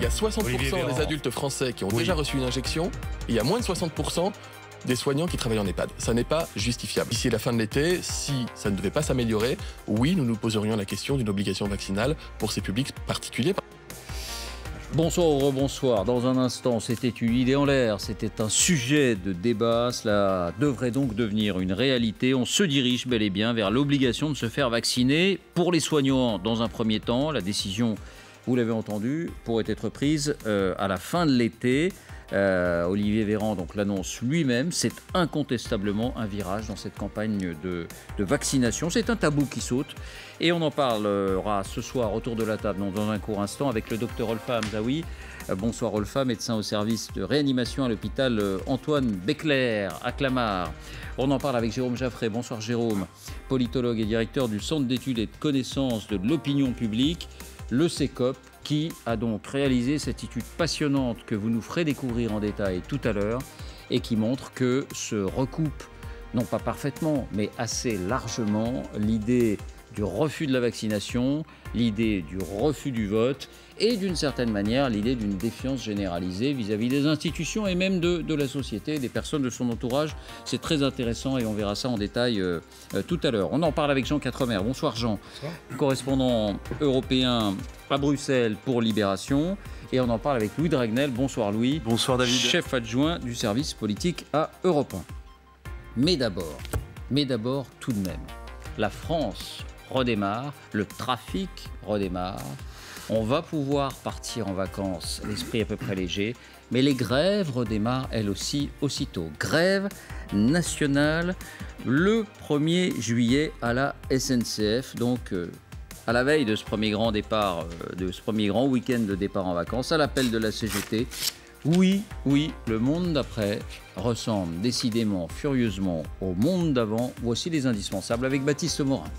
Il y a 60% des adultes français qui ont déjà reçu une injection, et il y a moins de 60% des soignants qui travaillent en EHPAD. Ça n'est pas justifiable. D'ici la fin de l'été, si ça ne devait pas s'améliorer, oui, nous nous poserions la question d'une obligation vaccinale pour ces publics particuliers. Bonsoir ou rebonsoir. Dans un instant, c'était une idée en l'air, c'était un sujet de débat. Cela devrait donc devenir une réalité. On se dirige bel et bien vers l'obligation de se faire vacciner. Pour les soignants, dans un premier temps, la décision, vous l'avez entendu, pourrait être prise à la fin de l'été. Olivier Véran donc l'annonce lui-même. C'est incontestablement un virage dans cette campagne de vaccination. C'est un tabou qui saute et on en parlera ce soir autour de la table dans un court instant avec le docteur Olfa Hamzaoui. Bonsoir Olfa, médecin au service de réanimation à l'hôpital Antoine Becler à Clamart. On en parle avec Jérôme Jaffray. Bonsoir Jérôme, politologue et directeur du Centre d'études et de connaissances de l'opinion publique, le CECOP, qui a donc réalisé cette étude passionnante que vous nous ferez découvrir en détail tout à l'heure et qui montre que se recoupe, non pas parfaitement, mais assez largement, l'idée du refus de la vaccination, l'idée du refus du vote et d'une certaine manière l'idée d'une défiance généralisée vis-à-vis des institutions et même de la société, des personnes de son entourage. C'est très intéressant et on verra ça en détail tout à l'heure. On en parle avec Jean Quatremer. Bonsoir Jean, correspondant européen à Bruxelles pour Libération. Et on en parle avec Louis Dragnel. Bonsoir Louis. Bonsoir David. Chef adjoint du service politique à Europe 1. Mais d'abord tout de même, la France redémarre, le trafic redémarre, on va pouvoir partir en vacances, l'esprit à peu près léger, mais les grèves redémarrent elles aussi aussitôt. Grève nationale le 1er juillet à la SNCF, donc à la veille de ce premier grand départ, de ce premier grand week-end de départ en vacances, à l'appel de la CGT. Oui, le monde d'après ressemble décidément, furieusement au monde d'avant. Voici les indispensables avec Baptiste Morin.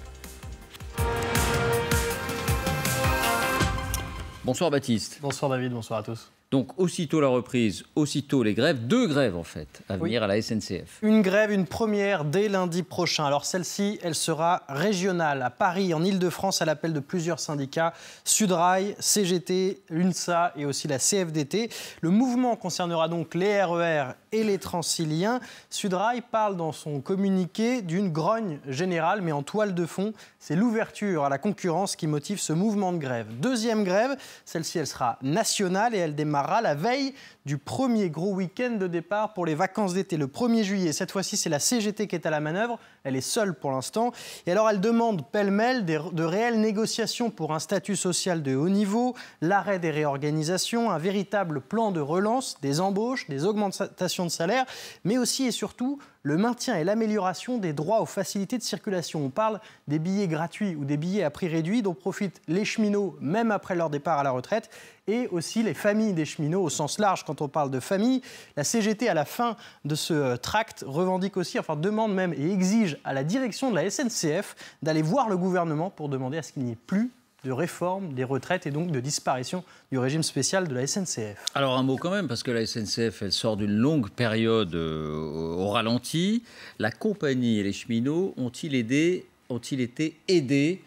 Bonsoir Baptiste. Bonsoir David, bonsoir à tous. Donc aussitôt la reprise, aussitôt les grèves, 2 grèves en fait à venir à la SNCF. Une grève, une première dès lundi prochain. Alors celle-ci, elle sera régionale à Paris, en Ile-de-France, à l'appel de plusieurs syndicats, Sudrail, CGT, l'UNSA et aussi la CFDT. Le mouvement concernera donc les RER et les Transiliens. Sudrail parle dans son communiqué d'une grogne générale, mais en toile de fond, c'est l'ouverture à la concurrence qui motive ce mouvement de grève. Deuxième grève, celle-ci, elle sera nationale et elle démarrera la veille du premier gros week-end de départ pour les vacances d'été, le 1er juillet. Cette fois-ci, c'est la CGT qui est à la manœuvre. Elle est seule pour l'instant. Et alors, elle demande pêle-mêle de réelles négociations pour un statut social de haut niveau, l'arrêt des réorganisations, un véritable plan de relance, des embauches, des augmentations de salaire, mais aussi et surtout le maintien et l'amélioration des droits aux facilités de circulation. On parle des billets gratuits ou des billets à prix réduit dont profitent les cheminots même après leur départ à la retraite et aussi les familles des cheminots au sens large. Quand on parle de famille, la CGT à la fin de ce tract revendique aussi, demande même et exige à la direction de la SNCF d'aller voir le gouvernement pour demander à ce qu'il n'y ait plus de réforme des retraites et donc de disparition du régime spécial de la SNCF. Alors un mot quand même, parce que la SNCF, elle sort d'une longue période au ralenti. La compagnie et les cheminots ont-ils été aidés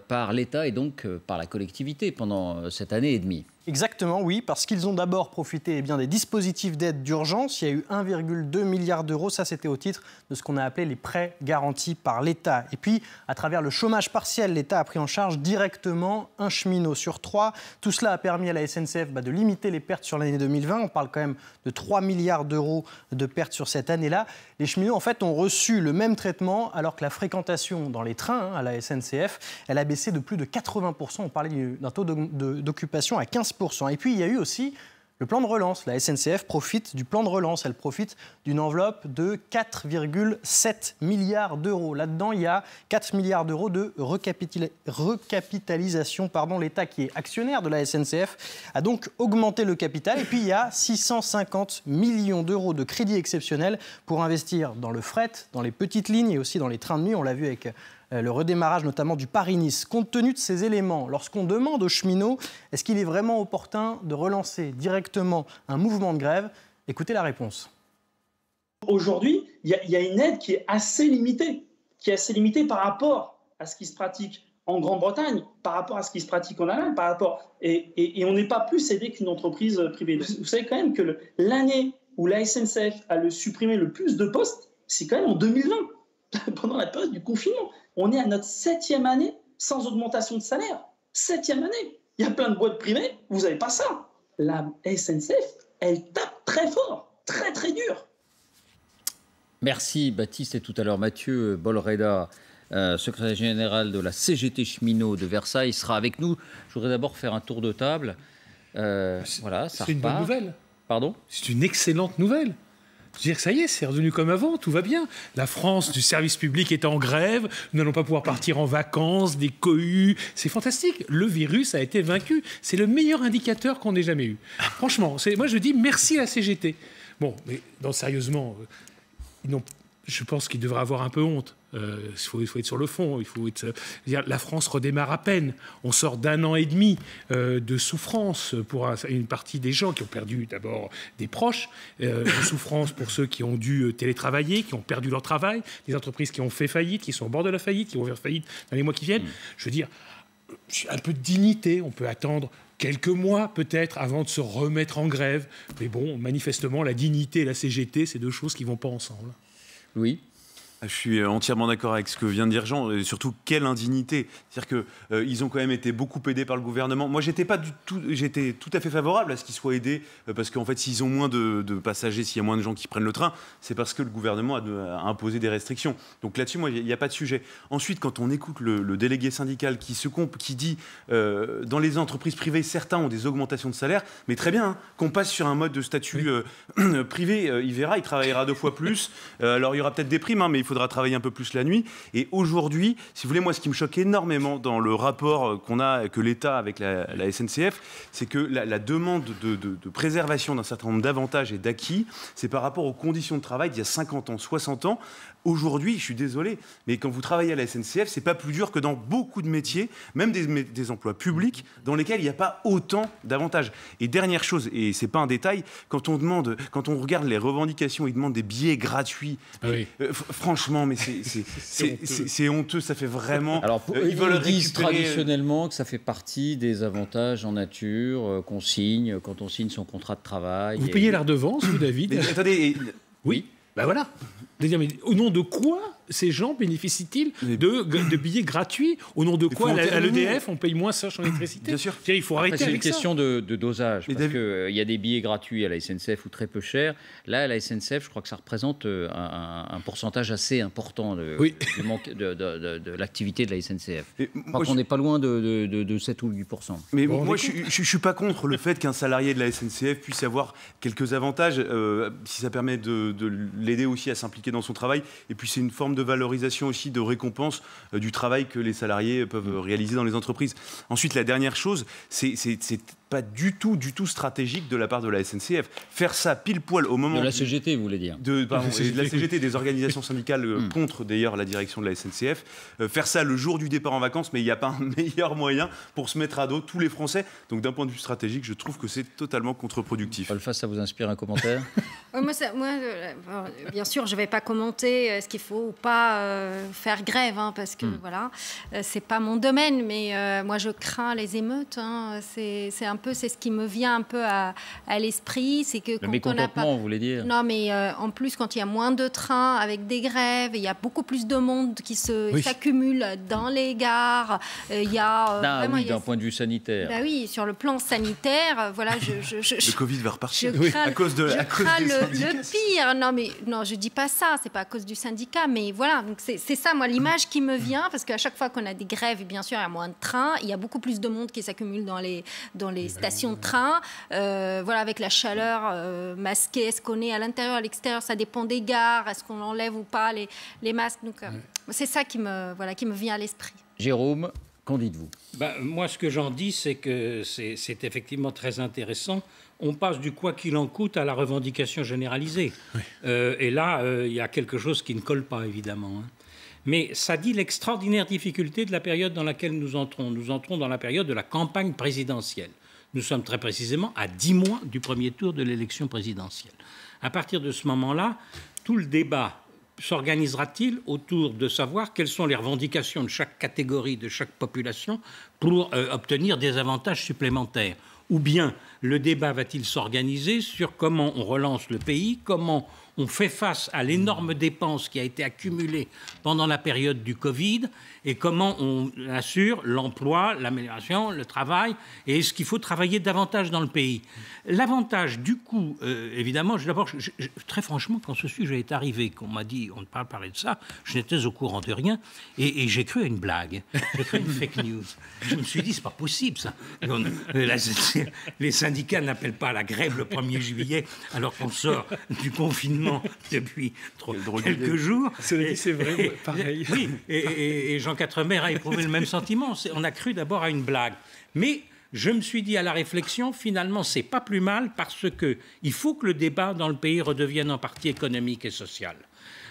par l'État et donc par la collectivité pendant cette année et demie ? Exactement, oui, parce qu'ils ont d'abord profité des dispositifs d'aide d'urgence. Il y a eu 1,2 milliard d'euros, ça c'était au titre de ce qu'on a appelé les prêts garantis par l'État. Et puis, à travers le chômage partiel, l'État a pris en charge directement un cheminot sur 3. Tout cela a permis à la SNCF de limiter les pertes sur l'année 2020. On parle quand même de 3 milliards d'euros de pertes sur cette année-là. Les cheminots, en fait, ont reçu le même traitement alors que la fréquentation dans les trains à la SNCF, elle a baissé de plus de 80%. On parlait d'un taux d'occupation à 15%. Et puis, il y a eu aussi le plan de relance. La SNCF profite du plan de relance. Elle profite d'une enveloppe de 4,7 milliards d'euros. Là-dedans, il y a 4 milliards d'euros de recapitalisation. L'État, qui est actionnaire de la SNCF, a donc augmenté le capital. Et puis, il y a 650 millions d'euros de crédits exceptionnels pour investir dans le fret, dans les petites lignes et aussi dans les trains de nuit. On l'a vu avec le redémarrage notamment du Paris-Nice. Compte tenu de ces éléments, lorsqu'on demande aux cheminots est-ce qu'il est vraiment opportun de relancer directement un mouvement de grève, écoutez la réponse. Aujourd'hui, il y a une aide qui est assez limitée par rapport à ce qui se pratique en Grande-Bretagne par rapport à ce qui se pratique en Allemagne, et on n'est pas plus aidé qu'une entreprise privée. Vous savez quand même que l'année où la SNCF a supprimé le plus de postes, c'est quand même en 2020, pendant la période du confinement. On est à notre 7e année sans augmentation de salaire. 7e année. Il y a plein de boîtes privées, vous n'avez pas ça. La SNCF, elle tape très fort, très très dur. Merci Baptiste et tout à l'heure Mathieu Bolreda, secrétaire général de la CGT cheminot de Versailles, sera avec nous. Je voudrais d'abord faire un tour de table. Voilà, ça c'est une bonne nouvelle. Pardon ? C'est une excellente nouvelle. Je veux dire, ça y est, c'est redevenu comme avant, tout va bien. La France du service public est en grève, nous n'allons pas pouvoir partir en vacances, des cohues, c'est fantastique. Le virus a été vaincu, c'est le meilleur indicateur qu'on ait jamais eu. Franchement, moi je dis merci à la CGT. Bon, mais non, sérieusement, je pense qu'ils devraient avoir un peu honte. Il faut être sur le fond. La France redémarre à peine. On sort d'1 an et demi de souffrance pour une partie des gens qui ont perdu d'abord des proches, de souffrance pour ceux qui ont dû télétravailler, qui ont perdu leur travail, des entreprises qui ont fait faillite, qui sont au bord de la faillite, qui vont faire faillite dans les mois qui viennent. Je veux dire, un peu de dignité. On peut attendre quelques mois peut-être avant de se remettre en grève. Mais bon, manifestement, la dignité et la CGT, c'est deux choses qui ne vont pas ensemble. Oui. Je suis entièrement d'accord avec ce que vient de dire Jean, et surtout quelle indignité. C'est-à-dire qu'ils ont quand même été beaucoup aidés par le gouvernement. Moi, j'étais tout à fait favorable à ce qu'ils soient aidés, parce qu'en fait, s'ils ont moins de passagers, s'il y a moins de gens qui prennent le train, c'est parce que le gouvernement a imposé des restrictions. Donc là-dessus, moi, il n'y a pas de sujet. Ensuite, quand on écoute le délégué syndical qui dit dans les entreprises privées, certains ont des augmentations de salaire, mais très bien, qu'on passe sur un mode de statut privé, il verra, il travaillera 2 fois plus. Alors, il y aura peut-être des primes, mais il faudra travailler un peu plus la nuit. Et aujourd'hui, si vous voulez, moi, ce qui me choque énormément dans le rapport que l'État avec la SNCF, c'est que la demande de préservation d'un certain nombre d'avantages et d'acquis, c'est par rapport aux conditions de travail d'il y a 50 ans, 60 ans. Aujourd'hui, je suis désolé, mais quand vous travaillez à la SNCF, c'est pas plus dur que dans beaucoup de métiers, même des emplois publics, dans lesquels il n'y a pas autant d'avantages. Et dernière chose, et c'est pas un détail, quand on regarde les revendications, ils demandent des billets gratuits. Oui. Franchement, mais c'est honteux, ça fait vraiment. Alors, ils disent traditionnellement que ça fait partie des avantages en nature qu'on signe quand on signe son contrat de travail. Vous payez la redevance, vous, David ? Attendez. Oui. Ben voilà. Mais au nom de quoi ces gens bénéficient-ils de billets gratuits? Au nom de quoi à l'EDF on paye moins ça sur l'électricité? Bien sûr. Il faut arrêter. C'est une avec ça. question de dosage. Parce qu'il y a des billets gratuits à la SNCF ou très peu chers. Là, à la SNCF, je crois que ça représente un pourcentage assez important de l'activité de la SNCF. Je crois qu'on n'est pas loin de 7 ou 8%. Mais moi, je ne suis pas contre le fait qu'un salarié de la SNCF puisse avoir quelques avantages, si ça permet de l'aider aussi à s'impliquer dans son travail. Et puis, c'est une forme de valorisation aussi, de récompense du travail que les salariés peuvent réaliser dans les entreprises. Ensuite, la dernière chose, c'est pas du tout stratégique de la part de la SNCF. Faire ça pile poil au moment... De la CGT, vous voulez dire. De la CGT, des organisations syndicales contre, d'ailleurs, la direction de la SNCF. Faire ça le jour du départ en vacances, mais il n'y a pas un meilleur moyen pour se mettre à dos tous les Français. Donc, d'un point de vue stratégique, je trouve que c'est totalement contre-productif. Paul Fass, ça vous inspire un commentaire? Bien sûr, je ne vais pas commenter ce qu'il faut ou pas faire grève, parce que voilà, c'est pas mon domaine, mais moi je crains les émeutes. C'est ce qui me vient un peu à l'esprit, c'est que le mécontentement, vous voulez dire? Non, mais en plus, quand il y a moins de trains avec des grèves, il y a beaucoup plus de monde qui s'accumule dans les gares. Il y a d'un point de vue sanitaire. Bah oui, sur le plan sanitaire, voilà, le Covid va repartir à cause des syndicats. Le pire. Non, je dis pas ça. C'est pas à cause du syndicat, mais voilà. Donc c'est ça, moi, l'image qui me vient, parce qu'à chaque fois qu'on a des grèves, bien sûr, il y a moins de trains. Il y a beaucoup plus de monde qui s'accumule dans les stations de train. Voilà, avec la chaleur masquée, est-ce qu'on est à l'intérieur, à l'extérieur, ça dépend des gares. Est-ce qu'on enlève ou pas les masques? Donc c'est ça qui me vient à l'esprit. Jérôme, qu'en dites-vous? Moi, ce que j'en dis, c'est que c'est effectivement très intéressant. On passe du quoi qu'il en coûte à la revendication généralisée. Oui. Et là, il y a quelque chose qui ne colle pas, évidemment. Mais ça dit l'extraordinaire difficulté de la période dans laquelle nous entrons. Nous entrons dans la période de la campagne présidentielle. Nous sommes très précisément à 10 mois du premier tour de l'élection présidentielle. À partir de ce moment-là, tout le débat s'organisera-t-il autour de savoir quelles sont les revendications de chaque catégorie, de chaque population pour obtenir des avantages supplémentaires? Ou bien le débat va-t-il s'organiser sur comment on relance le pays, comment on fait face à l'énorme dépense qui a été accumulée pendant la période du Covid et comment on assure l'emploi, l'amélioration, le travail, et est-ce qu'il faut travailler davantage dans le pays? L'avantage, du coup, évidemment, d'abord, très franchement, quand ce sujet est arrivé, qu'on m'a dit on ne peut pas parler de ça, je n'étais au courant de rien, et j'ai cru à une blague, j'ai cru à une fake news. Je me suis dit, c'est pas possible, ça. Les syndicats n'appellent pas à la grève le 1er juillet, alors qu'on sort du confinement depuis quelques jours. C'est vrai, pareil. Oui, et Jean Quatremer a éprouvé le même sentiment. On a cru d'abord à une blague. Mais je me suis dit à la réflexion, finalement, c'est pas plus mal parce qu'il faut que le débat dans le pays redevienne en partie économique et social.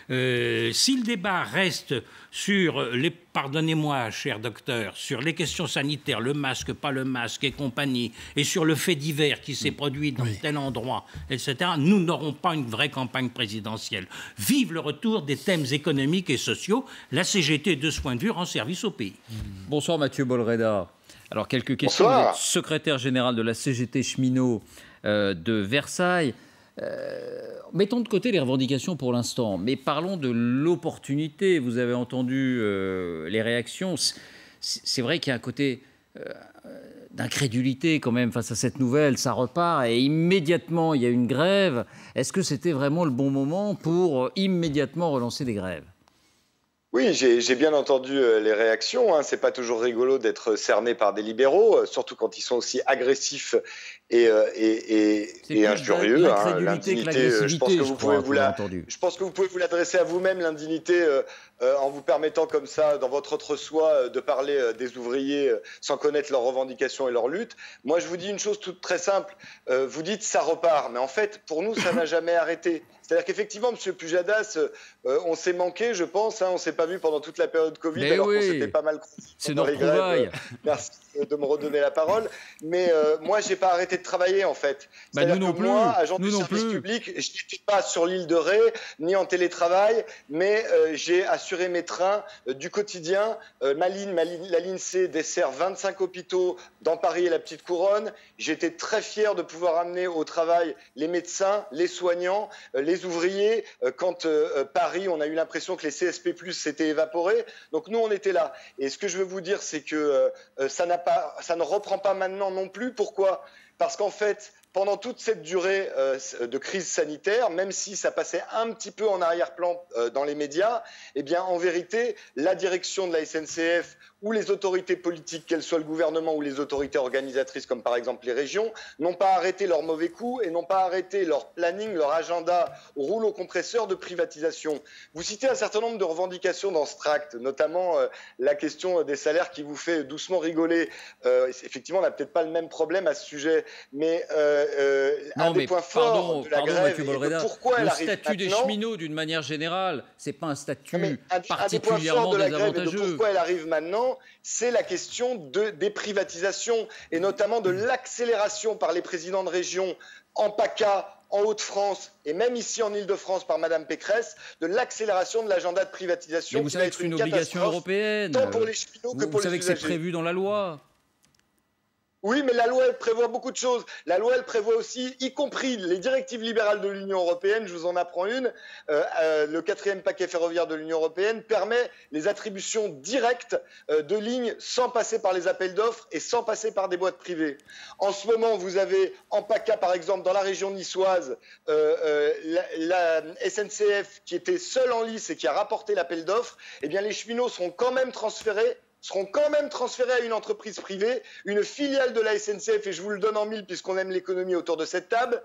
Si le débat reste sur pardonnez-moi, cher docteur, sur les questions sanitaires, le masque, pas le masque et compagnie, et sur le fait divers qui s'est produit dans tel endroit, etc., nous n'aurons pas une vraie campagne présidentielle. Vive le retour des thèmes économiques et sociaux. La CGT, de ce point de vue, rend service au pays. Bonsoir Mathieu Bolreda. Alors, quelques questions. Vous êtes secrétaire général de la CGT cheminot de Versailles. Mettons de côté les revendications pour l'instant, mais parlons de l'opportunité. Vous avez entendu les réactions. C'est vrai qu'il y a un côté d'incrédulité quand même face à cette nouvelle. Ça repart et immédiatement il y a une grève. Est-ce que c'était vraiment le bon moment pour immédiatement relancer des grèves ? Oui, j'ai bien entendu les réactions. Hein. C'est pas toujours rigolo d'être cerné par des libéraux, surtout quand ils sont aussi agressifs et injurieux. Hein. L'indignité, je pense que vous pouvez vous l'adresser à vous-même, l'indignité, en vous permettant comme ça, dans votre entre-soi, de parler des ouvriers sans connaître leurs revendications et leurs luttes. Moi, je vous dis une chose toute très simple. Vous dites ça repart, mais en fait, pour nous, ça n'a jamais arrêté. C'est-à-dire qu'effectivement, M. Pujadas, on s'est manqué, je pense. Hein, on ne s'est pas vu pendant toute la période Covid, mais alors oui, qu'on s'était pas mal c'est notre trouvaille. Merci de me redonner la parole. Mais moi, je n'ai pas arrêté de travailler, en fait. Nous non plus. Moi, agent du service public, je n'étais pas sur l'île de Ré, ni en télétravail, mais j'ai assuré mes trains du quotidien. La ligne C dessert 25 hôpitaux dans Paris et la Petite Couronne. J'étais très fier de pouvoir amener au travail les médecins, les soignants, les ouvriers. Quand Paris, on a eu l'impression que les CSP+, s'étaient évaporés. Donc nous, on était là. Et ce que je veux vous dire, c'est que ça ne reprend pas maintenant non plus. Pourquoi ? Parce qu'en fait, pendant toute cette durée de crise sanitaire, même si ça passait un petit peu en arrière-plan dans les médias, eh bien, en vérité, la direction de la SNCF ou les autorités politiques, qu'elles soient le gouvernement ou les autorités organisatrices, comme par exemple les régions, n'ont pas arrêté leurs mauvais coups et n'ont pas arrêté leur planning, leur agenda au rouleau compresseur de privatisation. Vous citez un certain nombre de revendications dans ce tract, notamment la question des salaires qui vous fait doucement rigoler. Effectivement, on n'a peut-être pas le même problème à ce sujet, mais un des points forts de la grève, et de pourquoi elle arrive maintenant... Le statut des cheminots, d'une manière générale, c'est pas un statut particulièrement désavantageux. Un des points forts de la grève et de pourquoi elle arrive maintenant, c'est la question des privatisations et notamment de l'accélération par les présidents de région en PACA, en Hauts-de-France et même ici en Île-de-France par Mme Pécresse, de l'accélération de l'agenda de privatisation. Mais vous savez que c'est une obligation européenne. Tant pour les cheminots que pour les usagers. Vous savez que c'est prévu dans la loi. Oui, mais la loi, elle prévoit beaucoup de choses. La loi, elle prévoit aussi, y compris les directives libérales de l'Union européenne, je vous en apprends une, le 4e paquet ferroviaire de l'Union européenne permet les attributions directes de lignes sans passer par les appels d'offres et sans passer par des boîtes privées. En ce moment, vous avez en PACA, par exemple, dans la région niçoise, la SNCF qui était seule en lice et qui a rapporté l'appel d'offres. Eh bien, les cheminots seront quand même transférés à une entreprise privée, une filiale de la SNCF, et je vous le donne en mille puisqu'on aime l'économie autour de cette table,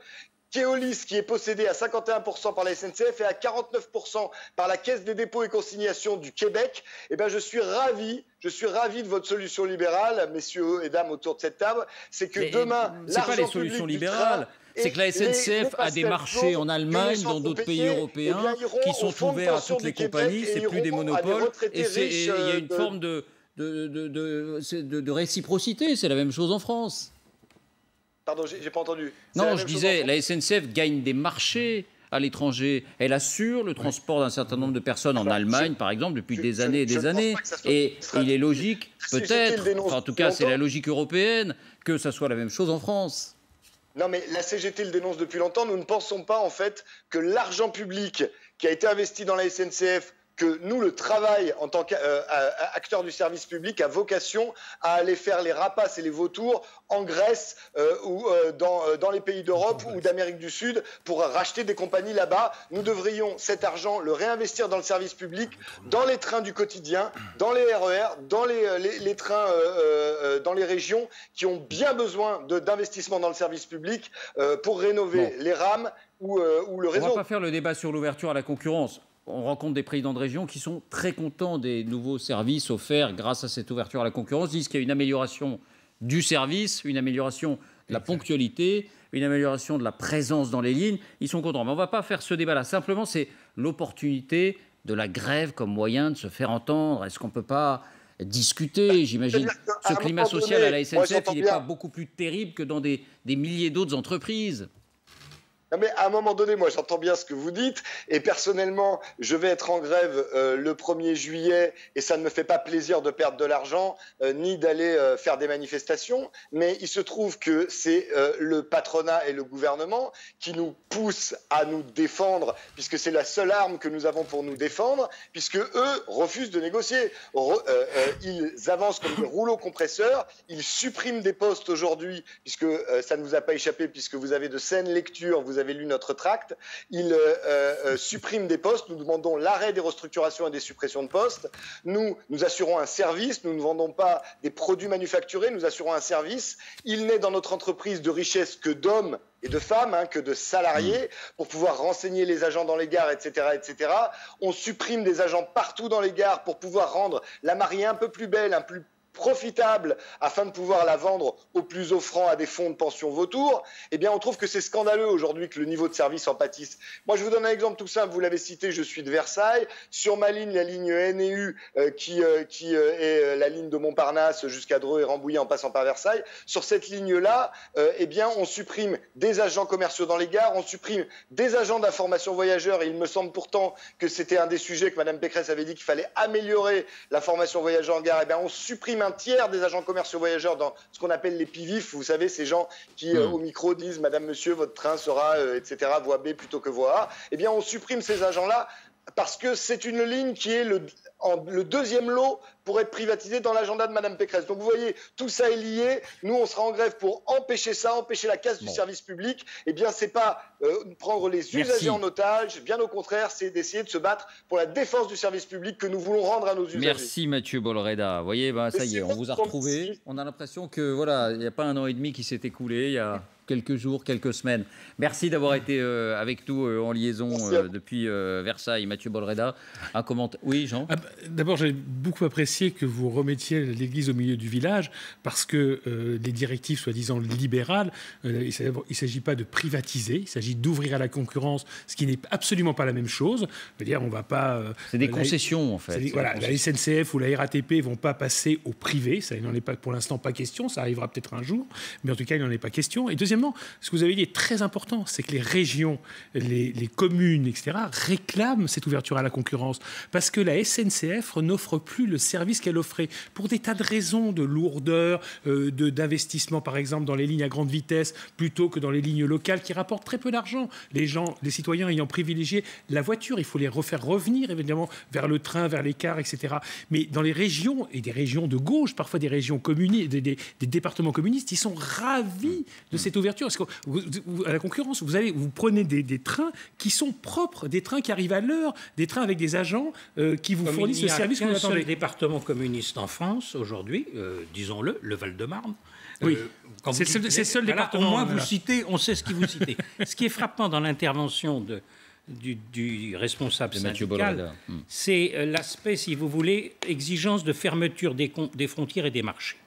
Keolis, qui est possédé à 51% par la SNCF et à 49% par la Caisse des dépôts et consignations du Québec. Eh bien, je suis ravi de votre solution libérale, messieurs et dames autour de cette table. C'est que demain, c'est pas les solutions libérales. C'est que la SNCF a des marchés en Allemagne, dans d'autres pays européens, qui sont ouverts à toutes les compagnies. C'est plus des monopoles. Et il y a une forme de réciprocité. C'est la même chose en France. Pardon, j'ai pas entendu. Non, je disais, la SNCF gagne des marchés à l'étranger. Elle assure le transport d'un certain nombre de personnes en Allemagne, par exemple, depuis des années et des années. Et il est logique, peut-être, enfin, en tout cas c'est la logique européenne, que ça soit la même chose en France. Non, mais la CGT le dénonce depuis longtemps. Nous ne pensons pas, en fait, que l'argent public qui a été investi dans la SNCF, que nous, le travail en tant qu'acteur du service public a vocation à aller faire les rapaces et les vautours en Grèce ou dans les pays d'Europe ou d'Amérique du Sud pour racheter des compagnies là-bas. Nous devrions cet argent le réinvestir dans le service public, dans les trains du quotidien, dans les RER, dans les trains dans les régions qui ont bien besoin d'investissements dans le service public pour rénover les rames ou le réseau. On ne va pas faire le débat sur l'ouverture à la concurrence. On rencontre des présidents de région qui sont très contents des nouveaux services offerts grâce à cette ouverture à la concurrence. Ils disent qu'il y a une amélioration du service, une amélioration de la ponctualité, une amélioration de la présence dans les lignes. Ils sont contents. Mais on ne va pas faire ce débat-là. Simplement, c'est l'opportunité de la grève comme moyen de se faire entendre. Est-ce qu'on ne peut pas discuter? J'imagine ce climat social à la SNCF, il n'est pas beaucoup plus terrible que dans des milliers d'autres entreprises. Non mais à un moment donné, moi j'entends bien ce que vous dites et personnellement je vais être en grève le 1er juillet et ça ne me fait pas plaisir de perdre de l'argent ni d'aller faire des manifestations, mais il se trouve que c'est le patronat et le gouvernement qui nous poussent à nous défendre puisque c'est la seule arme que nous avons pour nous défendre, puisque eux refusent de négocier. Ils avancent comme des rouleaux compresseurs, ils suppriment des postes aujourd'hui puisque ça ne vous a pas échappé puisque vous avez de saines lectures, vous avez lu notre tract, ils suppriment des postes, nous demandons l'arrêt des restructurations et des suppressions de postes, nous assurons un service, nous ne vendons pas des produits manufacturés, nous assurons un service, il n'est dans notre entreprise de richesse que d'hommes et de femmes, que de salariés, pour pouvoir renseigner les agents dans les gares, etc., etc. On supprime des agents partout dans les gares pour pouvoir rendre la mariée un peu plus belle, un peu plus profitable afin de pouvoir la vendre au plus offrant à des fonds de pension vautours, eh bien on trouve que c'est scandaleux aujourd'hui que le niveau de service en pâtisse. Moi je vous donne un exemple tout simple, vous l'avez cité, je suis de Versailles, sur ma ligne, la ligne NEU qui est la ligne de Montparnasse jusqu'à Dreux et Rambouillet en passant par Versailles, sur cette ligne-là, eh bien on supprime des agents commerciaux dans les gares, on supprime des agents d'information voyageurs et il me semble pourtant que c'était un des sujets que Mme Pécresse avait dit qu'il fallait améliorer la formation voyageur en gare, eh bien on supprime un tiers des agents commerciaux voyageurs dans ce qu'on appelle les PIVIF, vous savez, ces gens qui au micro disent « Madame, Monsieur, votre train sera, etc., voie B plutôt que voie A », eh bien on supprime ces agents-là parce que c'est une ligne qui est le deuxième lot pour être privatisé dans l'agenda de Mme Pécresse. Donc vous voyez, tout ça est lié. Nous, on sera en grève pour empêcher ça, empêcher la casse du service public. Eh bien, c'est pas prendre les usagers en otage. Bien au contraire, c'est d'essayer de se battre pour la défense du service public que nous voulons rendre à nos usagers. Merci Mathieu Bolreda. Vous voyez, ça y est, on vous a retrouvé. On a l'impression que voilà, il n'y a pas 1 an et demi qui s'est écoulé. Il y a quelques jours, quelques semaines. Merci d'avoir été avec nous en liaison depuis Versailles. Mathieu Bolreda, un commentaire. Oui, Jean. D'abord, j'ai beaucoup apprécié que vous remettiez l'église au milieu du village parce que les directives soi-disant libérales, il ne s'agit pas de privatiser, il s'agit d'ouvrir à la concurrence, ce qui n'est absolument pas la même chose. Je veux dire, on va pas. C'est des concessions en fait. Voilà, la SNCF ou la RATP ne vont pas passer au privé. Ça, il n'en est pas pour l'instant pas question. Ça arrivera peut-être un jour, mais en tout cas, il n'en est pas question. Et deuxièmement, ce que vous avez dit est très important, c'est que les régions, les communes, etc., réclament cette ouverture à la concurrence parce que la SNCF n'offre plus le service qu'elle offrait pour des tas de raisons, de lourdeur, d'investissement par exemple dans les lignes à grande vitesse plutôt que dans les lignes locales qui rapportent très peu d'argent. Les citoyens ayant privilégié la voiture, il faut les refaire revenir évidemment vers le train, vers les cars, etc. Mais dans les régions, et des régions de gauche, parfois des régions communistes, des départements communistes, ils sont ravis de cette ouverture. Parce que à la concurrence, vous prenez des trains qui sont propres, des trains qui arrivent à l'heure, des trains avec des agents qui vous fournissent le service que vous attendez. Département communiste en France aujourd'hui, disons-le, le Val-de-Marne. Oui, c'est le seul département. Au moins, vous citez, on sait ce qui vous citez. Ce qui est frappant dans l'intervention du responsable syndical, c'est l'aspect, si vous voulez, exigence de fermeture des frontières et des marchés.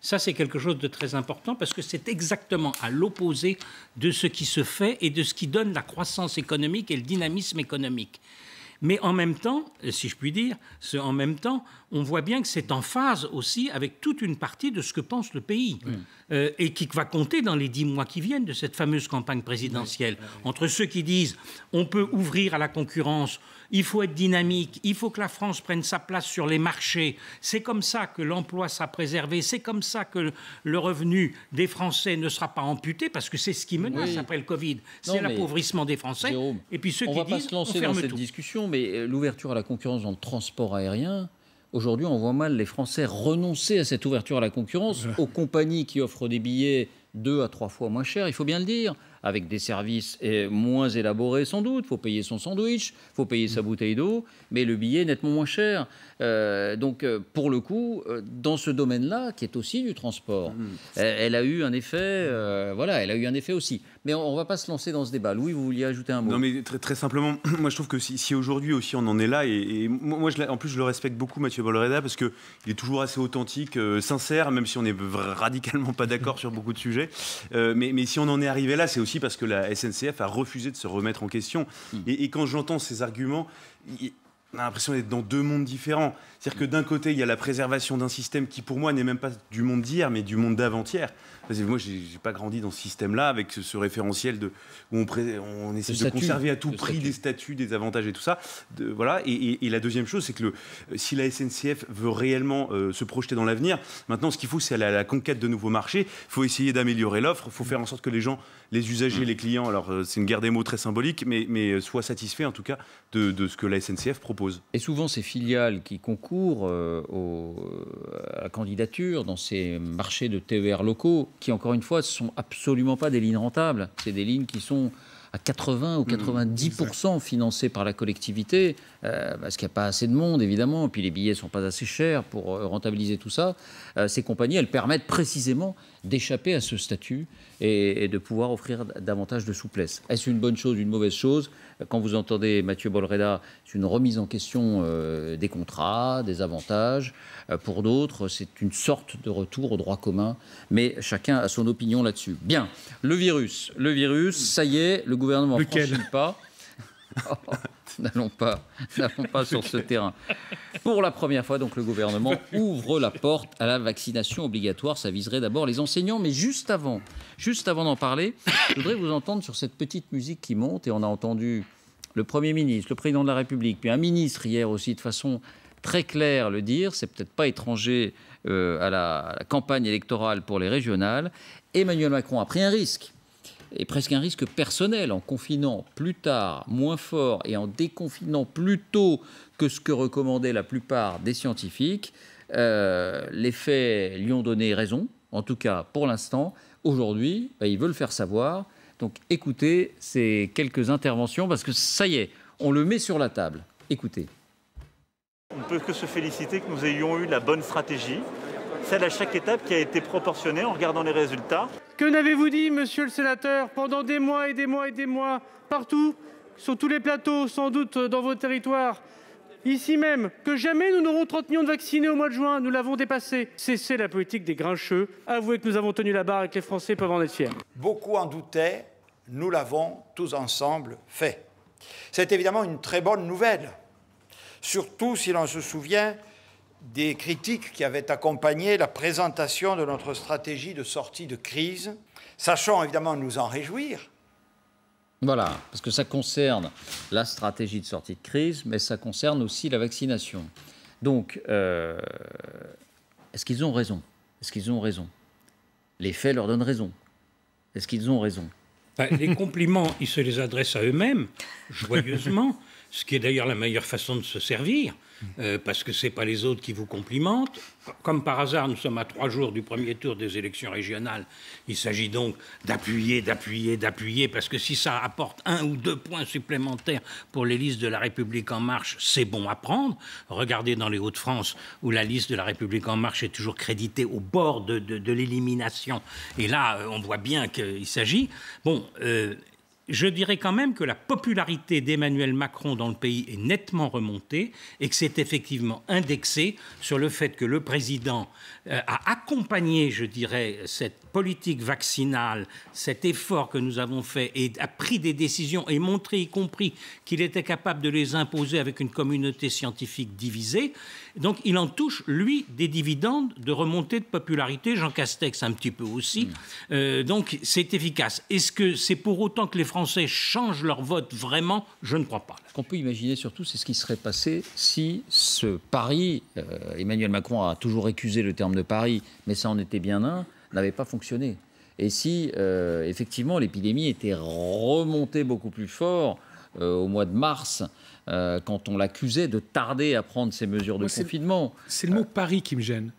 Ça, c'est quelque chose de très important parce que c'est exactement à l'opposé de ce qui se fait et de ce qui donne la croissance économique et le dynamisme économique. Mais en même temps, si je puis dire, en même temps, on voit bien que c'est en phase aussi avec toute une partie de ce que pense le pays et qui va compter dans les 10 mois qui viennent de cette fameuse campagne présidentielle. Entre ceux qui disent on peut ouvrir à la concurrence, il faut être dynamique, il faut que la France prenne sa place sur les marchés, c'est comme ça que l'emploi sera préservé, c'est comme ça que le revenu des Français ne sera pas amputé, parce que c'est ce qui menace après le Covid, c'est l'appauvrissement des Français. Jérôme, et puis ceux qui on ne va pas disent se lancer dans cette discussion, mais l'ouverture à la concurrence dans le transport aérien, aujourd'hui on voit mal les Français renoncer à cette ouverture à la concurrence aux compagnies qui offrent des billets 2 à 3 fois moins chers, il faut bien le dire, avec des services moins élaborés sans doute. Il faut payer son sandwich, il faut payer sa bouteille d'eau, mais le billet est nettement moins cher. Donc, pour le coup, dans ce domaine-là, qui est aussi du transport, elle a eu un effet, elle a eu un effet aussi. Mais on ne va pas se lancer dans ce débat. Louis, vous vouliez ajouter un mot? Non, mais très simplement, moi je trouve que si aujourd'hui aussi on en est là, et moi en plus je le respecte beaucoup, Mathieu Bolreda, parce qu'il est toujours assez authentique, sincère, même si on n'est radicalement pas d'accord sur beaucoup de sujets. Mais si on en est arrivé là, c'est aussi parce que la SNCF a refusé de se remettre en question. Et quand j'entends ces arguments, on a l'impression d'être dans 2 mondes différents. C'est-à-dire que d'un côté, il y a la préservation d'un système qui, pour moi, n'est même pas du monde d'hier, mais du monde d'avant-hier. Moi, je n'ai pas grandi dans ce système-là, avec ce référentiel où on essaie de conserver à tout prix des statuts, des avantages et tout ça. Voilà. Et la deuxième chose, c'est que si la SNCF veut réellement se projeter dans l'avenir, maintenant, ce qu'il faut, c'est aller à la conquête de nouveaux marchés. Il faut essayer d'améliorer l'offre. Il faut faire en sorte que les gens, les usagers, les clients, alors c'est une guerre des mots très symbolique, mais soient satisfaits, en tout cas, de ce que la SNCF propose. Et souvent, ces filiales qui concourent à la candidature dans ces marchés de TER locaux, qui, encore une fois, ne sont absolument pas des lignes rentables. C'est des lignes qui sont à 80 ou 90% financées par la collectivité, parce qu'il n'y a pas assez de monde, évidemment, et puis les billets ne sont pas assez chers pour rentabiliser tout ça. Ces compagnies, elles permettent précisément d'échapper à ce statut et de pouvoir offrir davantage de souplesse. Est-ce une bonne chose, une mauvaise chose? Quand vous entendez Mathieu Bolreda, c'est une remise en question des contrats, des avantages. Pour d'autres, c'est une sorte de retour au droit commun. Mais chacun a son opinion là-dessus. Bien, le virus, ça y est, le gouvernement ne franchit pas. N'allons pas sur ce terrain. Pour la première fois, donc, le gouvernement ouvre la porte à la vaccination obligatoire. Ça viserait d'abord les enseignants. Mais juste avant d'en parler, je voudrais vous entendre sur cette petite musique qui monte. Et on a entendu le Premier ministre, le Président de la République, puis un ministre hier aussi de façon très claire le dire. C'est peut-être pas étranger à la campagne électorale pour les régionales. Emmanuel Macron a pris un risque. Et presque un risque personnel en confinant plus tard, moins fort et en déconfinant plus tôt que ce que recommandaient la plupart des scientifiques. Les faits lui ont donné raison, en tout cas pour l'instant. Aujourd'hui, il veut le faire savoir. Donc écoutez ces quelques interventions parce que ça y est, on le met sur la table. Écoutez. On ne peut que se féliciter que nous ayons eu la bonne stratégie, celle à chaque étape qui a été proportionnée en regardant les résultats. Que n'avez-vous dit, monsieur le sénateur, pendant des mois et des mois et des mois, partout, sur tous les plateaux, sans doute dans vos territoires, ici même, que jamais nous n'aurons 30 millions de vaccinés au mois de juin, nous l'avons dépassé. Cessez la politique des grincheux, avouez que nous avons tenu la barre et que les Français peuvent en être fiers. Beaucoup en doutaient, nous l'avons tous ensemble fait. C'est évidemment une très bonne nouvelle, surtout si l'on se souvient des critiques qui avaient accompagné la présentation de notre stratégie de sortie de crise. Sachons évidemment nous en réjouir. Voilà, parce que ça concerne la stratégie de sortie de crise, mais ça concerne aussi la vaccination. Donc, est-ce qu'ils ont raison? Est-ce qu'ils ont raison? Les faits leur donnent raison. Est-ce qu'ils ont raison? Les compliments, ils se les adressent à eux-mêmes, joyeusement, ce qui est d'ailleurs la meilleure façon de se servir, parce que ce n'est pas les autres qui vous complimentent. Comme par hasard, nous sommes à 3 jours du premier tour des élections régionales. Il s'agit donc d'appuyer, parce que si ça apporte 1 ou 2 points supplémentaires pour les listes de La République En Marche, c'est bon à prendre. Regardez dans les Hauts-de-France, où la liste de La République En Marche est toujours créditée au bord de l'élimination. Et là, on voit bien qu'il s'agit. Bon, je dirais quand même que la popularité d'Emmanuel Macron dans le pays est nettement remontée et que c'est effectivement indexé sur le fait que le président a accompagné, je dirais, cette politique vaccinale, cet effort que nous avons fait et a pris des décisions et montré y compris qu'il était capable de les imposer avec une communauté scientifique divisée. Donc il en touche, lui, des dividendes de remontée de popularité, Jean Castex un petit peu aussi. Donc c'est efficace. Est-ce que c'est pour autant que les Français changent leur vote vraiment? Je ne crois pas. Ce qu'on peut imaginer surtout, c'est ce qui serait passé si ce pari, Emmanuel Macron a toujours récusé le terme de pari, mais ça en était bien un, n'avait pas fonctionné. Et si, effectivement, l'épidémie était remontée beaucoup plus fort au mois de mars, quand on l'accusait de tarder à prendre ces mesures de confinement. C'est le mot pari qui me gêne.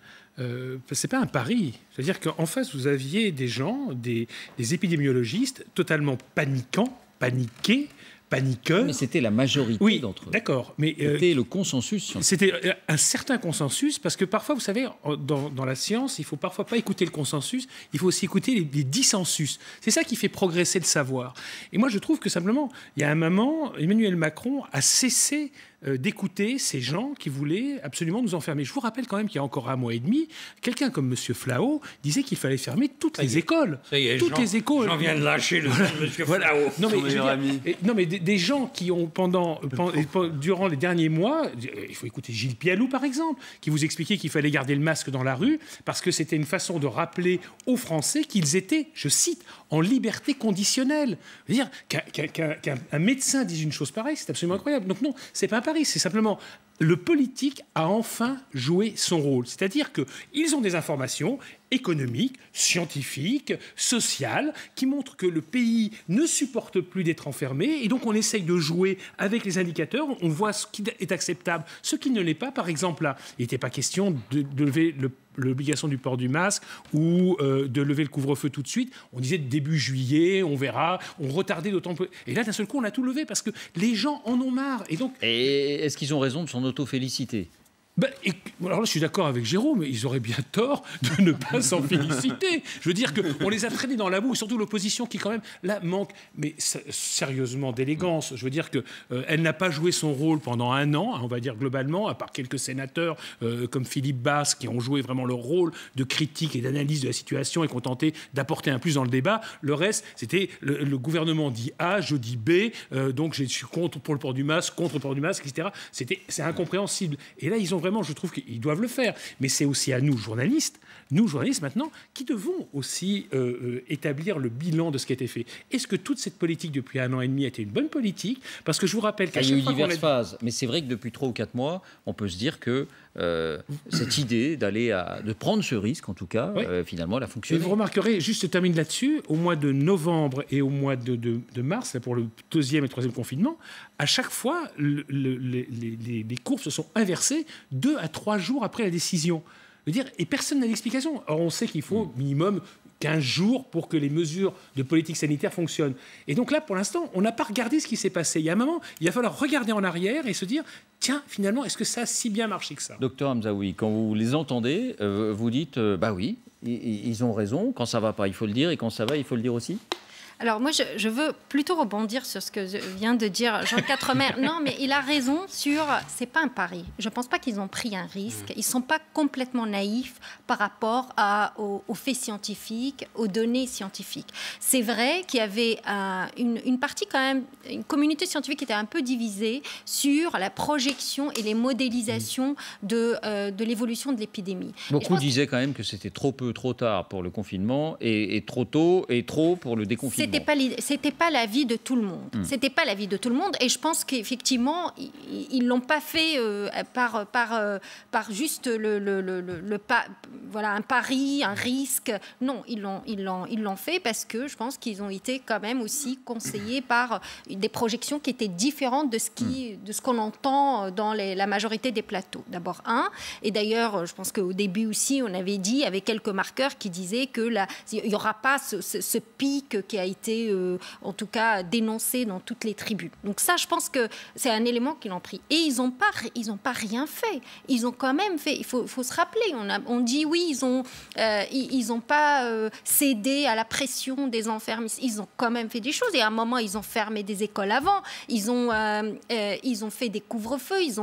C'est pas un pari. C'est-à-dire qu'en face, vous aviez des gens, des épidémiologistes totalement paniqués, paniqueurs. Mais c'était la majorité d'entre eux. D'accord. Mais c'était le consensus. C'était un certain consensus, parce que parfois, vous savez, dans la science, il faut parfois pas écouter le consensus, il faut aussi écouter les dissensus. C'est ça qui fait progresser le savoir. Et moi, je trouve que simplement, il y a un moment, Emmanuel Macron a cessé d'écouter ces gens qui voulaient absolument nous enfermer. Je vous rappelle quand même qu'il y a encore un mois et demi, quelqu'un comme M. Flao disait qu'il fallait fermer toutes les écoles. Ça y est, les écoles. J'en viens de lâcher le nom de M. Flao. Non, mais des gens qui ont durant les derniers mois, il faut écouter Gilles Pialou par exemple, qui vous expliquait qu'il fallait garder le masque dans la rue parce que c'était une façon de rappeler aux Français qu'ils étaient, je cite, en liberté conditionnelle. Je veux dire qu'un médecin dise une chose pareille, c'est absolument incroyable. Donc non, c'est pas un pari, c'est simplement le politique a enfin joué son rôle. C'est-à-dire qu'ils ont des informations économiques, scientifiques, sociales, qui montrent que le pays ne supporte plus d'être enfermé. Et donc, on essaye de jouer avec les indicateurs. On voit ce qui est acceptable, ce qui ne l'est pas. Par exemple, là, il n'était pas question de lever l'obligation du port du masque ou de lever le couvre-feu tout de suite. On disait début juillet, on verra. On retardait d'autant plus. Et là, d'un seul coup, on a tout levé parce que les gens en ont marre. Et est-ce qu'ils ont raison de s'en auto-féliciter ? Alors là, je suis d'accord avec Jérôme, ils auraient bien tort de ne pas s'en féliciter. Je veux dire qu'on les a traînés dans la boue, surtout l'opposition qui, quand même, là, manque, mais sérieusement, d'élégance. Je veux dire qu'elle n'a pas joué son rôle pendant un an, on va dire globalement, à part quelques sénateurs comme Philippe Basse, qui ont joué vraiment leur rôle de critique et d'analyse de la situation et qui ont tenté d'apporter un plus dans le débat. Le reste, c'était le gouvernement dit A, je dis B, donc je suis contre pour le port du masque, contre le port du masque, etc. C'est incompréhensible. Et là, ils ont vraiment, je trouve qu'ils doivent le faire. Mais c'est aussi à nous, journalistes maintenant, qui devons aussi établir le bilan de ce qui a été fait. Est-ce que toute cette politique depuis 1 an et demi a été une bonne politique ? Parce que je vous rappelle qu'à chaque fois il y a eu diverses phases, mais c'est vrai que depuis 3 ou 4 mois, on peut se dire que cette idée de prendre ce risque, en tout cas, finalement, elle a fonctionné. Et vous remarquerez, juste je termine là-dessus, au mois de novembre et au mois de mars, pour le 2e et 3e confinement, à chaque fois, les courbes se sont inversées 2 à 3 jours après la décision. Et personne n'a d'explication. Or, on sait qu'il faut minimum 15 jours pour que les mesures de politique sanitaire fonctionnent. Et donc là, pour l'instant, on n'a pas regardé ce qui s'est passé. Il y a un moment, il va falloir regarder en arrière et se dire, tiens, finalement, est-ce que ça a si bien marché que ça ? Docteur Hamzaoui, quand vous les entendez, vous dites, bah oui, ils ont raison. Quand ça ne va pas, il faut le dire. Et quand ça va, il faut le dire aussi. Alors moi, je veux plutôt rebondir sur ce que vient de dire Jean Quatremer. Non, mais il a raison sur... C'est pas un pari. Je ne pense pas qu'ils ont pris un risque. Ils ne sont pas complètement naïfs par rapport aux faits scientifiques, aux données scientifiques. C'est vrai qu'il y avait une partie quand même, une communauté scientifique qui était un peu divisée sur la projection et les modélisations de l'évolution de l'épidémie. Beaucoup disaient quand même que c'était trop peu, trop tard pour le confinement et trop tôt et trop pour le déconfinement. C'était pas l'avis de tout le monde. C'était pas l'avis de tout le monde, et je pense qu'effectivement ils l'ont pas fait par juste un pari, un risque. Non, ils l'ont fait parce que je pense qu'ils ont été quand même aussi conseillés par des projections qui étaient différentes de ce qu'on entend dans la majorité des plateaux. D'abord et d'ailleurs je pense qu'au début aussi on avait dit avec quelques marqueurs qui disaient que il y aura pas ce pic qui a été été, en tout cas, dénoncé dans toutes les tribus. Donc ça, je pense que c'est un élément qu'ils ont pris. Et ils n'ont pas rien fait. Ils ont quand même fait. Il faut se rappeler. On dit oui, ils ont pas cédé à la pression des enfermistes. Ils ont quand même fait des choses. Et à un moment, ils ont fermé des écoles avant. Ils ont fait des couvre-feux. Ils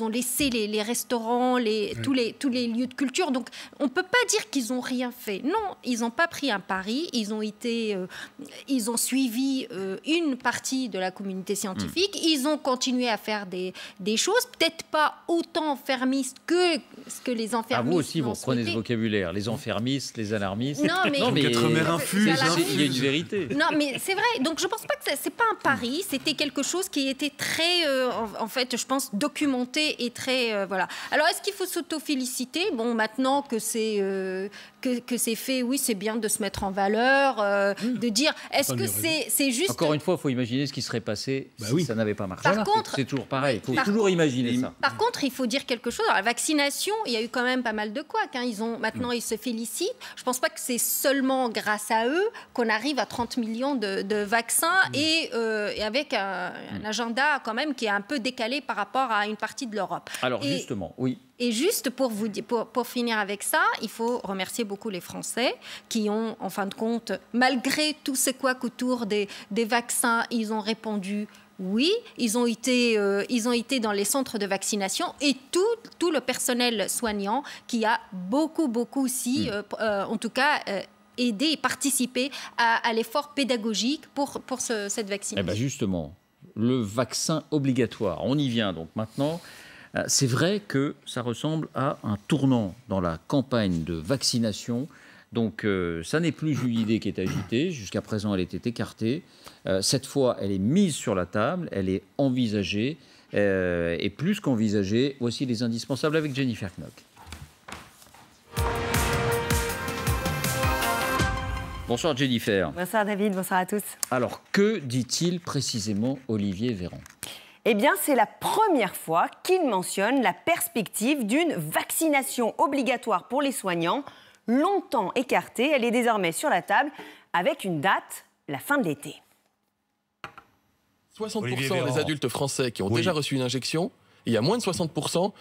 ont laissé les restaurants, tous les lieux de culture. Donc, on ne peut pas dire qu'ils n'ont rien fait. Non, ils n'ont pas pris un pari. Ils ont suivi une partie de la communauté scientifique. Ils ont continué à faire des choses, peut-être pas autant enfermistes que ce que les enfermistes. Vous aussi, vous reprenez ce vocabulaire. Les enfermistes, les alarmistes. Non, mais il y a une vérité. Non, mais c'est vrai. Donc, je ne pense pas que c'est pas un pari. C'était quelque chose qui était très, en fait, je pense, documenté et très, voilà. Alors, est-ce qu'il faut s'auto-féliciter? Bon, maintenant que c'est fait, oui, c'est bien de se mettre en valeur, de dire, est-ce que c'est juste... Encore une fois, il faut imaginer ce qui serait passé si ça n'avait pas marché. Par contre, c'est toujours pareil, il faut toujours imaginer ça. Par contre, il faut dire quelque chose. Alors, la vaccination, il y a eu quand même pas mal de couacs. Maintenant, ils se félicitent. Je ne pense pas que c'est seulement grâce à eux qu'on arrive à 30 millions de vaccins et avec un agenda quand même qui est un peu décalé par rapport à une partie de l'Europe. Alors justement, oui. Et juste pour finir avec ça, il faut remercier beaucoup les Français qui ont, en fin de compte, malgré tout ce couac autour des vaccins, ils ont répondu oui. Ils ont été dans les centres de vaccination et tout le personnel soignant qui a beaucoup aussi, en tout cas, aidé et participé à l'effort pédagogique pour cette vaccination. Eh bien justement, le vaccin obligatoire, on y vient donc maintenant. C'est vrai que ça ressemble à un tournant dans la campagne de vaccination. Donc, ça n'est plus une idée qui est agitée. Jusqu'à présent, elle était écartée. Cette fois, elle est mise sur la table, elle est envisagée. Et plus qu'envisagée, voici les indispensables avec Jennifer Knock. Bonsoir Jennifer. Bonsoir David, bonsoir à tous. Alors, que dit-il précisément Olivier Véran ? Eh bien, c'est la première fois qu'il mentionne la perspective d'une vaccination obligatoire pour les soignants, longtemps écartée. Elle est désormais sur la table avec une date, la fin de l'été. 60% des adultes français qui ont déjà reçu une injection, il y a moins de 60%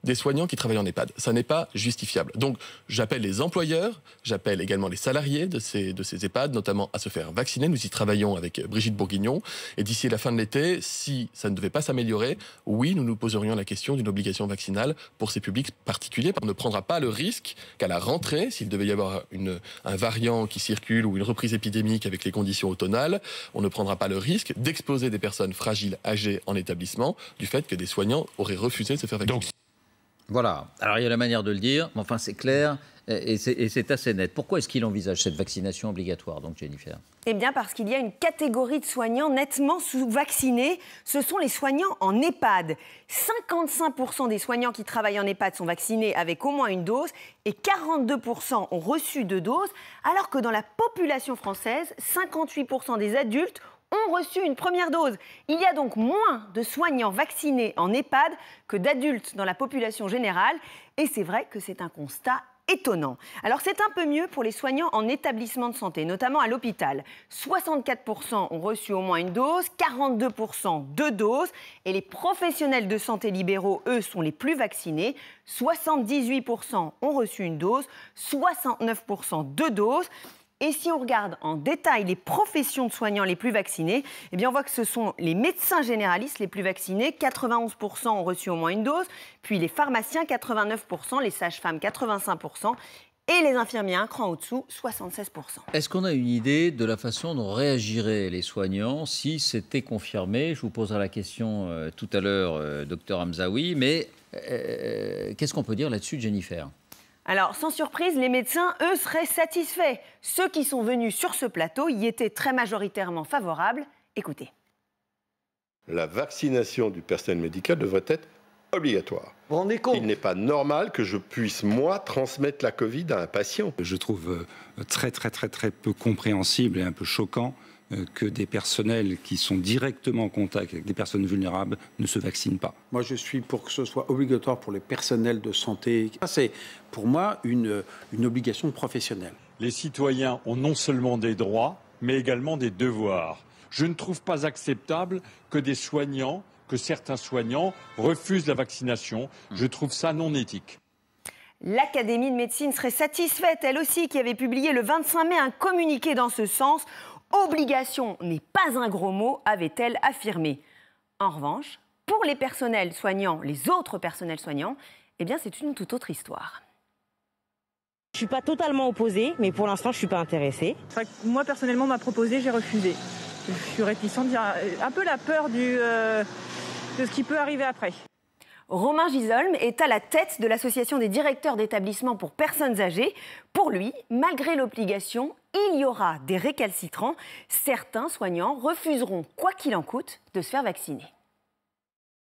des soignants qui travaillent en EHPAD. Ça n'est pas justifiable. Donc, j'appelle les employeurs, j'appelle également les salariés de ces EHPAD, notamment à se faire vacciner. Nous y travaillons avec Brigitte Bourguignon. Et d'ici la fin de l'été, si ça ne devait pas s'améliorer, oui, nous nous poserions la question d'une obligation vaccinale pour ces publics particuliers. On ne prendra pas le risque qu'à la rentrée, s'il devait y avoir un variant qui circule ou une reprise épidémique avec les conditions automnales, on ne prendra pas le risque d'exposer des personnes fragiles, âgées en établissement, du fait que des soignants auraient refusé de se faire vacciner. Voilà. Alors, il y a la manière de le dire, mais enfin, c'est clair et c'est assez net. Pourquoi est-ce qu'il envisage cette vaccination obligatoire, donc, Jennifer ? Eh bien, parce qu'il y a une catégorie de soignants nettement sous-vaccinés. Ce sont les soignants en EHPAD. 55% des soignants qui travaillent en EHPAD sont vaccinés avec au moins une dose et 42% ont reçu 2 doses, alors que dans la population française, 58% des adultes ont reçu une première dose. Il y a donc moins de soignants vaccinés en EHPAD que d'adultes dans la population générale. Et c'est vrai que c'est un constat étonnant. Alors c'est un peu mieux pour les soignants en établissement de santé, notamment à l'hôpital. 64% ont reçu au moins une dose, 42% 2 doses. Et les professionnels de santé libéraux, eux, sont les plus vaccinés. 78% ont reçu une dose, 69% 2 doses. Et si on regarde en détail les professions de soignants les plus vaccinées, eh bien on voit que ce sont les médecins généralistes les plus vaccinés, 91% ont reçu au moins une dose, puis les pharmaciens, 89%, les sages-femmes, 85%, et les infirmiers un cran au-dessous, 76%. Est-ce qu'on a une idée de la façon dont réagiraient les soignants si c'était confirmé ? Je vous poserai la question tout à l'heure, docteur Hamzaoui, mais qu'est-ce qu'on peut dire là-dessus, Jennifer ? Alors, sans surprise, les médecins, eux, seraient satisfaits. Ceux qui sont venus sur ce plateau y étaient très majoritairement favorables. Écoutez. La vaccination du personnel médical devrait être obligatoire. Vous vous rendez compte ? Il n'est pas normal que je puisse, moi, transmettre la Covid à un patient. Je trouve très peu compréhensible et un peu choquant que des personnels qui sont directement en contact avec des personnes vulnérables ne se vaccinent pas. Moi, je suis pour que ce soit obligatoire pour les personnels de santé. C'est, pour moi, une obligation professionnelle. Les citoyens ont non seulement des droits, mais également des devoirs. Je ne trouve pas acceptable que certains soignants refusent la vaccination. Je trouve ça non éthique. L'Académie de médecine serait satisfaite, elle aussi, qui avait publié le 25 mai un communiqué dans ce sens. Obligation n'est pas un gros mot, avait-elle affirmé. En revanche, pour les personnels soignants, les autres personnels soignants, eh bien c'est une toute autre histoire. Je ne suis pas totalement opposée, mais pour l'instant, je ne suis pas intéressée. Moi, personnellement, on m'a proposé, j'ai refusé. Je suis réticente, un peu la peur de ce qui peut arriver après. Romain Gisolm est à la tête de l'association des directeurs d'établissements pour personnes âgées. Pour lui, malgré l'obligation, il y aura des récalcitrants. Certains soignants refuseront, quoi qu'il en coûte, de se faire vacciner.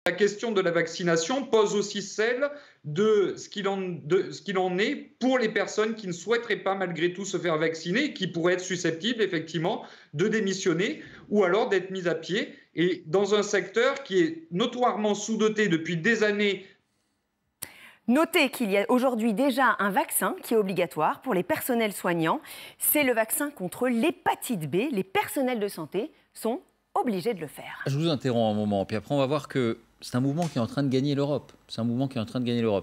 La question de la vaccination pose aussi celle de ce qu'il en est pour les personnes qui ne souhaiteraient pas malgré tout se faire vacciner, qui pourraient être susceptibles effectivement de démissionner ou alors d'être mises à pied. Et dans un secteur qui est notoirement sous-doté depuis des années. Notez qu'il y a aujourd'hui déjà un vaccin qui est obligatoire pour les personnels soignants. C'est le vaccin contre l'hépatite B. Les personnels de santé sont obligés de le faire. Je vous interromps un moment, puis après on va voir que c'est un mouvement qui est en train de gagner l'Europe.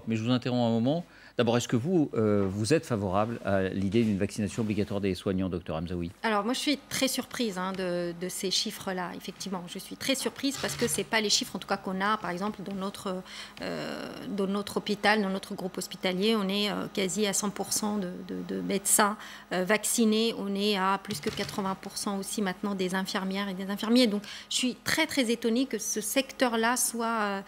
Mais je vous interromps un moment. D'abord, est-ce que vous êtes favorable à l'idée d'une vaccination obligatoire des soignants, docteur Hamzaoui? Alors moi je suis très surprise de ces chiffres-là, effectivement. Je suis très surprise parce que ce n'est pas les chiffres en tout cas qu'on a, par exemple, dans notre hôpital, dans notre groupe hospitalier. On est quasi à 100% de médecins vaccinés. On est à plus que 80% aussi maintenant des infirmières et des infirmiers. Donc je suis très très étonnée que ce secteur-là soit...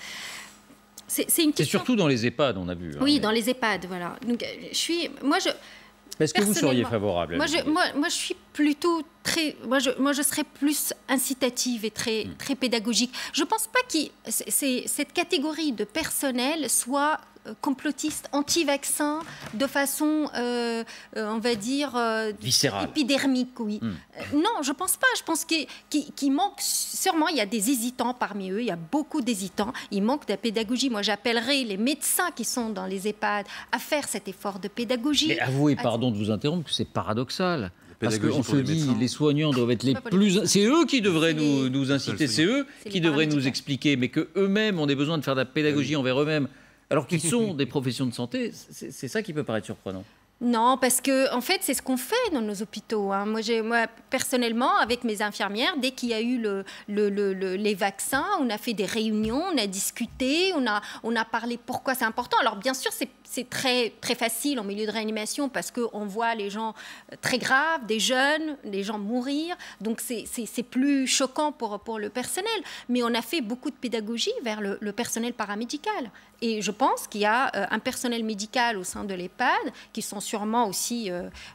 C'est surtout dans les EHPAD, on a vu. Oui, dans les EHPAD, voilà. Donc, est-ce que vous seriez favorable? Moi, je suis plutôt très... Moi, je serais plus incitative et très pédagogique. Je ne pense pas que cette catégorie de personnel soit complotiste, anti-vaccin, de façon, on va dire... viscérale. Épidermique, oui. Non, je ne pense pas. Je pense qu'il manque... Sûrement, il y a des hésitants parmi eux. Il y a beaucoup d'hésitants. Il manque de pédagogie. Moi, j'appellerai les médecins qui sont dans les EHPAD à faire cet effort de pédagogie. Mais avouez, pardon de vous interrompre, que c'est paradoxal. Parce qu'on se dit, les soignants doivent être les plus... C'est eux qui devraient nous inciter, c'est eux qui devraient nous expliquer, mais qu'eux-mêmes ont des besoins de faire de la pédagogie envers eux-mêmes, alors qu'ils sont des professions de santé. C'est ça qui peut paraître surprenant. Non, parce que en fait, c'est ce qu'on fait dans nos hôpitaux. Hein. Moi, personnellement, avec mes infirmières, dès qu'il y a eu les vaccins, on a fait des réunions, on a discuté, on a parlé pourquoi c'est important. Alors, bien sûr, c'est très, très facile en milieu de réanimation parce qu'on voit les gens très graves, des jeunes, les gens mourir. Donc, c'est plus choquant pour le personnel. Mais on a fait beaucoup de pédagogie vers le personnel paramédical. Et je pense qu'il y a un personnel médical au sein de l'EHPAD qui sont sûrement aussi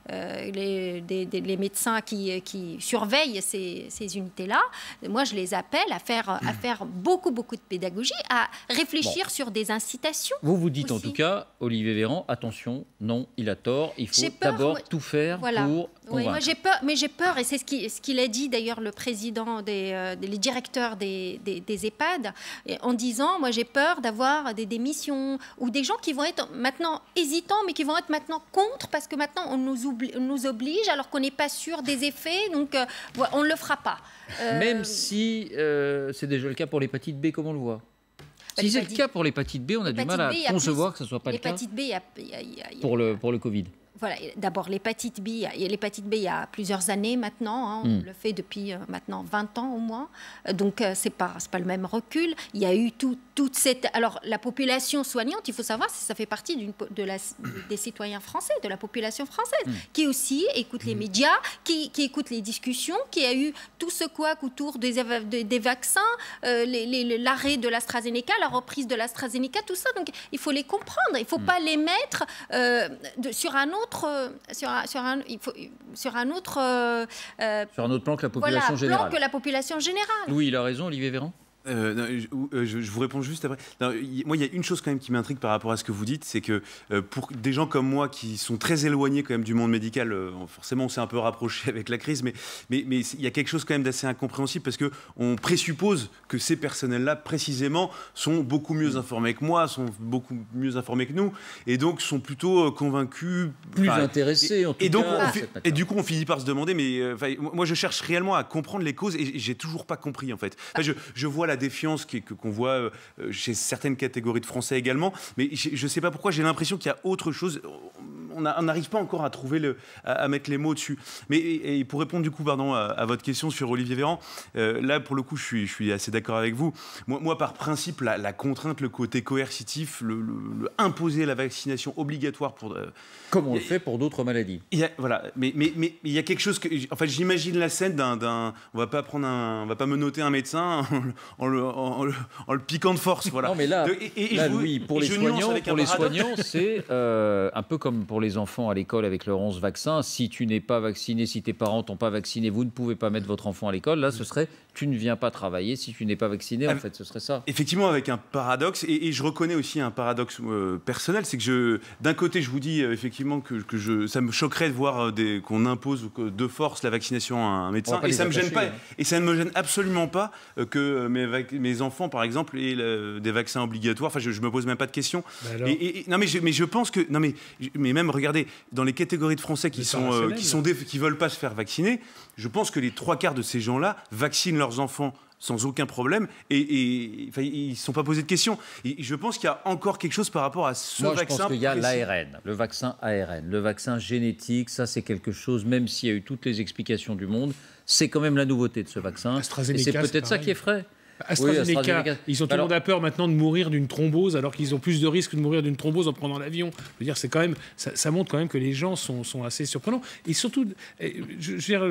les médecins qui surveillent ces unités-là. Moi, je les appelle à faire beaucoup de pédagogie, à réfléchir sur des incitations. Vous dites aussi. En tout cas, Olivier Véran, attention, non, il a tort. Il faut d'abord tout faire pour convaincre. Oui, moi j'ai peur, et c'est ce qu'il a dit d'ailleurs le président les directeurs des EHPAD, en disant, moi j'ai peur d'avoir des démissions ou des gens qui vont être maintenant hésitants, mais qui vont être maintenant contre, parce que maintenant on nous oblige alors qu'on n'est pas sûr des effets, donc on ne le fera pas. Même si c'est déjà le cas pour l'hépatite B, comme on le voit. Si c'est le cas pour l'hépatite B, on a du mal à concevoir que ce ne soit pas le cas pour le Covid. Voilà, d'abord l'hépatite B, il y a plusieurs années maintenant, hein, on le fait depuis maintenant 20 ans au moins, donc c'est pas le même recul. Il y a eu toute cette... Alors la population soignante, il faut savoir, ça fait partie des citoyens français, de la population française, qui aussi écoute les médias, qui écoute les discussions, qui a eu tout ce couac autour des vaccins, l'arrêt de l'AstraZeneca, la reprise de l'AstraZeneca, tout ça, donc il faut les comprendre, il ne faut pas les mettre sur un autre plan que la population générale. Oui, il a raison, Olivier Véran. Je vous réponds juste après. Non, moi, il y a une chose quand même qui m'intrigue par rapport à ce que vous dites, c'est que pour des gens comme moi qui sont très éloignés quand même du monde médical, forcément on s'est un peu rapproché avec la crise, mais il y a quelque chose quand même d'assez incompréhensible parce que on présuppose que ces personnels-là précisément sont beaucoup mieux informés que moi, sont beaucoup mieux informés que nous, et donc sont plutôt convaincus, plus intéressés en tout et donc cas. Et du coup on finit par se demander, mais moi je cherche réellement à comprendre les causes et j'ai toujours pas compris en fait. Je vois la défiance qu'on voit chez certaines catégories de Français également, mais je ne sais pas pourquoi, j'ai l'impression qu'il y a autre chose. On n'arrive pas encore à trouver à mettre les mots dessus. Mais et pour répondre du coup, pardon, à votre question sur Olivier Véran, là pour le coup, je suis assez d'accord avec vous. Moi, par principe, la contrainte, le côté coercitif, le imposer la vaccination obligatoire pour comme on le fait pour d'autres maladies. Voilà, mais il y a quelque chose que, en fait, j'imagine la scène on va pas menotter un médecin en le piquant de force, voilà. Non, mais là, Louis, pour les soignants, c'est un peu comme pour les enfants à l'école avec leur 11 vaccins. Si tu n'es pas vacciné, si tes parents t'ont pas vacciné, vous ne pouvez pas mettre votre enfant à l'école. Là, ce serait tu ne viens pas travailler si tu n'es pas vacciné. En fait, ce serait ça. Effectivement, avec un paradoxe, et je reconnais aussi un paradoxe personnel, c'est que d'un côté, je vous dis effectivement que ça me choquerait de voir qu'on impose de force la vaccination à un médecin, et ça me gêne pas, et ça ne me gêne absolument pas que mes enfants, par exemple, aient des vaccins obligatoires. Enfin, je me pose même pas de questions. Non, mais je pense que mais même regardez dans les catégories de Français qui veulent pas se faire vacciner, je pense que les 3/4 de ces gens-là vaccinent leurs enfants sans aucun problème, et ils ne se sont pas posés de questions. Et je pense qu'il y a encore quelque chose par rapport à ce vaccin. Je pense qu'il y a l'ARN, le vaccin ARN, le vaccin génétique, ça c'est quelque chose, même s'il y a eu toutes les explications du monde, c'est quand même la nouveauté de ce vaccin. Et c'est peut-être ça qui est frais. AstraZeneca, tout le monde a peur maintenant de mourir d'une thrombose, alors qu'ils ont plus de risques de mourir d'une thrombose en prenant l'avion. Je veux dire, c'est quand même, ça montre quand même que les gens sont assez surprenants. Et surtout, je veux dire,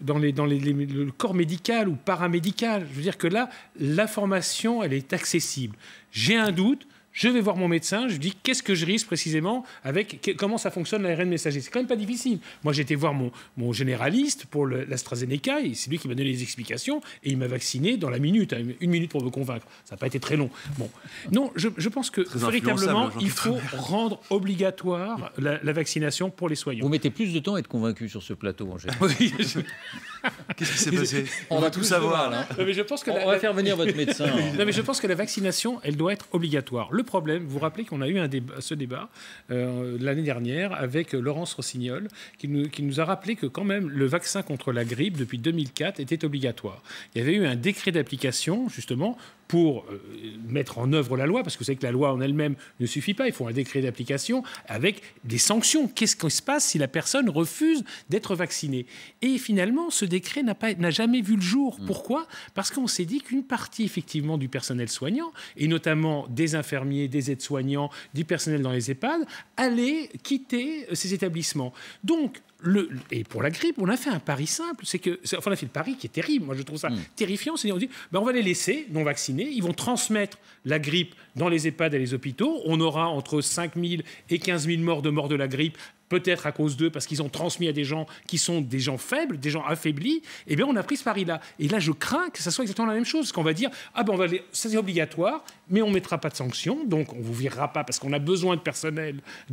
dans le corps médical ou paramédical, je veux dire que là, l'information, elle est accessible. J'ai un doute. Je vais voir mon médecin, je lui dis qu'est-ce que je risque précisément avec comment ça fonctionne l'ARN messager. C'est quand même pas difficile. Moi, j'ai été voir mon généraliste pour l'AstraZeneca, et c'est lui qui m'a donné les explications, et il m'a vacciné dans la minute, 1 minute pour me convaincre. Ça n'a pas été très long. Bon. Non, je pense que véritablement, il faut rendre obligatoire la vaccination pour les soignants. Vous mettez plus de temps à être convaincu sur ce plateau, en général. Qu'est-ce qui s'est passé? On va tout savoir. Mais je pense que on va faire venir votre médecin. Non, mais je pense que la vaccination, elle doit être obligatoire. Le problème, vous vous rappelez qu'on a eu ce débat l'année dernière avec Laurence Rossignol, qui nous a rappelé que quand même le vaccin contre la grippe depuis 2004 était obligatoire. Il y avait eu un décret d'application justement pour mettre en œuvre la loi, parce que vous savez que la loi en elle-même ne suffit pas, il faut un décret d'application avec des sanctions. Qu'est-ce qui se passe si la personne refuse d'être vaccinée? Et finalement, ce décret n'a jamais vu le jour. Pourquoi? Parce qu'on s'est dit qu'une partie effectivement du personnel soignant, et notamment des infirmiers, des aides-soignants, du personnel dans les EHPAD, allait quitter ces établissements. Donc, et pour la grippe, on a fait un pari simple, on a fait le pari qui est terrible, moi je trouve ça terrifiant, c'est-à-dire on dit, on va les laisser non vaccinés, ils vont transmettre la grippe dans les EHPAD et les hôpitaux, on aura entre 5 000 et 15 000 morts de la grippe, peut-être à cause d'eux, parce qu'ils ont transmis à des gens qui sont des gens faibles, des gens affaiblis, eh bien on a pris ce pari-là. Et là, je crains que ça soit exactement la même chose, parce qu'on va dire, ça c'est obligatoire, mais on ne mettra pas de sanctions, donc on ne vous virera pas, parce qu'on a besoin de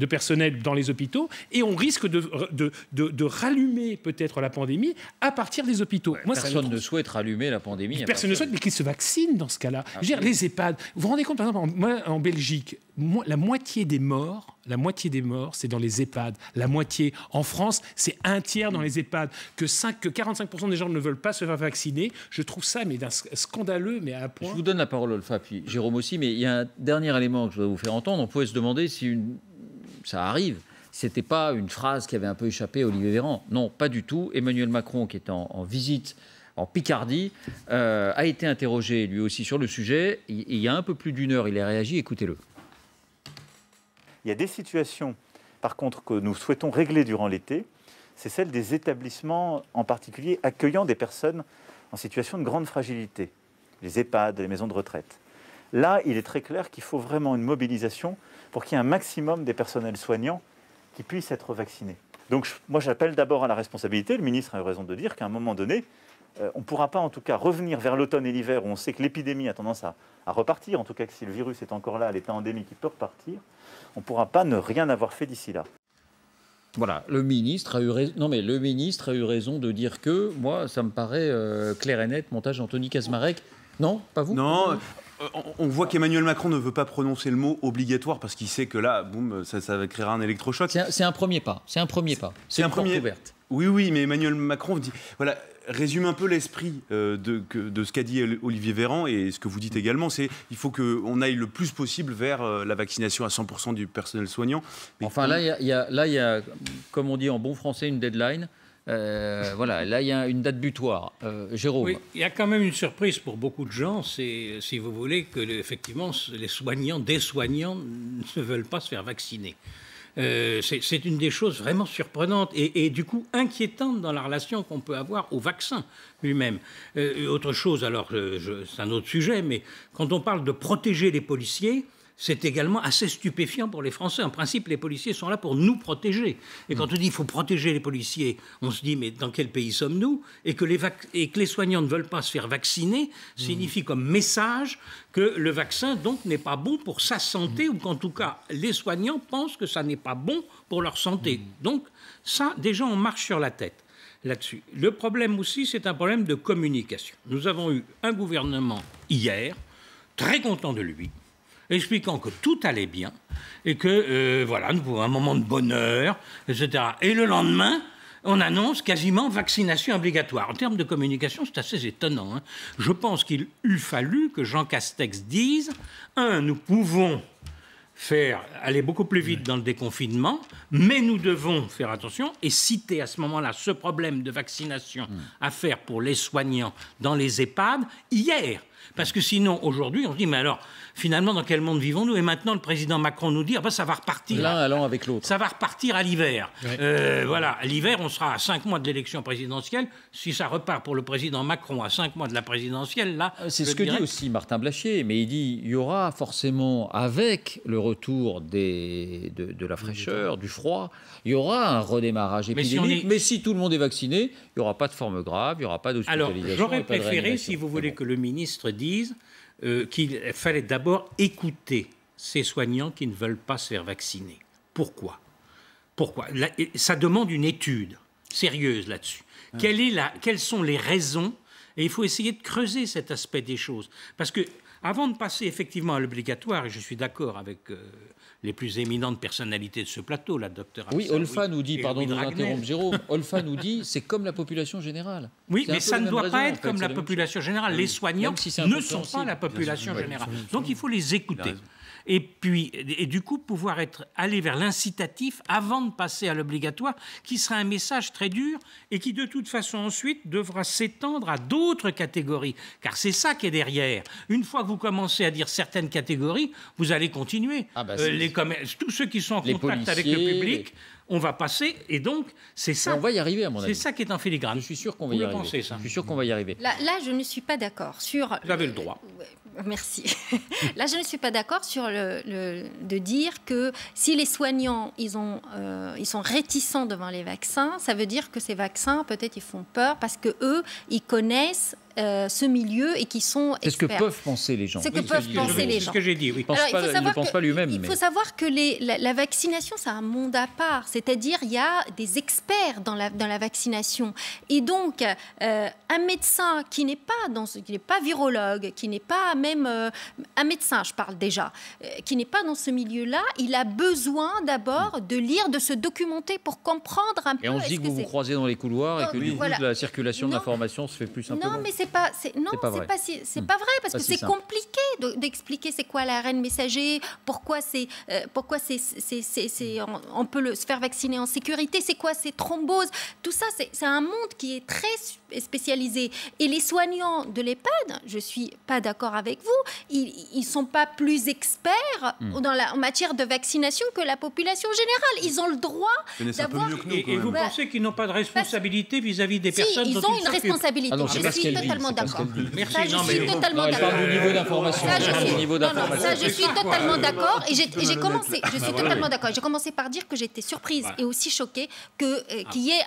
personnel dans les hôpitaux, et on risque de rallumer peut-être la pandémie à partir des hôpitaux. Moi, personne ne souhaite rallumer la pandémie. Personne ne souhaite, mais qu'ils se vaccinent dans ce cas-là. Je veux dire, les EHPAD, vous vous rendez compte, par exemple, en Belgique, la moitié des morts, c'est dans les EHPAD. La moitié. En France, c'est 1/3 dans les EHPAD. Que 45% des gens ne veulent pas se faire vacciner, je trouve ça d'un scandaleux, mais à un point. Je vous donne la parole, Olfa, puis Jérôme aussi, mais il y a un dernier élément que je dois vous faire entendre. On pourrait se demander si ça arrive. C'était pas une phrase qui avait un peu échappé à Olivier Véran. Non, pas du tout. Emmanuel Macron, qui est en visite en Picardie, a été interrogé lui aussi sur le sujet. Il y a un peu plus d'1 heure, il a réagi. Écoutez-le. Il y a des situations, par contre, que nous souhaitons régler durant l'été. C'est celle des établissements, en particulier, accueillant des personnes en situation de grande fragilité. Les EHPAD, les maisons de retraite. Là, il est très clair qu'il faut vraiment une mobilisation pour qu'il y ait un maximum des personnels soignants qui puissent être vaccinés. Donc moi, j'appelle d'abord à la responsabilité. Le ministre a eu raison de dire qu'à un moment donné, on ne pourra pas en tout cas revenir vers l'automne et l'hiver où on sait que l'épidémie a tendance à repartir, en tout cas que si le virus est encore là à l'état endémique, il peut repartir, on ne pourra pas ne rien avoir fait d'ici là. Voilà, le ministre a eu raison. Non, mais le ministre a eu raison de dire que, moi, ça me paraît clair et net, montage Anthony Kaczmarek. Non, pas vous? Non, on voit qu'Emmanuel Macron ne veut pas prononcer le mot obligatoire parce qu'il sait que là, boum, ça créera un électrochoc. C'est un premier pas. C'est un premier pas. C'est une porte ouverte. Oui, mais Emmanuel Macron dit, voilà, résume un peu l'esprit de ce qu'a dit Olivier Véran et ce que vous dites également, c'est il faut qu'on aille le plus possible vers la vaccination à 100% du personnel soignant. Mais enfin, là, il y a, comme on dit en bon français, une deadline. Voilà, là, il y a une date butoir. Jérôme. Oui, il y a quand même une surprise pour beaucoup de gens, c'est, si vous voulez, que effectivement, des soignants ne veulent pas se faire vacciner. C'est une des choses vraiment surprenantes et du coup inquiétantes dans la relation qu'on peut avoir au vaccin lui-même. Autre chose, alors c'est un autre sujet, mais quand on parle de protéger les policiers, c'est également assez stupéfiant pour les Français. En principe, les policiers sont là pour nous protéger. Et quand on dit qu'il faut protéger les policiers, on se dit mais dans quel pays sommes-nous ? Et que les soignants ne veulent pas se faire vacciner signifie comme message que le vaccin donc n'est pas bon pour sa santé ou qu'en tout cas les soignants pensent que ça n'est pas bon pour leur santé. Donc ça, déjà, on marche sur la tête là-dessus. Le problème aussi, c'est un problème de communication. Nous avons eu un gouvernement hier, très content de lui, expliquant que tout allait bien et que, voilà, nous pouvons un moment de bonheur, etc. Et le lendemain, on annonce quasiment vaccination obligatoire. En termes de communication, c'est assez étonnant, hein. Je pense qu'il eût fallu que Jean Castex dise, nous pouvons aller beaucoup plus vite dans le déconfinement, mais nous devons faire attention et citer à ce moment-là ce problème de vaccination à faire pour les soignants dans les EHPAD hier. Parce que sinon, aujourd'hui, on se dit, mais alors, finalement, dans quel monde vivons-nous ? Et maintenant, le président Macron nous dit, ça va repartir. L'un allant avec l'autre. Ça va repartir à l'hiver. Ouais. Voilà, à l'hiver, on sera à 5 mois de l'élection présidentielle. Si ça repart pour le président Macron à 5 mois de la présidentielle, là... C'est ce que dit aussi Martin Blachier, mais il dit, il y aura forcément, avec le retour de la fraîcheur, du froid, il y aura un redémarrage épidémique. Mais si tout le monde est vacciné, il n'y aura pas de forme grave, il n'y aura pas d'hospitalisation. Alors, j'aurais préféré, si vous voulez, que le ministre dise qu'il fallait d'abord écouter ces soignants qui ne veulent pas se faire vacciner. Pourquoi ? Ça demande une étude sérieuse là-dessus. Quelles sont les raisons ? Et il faut essayer de creuser cet aspect des choses. Parce que, avant de passer effectivement à l'obligatoire, et je suis d'accord avec les plus éminentes personnalités de ce plateau, la docteure Oui, Olfa nous dit, pardon de vous interrompre Jérôme, Olfa nous dit c'est comme la population générale. Oui, mais ça ne doit pas être comme la population générale. Les soignants ne sont pas la population générale. Donc il faut les écouter. Et puis, du coup, pouvoir aller vers l'incitatif avant de passer à l'obligatoire, qui sera un message très dur et qui, de toute façon, ensuite, devra s'étendre à d'autres catégories. Car c'est ça qui est derrière. Une fois que vous commencez à dire certaines catégories, vous allez continuer. Tous ceux qui sont en contact avec le public, on va passer, et donc, c'est ça. On va y arriver, à mon avis. C'est ça qui est en filigrane. Je suis sûr qu'on va y arriver. Ça. Je suis sûr qu'on va y arriver. Là, je ne suis pas d'accord sur... Vous avez le droit. Merci. Là, je ne suis pas d'accord sur de dire que si les soignants, ils sont réticents devant les vaccins, ça veut dire que ces vaccins, peut-être, ils font peur parce que eux, ils connaissent ce milieu et qui sont experts. C'est ce que peuvent penser les gens. C'est ce que peuvent penser les gens. C'est ce que j'ai dit, oui. Il ne pense pas lui-même. Il faut savoir que la vaccination, c'est un monde à part. C'est-à-dire, il y a des experts dans la vaccination. Et donc, un médecin qui n'est pas virologue, qui n'est pas même un médecin, je parle déjà, qui n'est pas dans ce milieu-là, il a besoin d'abord de lire, de se documenter pour comprendre un peu. Et on se dit que vous vous croisez dans les couloirs et que du coup, la circulation d'informations se fait plus simplement. Non, mais c'est pas vrai parce que c'est compliqué d'expliquer c'est quoi l'ARN messager, pourquoi on peut se faire vacciner en sécurité, c'est quoi ces thromboses, tout ça c'est un monde qui est très spécialisé et les soignants de l'EHPAD, je suis pas d'accord avec avec vous, ils ne sont pas plus experts en matière de vaccination que la population générale. Ils ont le droit d'avoir... Et vous pensez qu'ils n'ont pas de responsabilité vis-à-vis des personnes ils dont ont ils une responsabilité. je suis totalement d'accord. Merci. Ça, je suis totalement d'accord. Elle parle du niveau d'information. Ça, je suis totalement d'accord. Et j'ai commencé. Je suis totalement d'accord. J'ai commencé par dire que j'étais surprise et aussi choquée qu'il y ait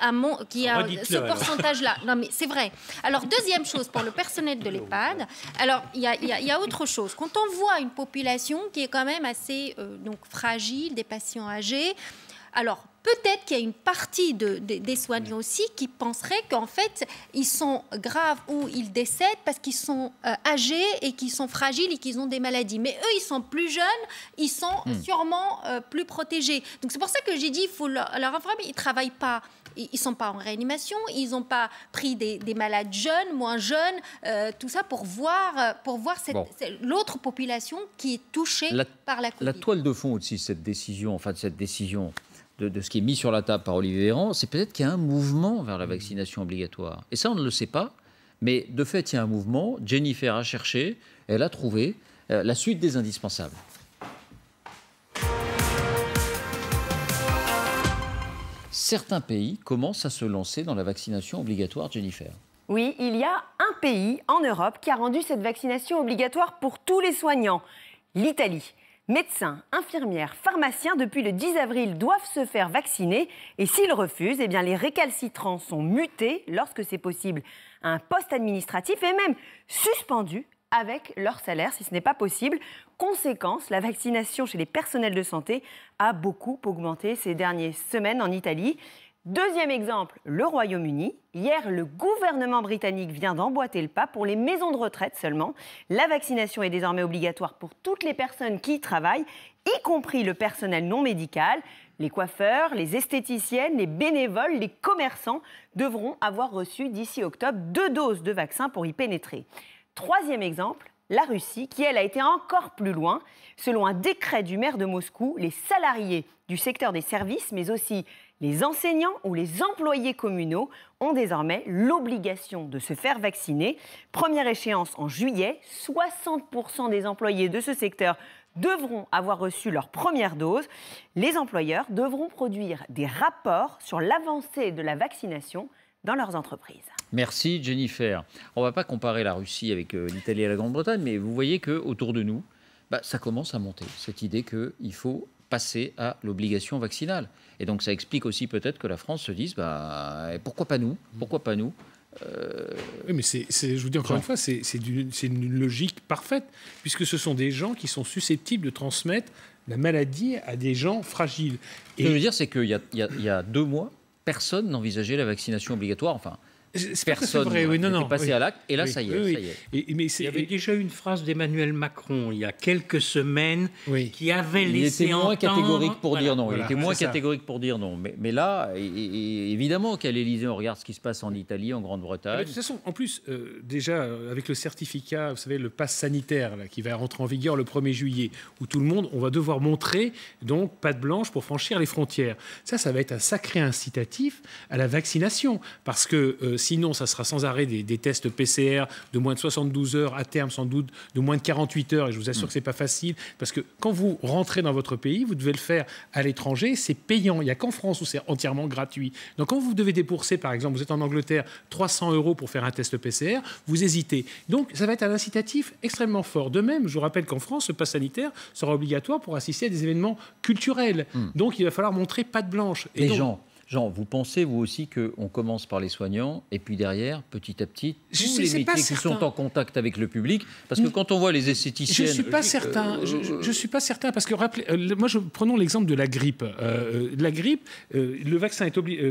ce pourcentage-là. Non, mais c'est vrai. Alors, deuxième chose, pour le personnel de l'EHPAD, alors, il y a autre chose. Quand on voit une population qui est quand même assez fragile, des patients âgés, alors, peut-être qu'il y a une partie des soignants aussi qui penseraient qu'en fait, ils sont graves ou ils décèdent parce qu'ils sont âgés et qu'ils sont fragiles et qu'ils ont des maladies. Mais eux, ils sont plus jeunes, ils sont sûrement plus protégés. Donc, c'est pour ça que j'ai dit, il faut leur informer. Ils ne travaillent pas. Ils ne sont pas en réanimation, ils n'ont pas pris des malades jeunes, moins jeunes, tout ça pour voir l'autre population qui est touchée par la Covid. La toile de fond aussi de cette décision, de ce qui est mis sur la table par Olivier Véran, c'est peut-être qu'il y a un mouvement vers la vaccination obligatoire. Et ça, on ne le sait pas, mais de fait, il y a un mouvement. Jennifer a cherché, elle a trouvé la suite des indispensables. Certains pays commencent à se lancer dans la vaccination obligatoire, Jennifer. Oui, il y a un pays en Europe qui a rendu cette vaccination obligatoire pour tous les soignants, l'Italie. Médecins, infirmières, pharmaciens, depuis le 10 avril, doivent se faire vacciner. Et s'ils refusent, eh bien, les récalcitrants sont mutés, lorsque c'est possible, à un poste administratif et même suspendus avec leur salaire, si ce n'est pas possible. Conséquence, la vaccination chez les personnels de santé a beaucoup augmenté ces dernières semaines en Italie. Deuxième exemple, le Royaume-Uni. Hier, le gouvernement britannique vient d'emboîter le pas pour les maisons de retraite seulement. La vaccination est désormais obligatoire pour toutes les personnes qui y travaillent, y compris le personnel non médical. Les coiffeurs, les esthéticiennes, les bénévoles, les commerçants devront avoir reçu d'ici octobre 2 doses de vaccin pour y pénétrer. Troisième exemple, la Russie, qui elle a été encore plus loin. Selon un décret du maire de Moscou, les salariés du secteur des services, mais aussi les enseignants ou les employés communaux ont désormais l'obligation de se faire vacciner. Première échéance en juillet, 60% des employés de ce secteur devront avoir reçu leur première dose. Les employeurs devront produire des rapports sur l'avancée de la vaccination dans leurs entreprises. Merci Jennifer. On ne va pas comparer la Russie avec l'Italie et la Grande-Bretagne, mais vous voyez qu'autour de nous, ça commence à monter, cette idée qu'il faut passer à l'obligation vaccinale. Et donc ça explique aussi peut-être que la France se dise pourquoi pas nous ? Pourquoi pas nous ? Oui, mais je vous dis encore une fois, c'est une logique parfaite, puisque ce sont des gens qui sont susceptibles de transmettre la maladie à des gens fragiles. Ce que je veux dire, c'est qu'il y a 2 mois, personne n'envisageait la vaccination obligatoire. Enfin, personne n'était passé à l'acte, et là, ça y est. Il y avait déjà une phrase d'Emmanuel Macron, il y a quelques semaines, qui avait laissé entendre... Il était moins catégorique pour dire non. Il était moins catégorique pour dire non. Mais là, évidemment qu'à l'Élysée, on regarde ce qui se passe en Italie, en Grande-Bretagne. De toute façon, en plus, déjà, avec le certificat, vous savez, le pass sanitaire, qui va rentrer en vigueur le 1er juillet, où tout le monde, on va devoir montrer, donc, patte blanche pour franchir les frontières. Ça va être un sacré incitatif à la vaccination, parce que sinon, ça sera sans arrêt des tests PCR de moins de 72 heures, à terme sans doute de moins de 48 heures, et je vous assure que ce n'est pas facile, parce que quand vous rentrez dans votre pays, vous devez le faire à l'étranger, c'est payant. Il n'y a qu'en France où c'est entièrement gratuit. Donc quand vous devez débourser, par exemple, vous êtes en Angleterre, 300 € pour faire un test PCR, vous hésitez. Donc ça va être un incitatif extrêmement fort. De même, je vous rappelle qu'en France, ce pass sanitaire sera obligatoire pour assister à des événements culturels. Donc il va falloir montrer patte blanche. Et Jean, vous pensez, vous aussi, qu'on commence par les soignants et puis derrière, petit à petit, tous les métiers qui sont en contact avec le public? Parce que quand on voit les esthéticiennes... Je ne suis pas certain. Je suis pas certain parce que, prenons l'exemple de la grippe. La grippe, le vaccin est obligé...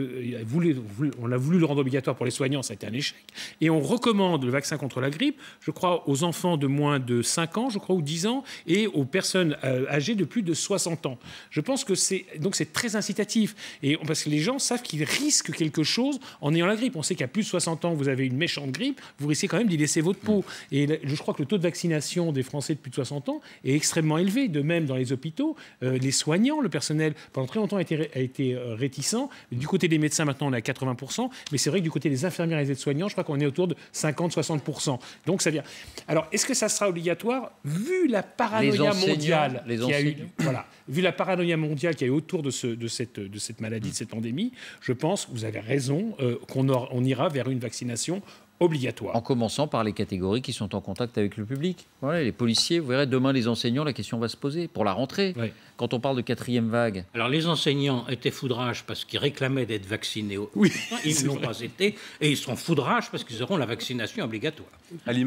on a voulu le rendre obligatoire pour les soignants, ça a été un échec. Et on recommande le vaccin contre la grippe, je crois, aux enfants de moins de 5 ans, je crois, ou 10 ans, et aux personnes âgées de plus de 60 ans. Je pense que c'est très incitatif. Et parce que les gens savent qu'ils risquent quelque chose en ayant la grippe. On sait qu'à plus de 60 ans, vous avez une méchante grippe, vous risquez quand même d'y laisser votre peau. Et je crois que le taux de vaccination des Français de plus de 60 ans est extrêmement élevé. De même, dans les hôpitaux, les soignants, le personnel, pendant très longtemps a été réticent. Du côté des médecins, maintenant, on est à 80%. Mais c'est vrai que du côté des infirmières et des aides-soignants, je crois qu'on est autour de 50-60%. Donc ça vient. Alors, est-ce que ça sera obligatoire vu la paranoïa mondiale qu'il y a eu, voilà, vu la paranoïa mondiale qu'il y a eu autour de cette maladie, de cette pandémie, je pense, vous avez raison, qu'on ira vers une vaccination obligatoire. En commençant par les catégories qui sont en contact avec le public. Voilà, les policiers, vous verrez, demain les enseignants, la question va se poser pour la rentrée. Oui. Quand on parle de 4e vague. Alors les enseignants étaient foudrage parce qu'ils réclamaient d'être vaccinés. Oui, ils ne l'ont pas été. Et ils seront foudrage parce qu'ils auront la vaccination obligatoire.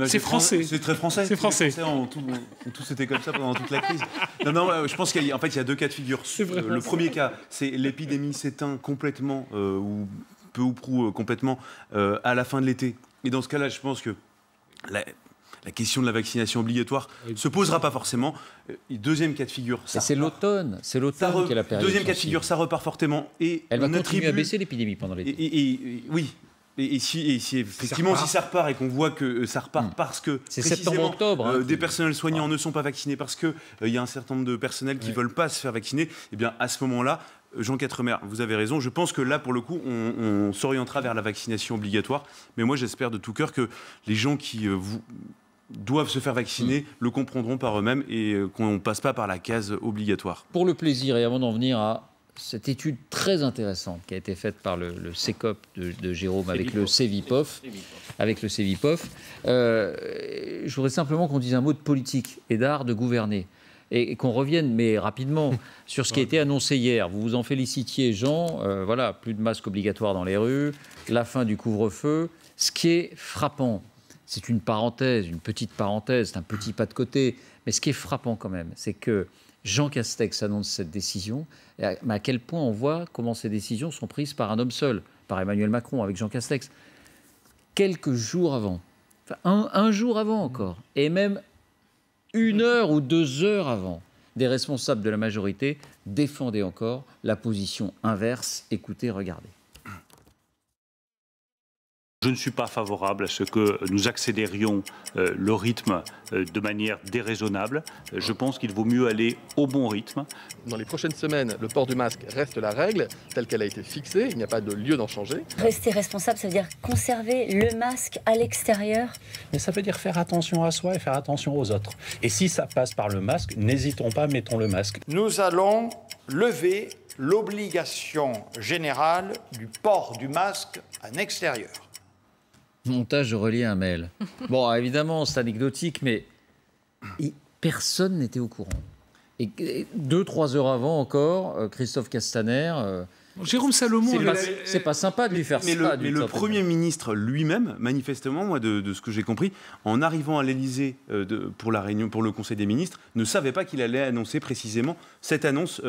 C'est français. C'est très français. C'est français. Les Français ont tous été comme ça pendant toute la crise. Non, je pense qu'il y a 2 cas de figure. Le premier cas, c'est l'épidémie s'éteint complètement, ou peu ou prou complètement, à la fin de l'été. Et dans ce cas-là, je pense que la question de la vaccination obligatoire ne se posera pas forcément. Deuxième cas de figure... C'est l'autonne qui est la période. Deuxième cas de figure, ça repart fortement. Et elle va continuer à baisser l'épidémie pendant l'été. Oui. Et si effectivement, si ça repart et qu'on voit que ça repart parce que c'est septembre-octobre, des personnels soignants ne sont pas vaccinés, parce qu'il y a un certain nombre de personnels qui ne veulent pas se faire vacciner, eh bien à ce moment-là, Jean Quatremer, vous avez raison. Je pense que là, pour le coup, on s'orientera vers la vaccination obligatoire. Mais moi, j'espère de tout cœur que les gens qui doivent se faire vacciner le comprendront par eux-mêmes et qu'on ne passe pas par la case obligatoire. Pour le plaisir, et avant d'en venir à cette étude très intéressante qui a été faite par le CECOP de Jérôme avec le CEVIPOF, je voudrais simplement qu'on dise un mot de politique et d'art de gouverner. Et qu'on revienne, mais rapidement, sur ce qui a été annoncé hier. Vous vous en félicitiez, Jean. Voilà, plus de masques obligatoires dans les rues, la fin du couvre-feu. Ce qui est frappant, c'est une parenthèse, une petite parenthèse, c'est un petit pas de côté. Mais ce qui est frappant quand même, c'est que Jean Castex annonce cette décision. Mais à quel point on voit comment ces décisions sont prises par un homme seul, par Emmanuel Macron, avec Jean Castex. Quelques jours avant, enfin un jour avant encore, et même 1 heure ou 2 heures avant, des responsables de la majorité défendaient encore la position inverse. Écoutez, regardez. Je ne suis pas favorable à ce que nous accélérions le rythme de manière déraisonnable. Je pense qu'il vaut mieux aller au bon rythme. Dans les prochaines semaines, le port du masque reste la règle telle qu'elle a été fixée. Il n'y a pas de lieu d'en changer. Rester responsable, ça veut dire conserver le masque à l'extérieur. Mais ça veut dire faire attention à soi et faire attention aux autres. Et si ça passe par le masque, n'hésitons pas, mettons le masque. Nous allons lever l'obligation générale du port du masque en extérieur. Montage, je relis un mail. Bon, évidemment, c'est anecdotique, mais personne n'était au courant. Et 2-3 heures avant encore, Christophe Castaner... Jérôme Salomon... C'est pas sympa de lui faire ça. Mais le Premier ministre lui-même, manifestement, moi, de ce que j'ai compris, en arrivant à l'Élysée pour la réunion, pour le Conseil des ministres, ne savait pas qu'il allait annoncer précisément cette annonce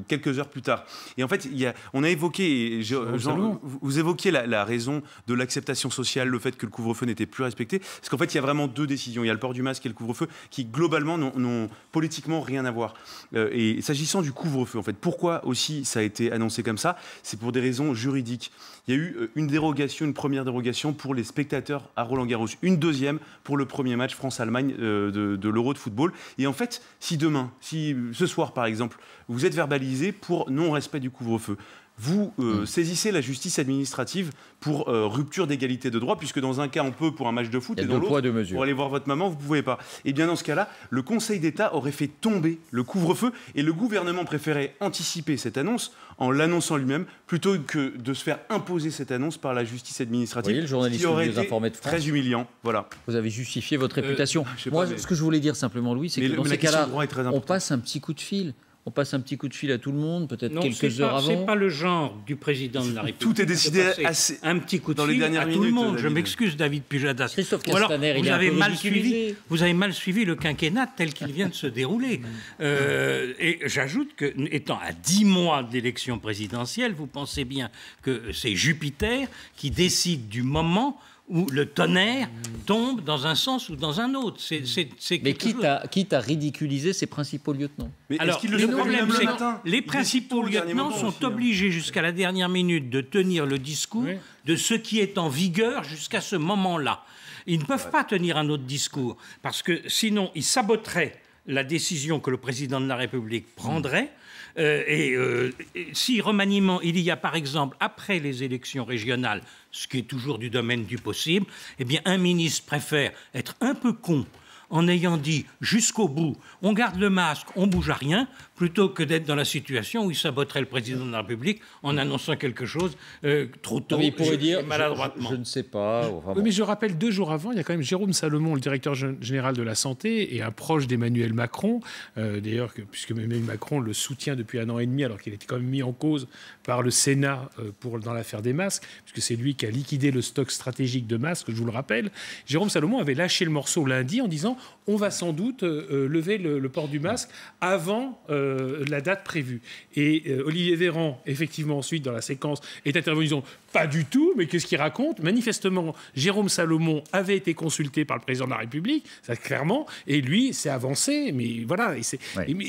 quelques heures plus tard. Et en fait, on a évoqué, Jean, vous évoquiez la raison de l'acceptation sociale, le fait que le couvre-feu n'était plus respecté. Parce qu'en fait, il y a vraiment 2 décisions. Il y a le port du masque et le couvre-feu qui, globalement, n'ont politiquement rien à voir. Et s'agissant du couvre-feu, en fait, pourquoi aussi ça a été annoncé comme ça, c'est pour des raisons juridiques. Il y a eu une première dérogation pour les spectateurs à Roland-Garros, une deuxième pour le premier match France-Allemagne de l'Euro de football. Et en fait, si ce soir par exemple, vous êtes verbalisé pour non-respect du couvre-feu, vous saisissez la justice administrative pour rupture d'égalité de droit, puisque dans un cas, on peut pour un match de foot, et dans l'autre, pour aller voir votre maman, vous ne pouvez pas. Et bien dans ce cas-là, le Conseil d'État aurait fait tomber le couvre-feu, et le gouvernement préférait anticiper cette annonce en l'annonçant lui-même, plutôt que de se faire imposer cette annonce par la justice administrative, voyez, le journaliste qui aurait été de très humiliant. Voilà. Vous avez justifié votre réputation. Moi, ce que je voulais dire simplement, Louis, c'est que dans ces cas-là, on passe un petit coup de fil. On passe un petit coup de fil à tout le monde, peut-être quelques heures avant. C'est pas le genre du président de la République. Tout est décidé un petit coup de dans fil les dernières à tout minutes, le monde. David. Je m'excuse, David Pujadas. Christophe Castaner, il est un peu ridiculisé. Vous avez mal suivi le quinquennat tel qu'il vient de se dérouler. Et j'ajoute que, étant à 10 mois de l'élection présidentielle, vous pensez bien que c'est Jupiter qui décide du moment où le tonnerre tombe dans un sens ou dans un autre. Mais quitte à ridiculiser ses principaux lieutenants. Alors, le problème, c'est que les principaux lieutenants sont obligés jusqu'à la dernière minute de tenir le discours de ce qui est en vigueur jusqu'à ce moment-là. Ils ne peuvent pas tenir un autre discours, parce que sinon, ils saboteraient la décision que le président de la République prendrait. Si remaniement il y a, par exemple, après les élections régionales, ce qui est toujours du domaine du possible, eh bien, un ministre préfère être un peu con en ayant dit jusqu'au bout, on garde le masque, on bouge à rien, plutôt que d'être dans la situation où il saboterait le président de la République en annonçant quelque chose trop tôt, il pourrait dire maladroitement. Je ne sais pas. Oui, mais je rappelle, 2 jours avant, il y a quand même Jérôme Salomon, le directeur général de la Santé, et un proche d'Emmanuel Macron, d'ailleurs, puisque Emmanuel Macron le soutient depuis 1 an et demi, alors qu'il était quand même mis en cause par le Sénat dans l'affaire des masques, puisque c'est lui qui a liquidé le stock stratégique de masques, je vous le rappelle. Jérôme Salomon avait lâché le morceau lundi en disant on va sans doute lever le port du masque avant la date prévue. Et Olivier Véran, effectivement, ensuite, dans la séquence, est intervenu en disant pas du tout, mais qu'est-ce qu'il raconte? Manifestement, Jérôme Salomon avait été consulté par le président de la République, ça clairement, et lui s'est avancé, mais voilà. C'est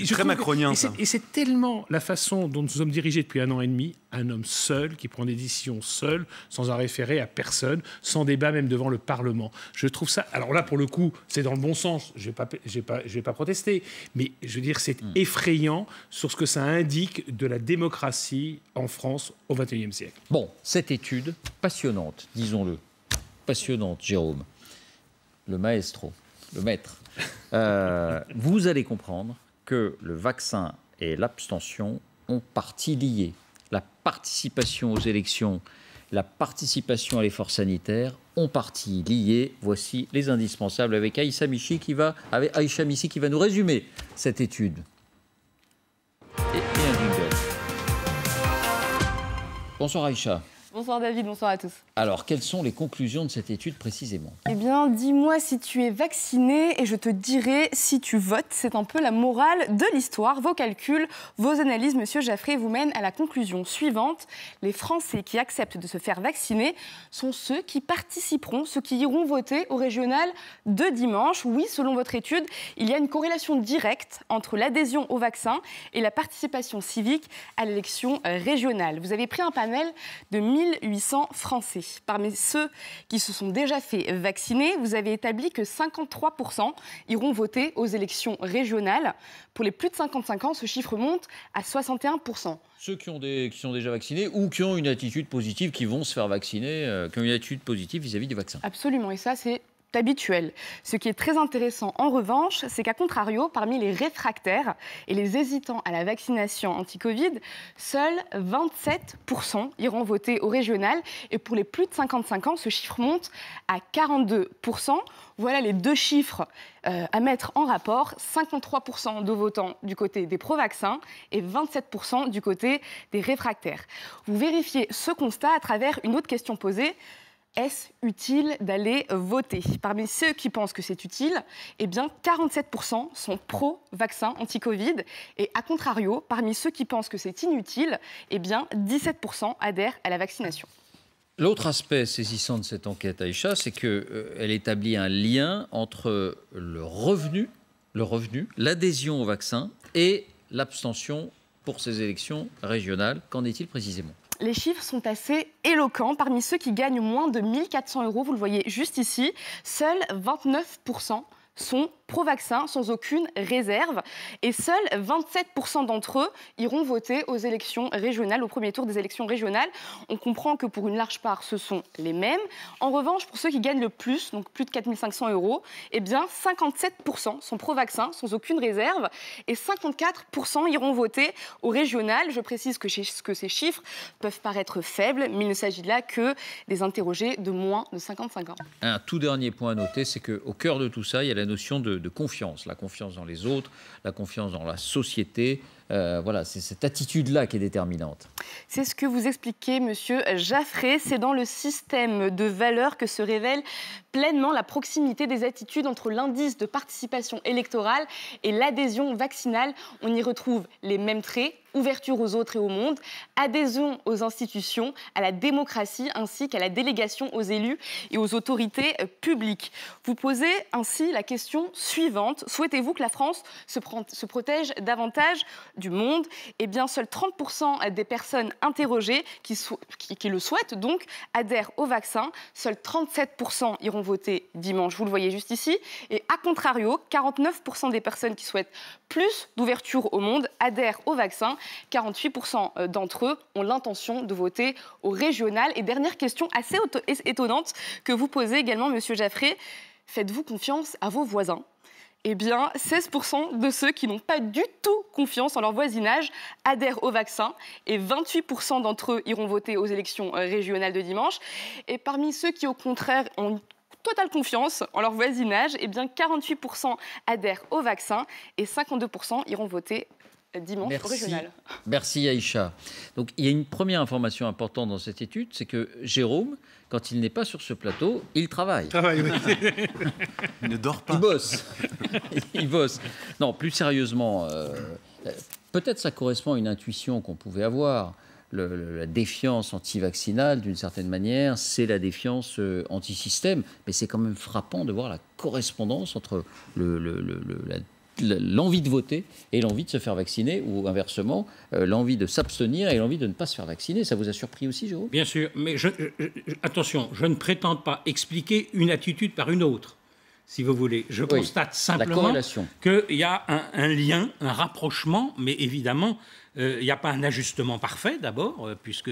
très macronien, ça. Et c'est tellement la façon dont nous sommes dirigés depuis 1 an et demi, un homme seul, qui prend des décisions seul, sans en référer à personne, sans débat même devant le Parlement. Je trouve ça... Alors là, pour le coup, c'est dans le bon sens, je vais pas protester, mais je veux dire, c'est effrayant sur ce que ça indique de la démocratie en France au XXIe siècle. Bon, cette étude passionnante, disons-le, passionnante, Jérôme, le maestro, le maître, vous allez comprendre que le vaccin et l'abstention ont partie liée. La participation aux élections, la participation à l'effort sanitaire ont partie liée. Voici les indispensables avec Aïcha Missi qui va nous résumer cette étude. Et un jingle. Bonsoir Aïcha. Bonsoir David, bonsoir à tous. Alors, quelles sont les conclusions de cette étude précisément? Eh bien, dis-moi si tu es vacciné et je te dirai si tu votes. C'est un peu la morale de l'histoire. Vos calculs, vos analyses, monsieur Jaffray, vous mènent à la conclusion suivante. Les Français qui acceptent de se faire vacciner sont ceux qui participeront, ceux qui iront voter au régional de dimanche. Oui, selon votre étude, il y a une corrélation directe entre l'adhésion au vaccin et la participation civique à l'élection régionale. Vous avez pris un panel de 1800 Français. Parmi ceux qui se sont déjà fait vacciner, vous avez établi que 53% iront voter aux élections régionales. Pour les plus de 55 ans, ce chiffre monte à 61%. Ceux qui sont déjà vaccinés ou qui ont une attitude positive, qui vont se faire vacciner, qui ont une attitude positive vis-à-vis du vaccin. Absolument, et ça c'est habituel. Ce qui est très intéressant en revanche, c'est qu'à contrario, parmi les réfractaires et les hésitants à la vaccination anti-Covid, seuls 27% iront voter au régional. Et pour les plus de 55 ans, ce chiffre monte à 42%. Voilà les 2 chiffres à mettre en rapport. 53% de votants du côté des pro-vaccins et 27% du côté des réfractaires. Vous vérifiez ce constat à travers une autre question posée. Est-ce utile d'aller voter? Parmi ceux qui pensent que c'est utile, eh bien 47% sont pro-vaccin anti-Covid. Et à contrario, parmi ceux qui pensent que c'est inutile, eh bien 17% adhèrent à la vaccination. L'autre aspect saisissant de cette enquête, Aïcha, c'est qu'elle établit un lien entre le revenu, l'adhésion au vaccin et l'abstention pour ces élections régionales. Qu'en est-il précisément? Les chiffres sont assez éloquents. Parmi ceux qui gagnent moins de 1 400 €, vous le voyez juste ici, seuls 29% sont pro-vaccin sans aucune réserve et seuls 27% d'entre eux iront voter aux élections régionales, au premier tour des élections régionales. On comprend que pour une large part, ce sont les mêmes. En revanche, pour ceux qui gagnent le plus, donc plus de 4 500 €, eh bien 57% sont pro-vaccin sans aucune réserve et 54% iront voter au régional. Je précise que ces chiffres peuvent paraître faibles, mais il ne s'agit là que des interrogés de moins de 55 ans. Un tout dernier point à noter, c'est qu'au cœur de tout ça, il y a la notion de confiance. La confiance dans les autres, la confiance dans la société. Voilà, c'est cette attitude-là qui est déterminante. C'est ce que vous expliquez, Monsieur Jaffray. C'est dans le système de valeurs que se révèle pleinement la proximité des attitudes entre l'indice de participation électorale et l'adhésion vaccinale. On y retrouve les mêmes traits: ouverture aux autres et au monde, adhésion aux institutions, à la démocratie ainsi qu'à la délégation aux élus et aux autorités publiques. Vous posez ainsi la question suivante: souhaitez-vous que la France se protège davantage du monde? Eh bien, seuls 30% des personnes interrogées qui le souhaitent donc adhèrent au vaccin. Seuls 37% iront voter dimanche, vous le voyez juste ici. Et à contrario, 49% des personnes qui souhaitent plus d'ouverture au monde adhèrent au vaccin. 48% d'entre eux ont l'intention de voter au régional. Et dernière question assez étonnante que vous posez également, Monsieur Jaffray: faites-vous confiance à vos voisins? Eh bien, 16% de ceux qui n'ont pas du tout confiance en leur voisinage adhèrent au vaccin et 28% d'entre eux iront voter aux élections régionales de dimanche. Et parmi ceux qui, au contraire, ont une totale confiance en leur voisinage, eh bien, 48% adhèrent au vaccin et 52% iront voter dimanche au régional. Merci Aïcha. Donc il y a une première information importante dans cette étude, c'est que Jérôme, quand il n'est pas sur ce plateau, il travaille. Il ne dort pas. Il bosse. Il bosse. Non, plus sérieusement, peut-être ça correspond à une intuition qu'on pouvait avoir. La défiance anti-vaccinale, d'une certaine manière, c'est la défiance anti-système. Mais c'est quand même frappant de voir la correspondance entre l'envie de voter et l'envie de se faire vacciner, ou inversement, l'envie de s'abstenir et l'envie de ne pas se faire vacciner. Ça vous a surpris aussi, Jérôme? Bien sûr, mais attention, je ne prétends pas expliquer une attitude par une autre, si vous voulez. Je constate simplement qu'il y a un lien, un rapprochement, mais évidemment, il n'y a pas un ajustement parfait, d'abord, puisque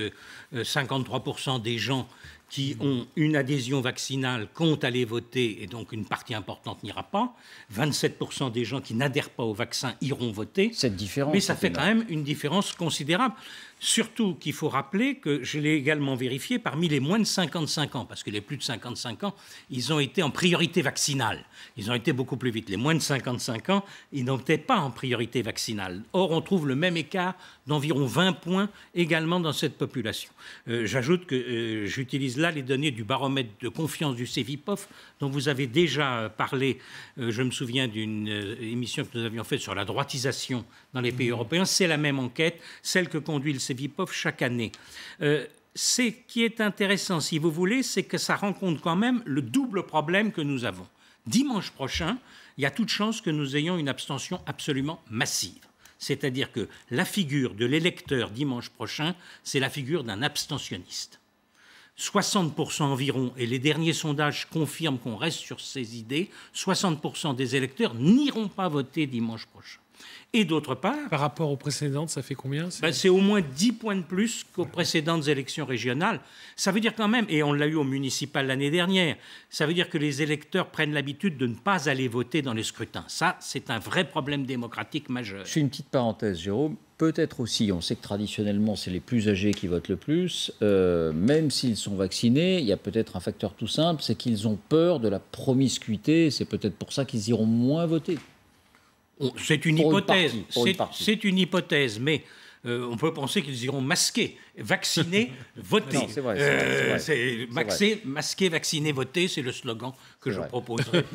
53% des gens qui ont une adhésion vaccinale comptent aller voter, et donc une partie importante n'ira pas. 27% des gens qui n'adhèrent pas au vaccin iront voter. Cette différence. Mais ça fait quand même une différence considérable. Surtout qu'il faut rappeler que je l'ai également vérifié parmi les moins de 55 ans, parce que les plus de 55 ans, ils ont été en priorité vaccinale. Ils ont été beaucoup plus vite. Les moins de 55 ans, ils n'étaient pas en priorité vaccinale. Or, on trouve le même écart d'environ 20 points également dans cette population. J'ajoute que j'utilise là les données du baromètre de confiance du Cevipof, dont vous avez déjà parlé. Je me souviens d'une émission que nous avions faite sur la droitisation dans les pays européens. C'est la même enquête, celle que conduit le Cevipof chaque année. Ce qui est intéressant, si vous voulez, c'est que ça rencontre quand même le double problème que nous avons. Dimanche prochain, il y a toute chance que nous ayons une abstention absolument massive. C'est-à-dire que la figure de l'électeur dimanche prochain, c'est la figure d'un abstentionniste. 60% environ, et les derniers sondages confirment qu'on reste sur ces idées, 60% des électeurs n'iront pas voter dimanche prochain. Et d'autre part... Par rapport aux précédentes, ça fait combien? C'est au moins 10 points de plus qu'aux précédentes élections régionales. Ça veut dire quand même, et on l'a eu au municipal l'année dernière, ça veut dire que les électeurs prennent l'habitude de ne pas aller voter dans les scrutins. Ça, c'est un vrai problème démocratique majeur. Je fais une petite parenthèse, Jérôme. Peut-être aussi, on sait que traditionnellement, c'est les plus âgés qui votent le plus. Même s'ils sont vaccinés, il y a peut-être un facteur tout simple, c'est qu'ils ont peur de la promiscuité. C'est peut-être pour ça qu'ils iront moins voter. C'est une hypothèse. C'est une hypothèse, mais on peut penser qu'ils iront masquer, vacciner, voter. Non, c'est vrai. Masquer, vacciner, voter, c'est le slogan que je proposerai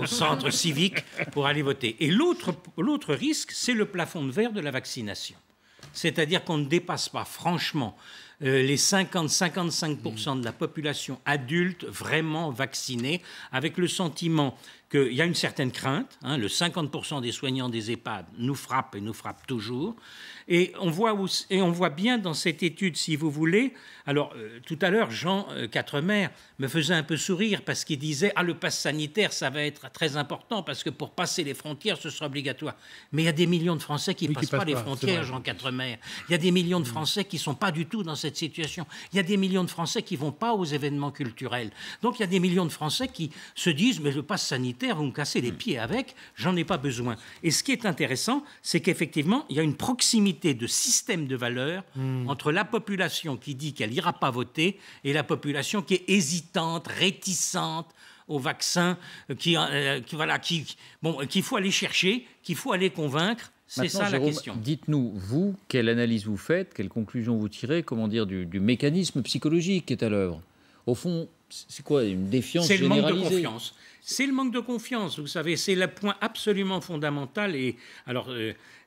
au centre civique pour aller voter. Et l'autre risque, c'est le plafond de verre de la vaccination. C'est-à-dire qu'on ne dépasse pas, franchement, les 50-55% de la population adulte vraiment vaccinée, avec le sentiment qu'il y a une certaine crainte. Le 50% des soignants des EHPAD nous frappent et nous frappent toujours. Et on voit bien dans cette étude, si vous voulez, alors tout à l'heure, Jean Quatremer me faisait un peu sourire parce qu'il disait « Ah, le pass sanitaire, ça va être très important parce que pour passer les frontières, ce sera obligatoire. » Mais il y a des millions de Français qui ne passent pas les frontières, Jean Quatremer. Il y a des millions de Français qui ne sont pas du tout dans cette situation. Il y a des millions de Français qui ne vont pas aux événements culturels. Donc il y a des millions de Français qui se disent « Mais le pass sanitaire, vous me cassez les pieds avec, j'en ai pas besoin. » Et ce qui est intéressant, c'est qu'effectivement, il y a une proximité de système de valeurs entre la population qui dit qu'elle n'ira pas voter et la population qui est hésitante, réticente au vaccin, qu'il faut aller chercher, qu'il faut aller convaincre. C'est Maintenant, ça la Jérôme, question. dites-nous, vous, quelle analyse vous faites, quelle conclusion vous tirez, comment dire, du mécanisme psychologique qui est à l'œuvre. Au fond, c'est quoi, une défiance C'est le manque de généralisée? confiance. C'est le manque de confiance, vous savez, c'est le point absolument fondamental. Et alors,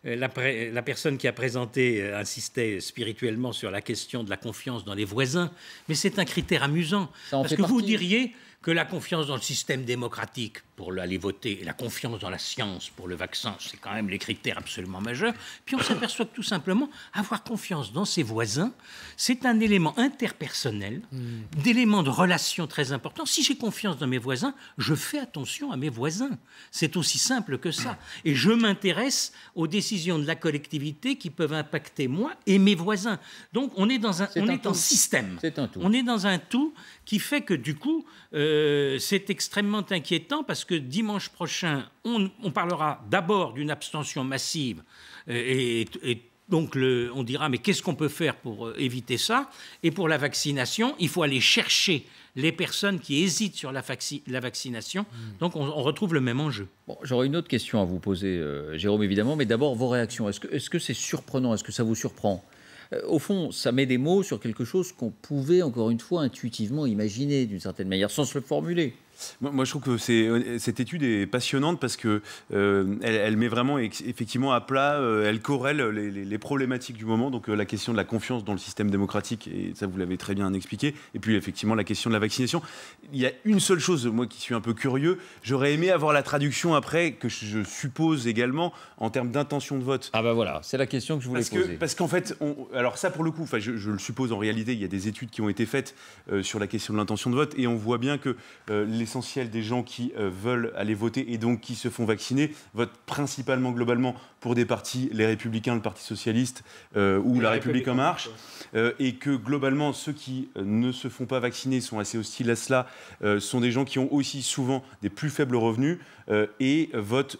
la personne qui a présenté insistait spirituellement sur la question de la confiance dans les voisins, mais c'est un critère amusant. Parce que vous diriez que la confiance dans le système démocratique pour aller voter et la confiance dans la science pour le vaccin, c'est quand même les critères absolument majeurs. Puis on s'aperçoit que tout simplement, avoir confiance dans ses voisins, c'est un élément interpersonnel, d'éléments de relation très important. Si j'ai confiance dans mes voisins, je fais attention à mes voisins. C'est aussi simple que ça. Et je m'intéresse aux décisions de la collectivité qui peuvent impacter moi et mes voisins. Donc on est dans un système. C'est un tout. On est dans un tout qui fait que du coup, c'est extrêmement inquiétant parce que dimanche prochain, on parlera d'abord d'une abstention massive et donc on dira mais qu'est-ce qu'on peut faire pour éviter ça? Et pour la vaccination, il faut aller chercher les personnes qui hésitent sur la vaccination. Donc on retrouve le même enjeu. Bon, j'aurais une autre question à vous poser, Jérôme, évidemment, mais d'abord vos réactions. Est-ce que c'est surprenant? Est-ce que ça vous surprend? Au fond, ça met des mots sur quelque chose qu'on pouvait, encore une fois, intuitivement imaginer d'une certaine manière, sans se le formuler. Moi, je trouve que cette étude est passionnante parce que elle met vraiment effectivement à plat, elle corrèle les problématiques du moment, donc la question de la confiance dans le système démocratique, et ça vous l'avez très bien expliqué, et puis effectivement la question de la vaccination. Il y a une seule chose, moi qui suis un peu curieux, j'aurais aimé avoir la traduction après, que je suppose également, en termes d'intention de vote. Ah ben voilà, c'est la question que je voulais poser. Parce qu'en fait, alors ça pour le coup, je le suppose en réalité, il y a des études qui ont été faites sur la question de l'intention de vote, et on voit bien que l'essentiel des gens qui veulent aller voter et donc qui se font vacciner votent principalement, globalement, pour des partis, les Républicains, le Parti Socialiste ou la République En Marche, et que globalement, ceux qui ne se font pas vacciner sont assez hostiles à cela, sont des gens qui ont aussi souvent des plus faibles revenus et votent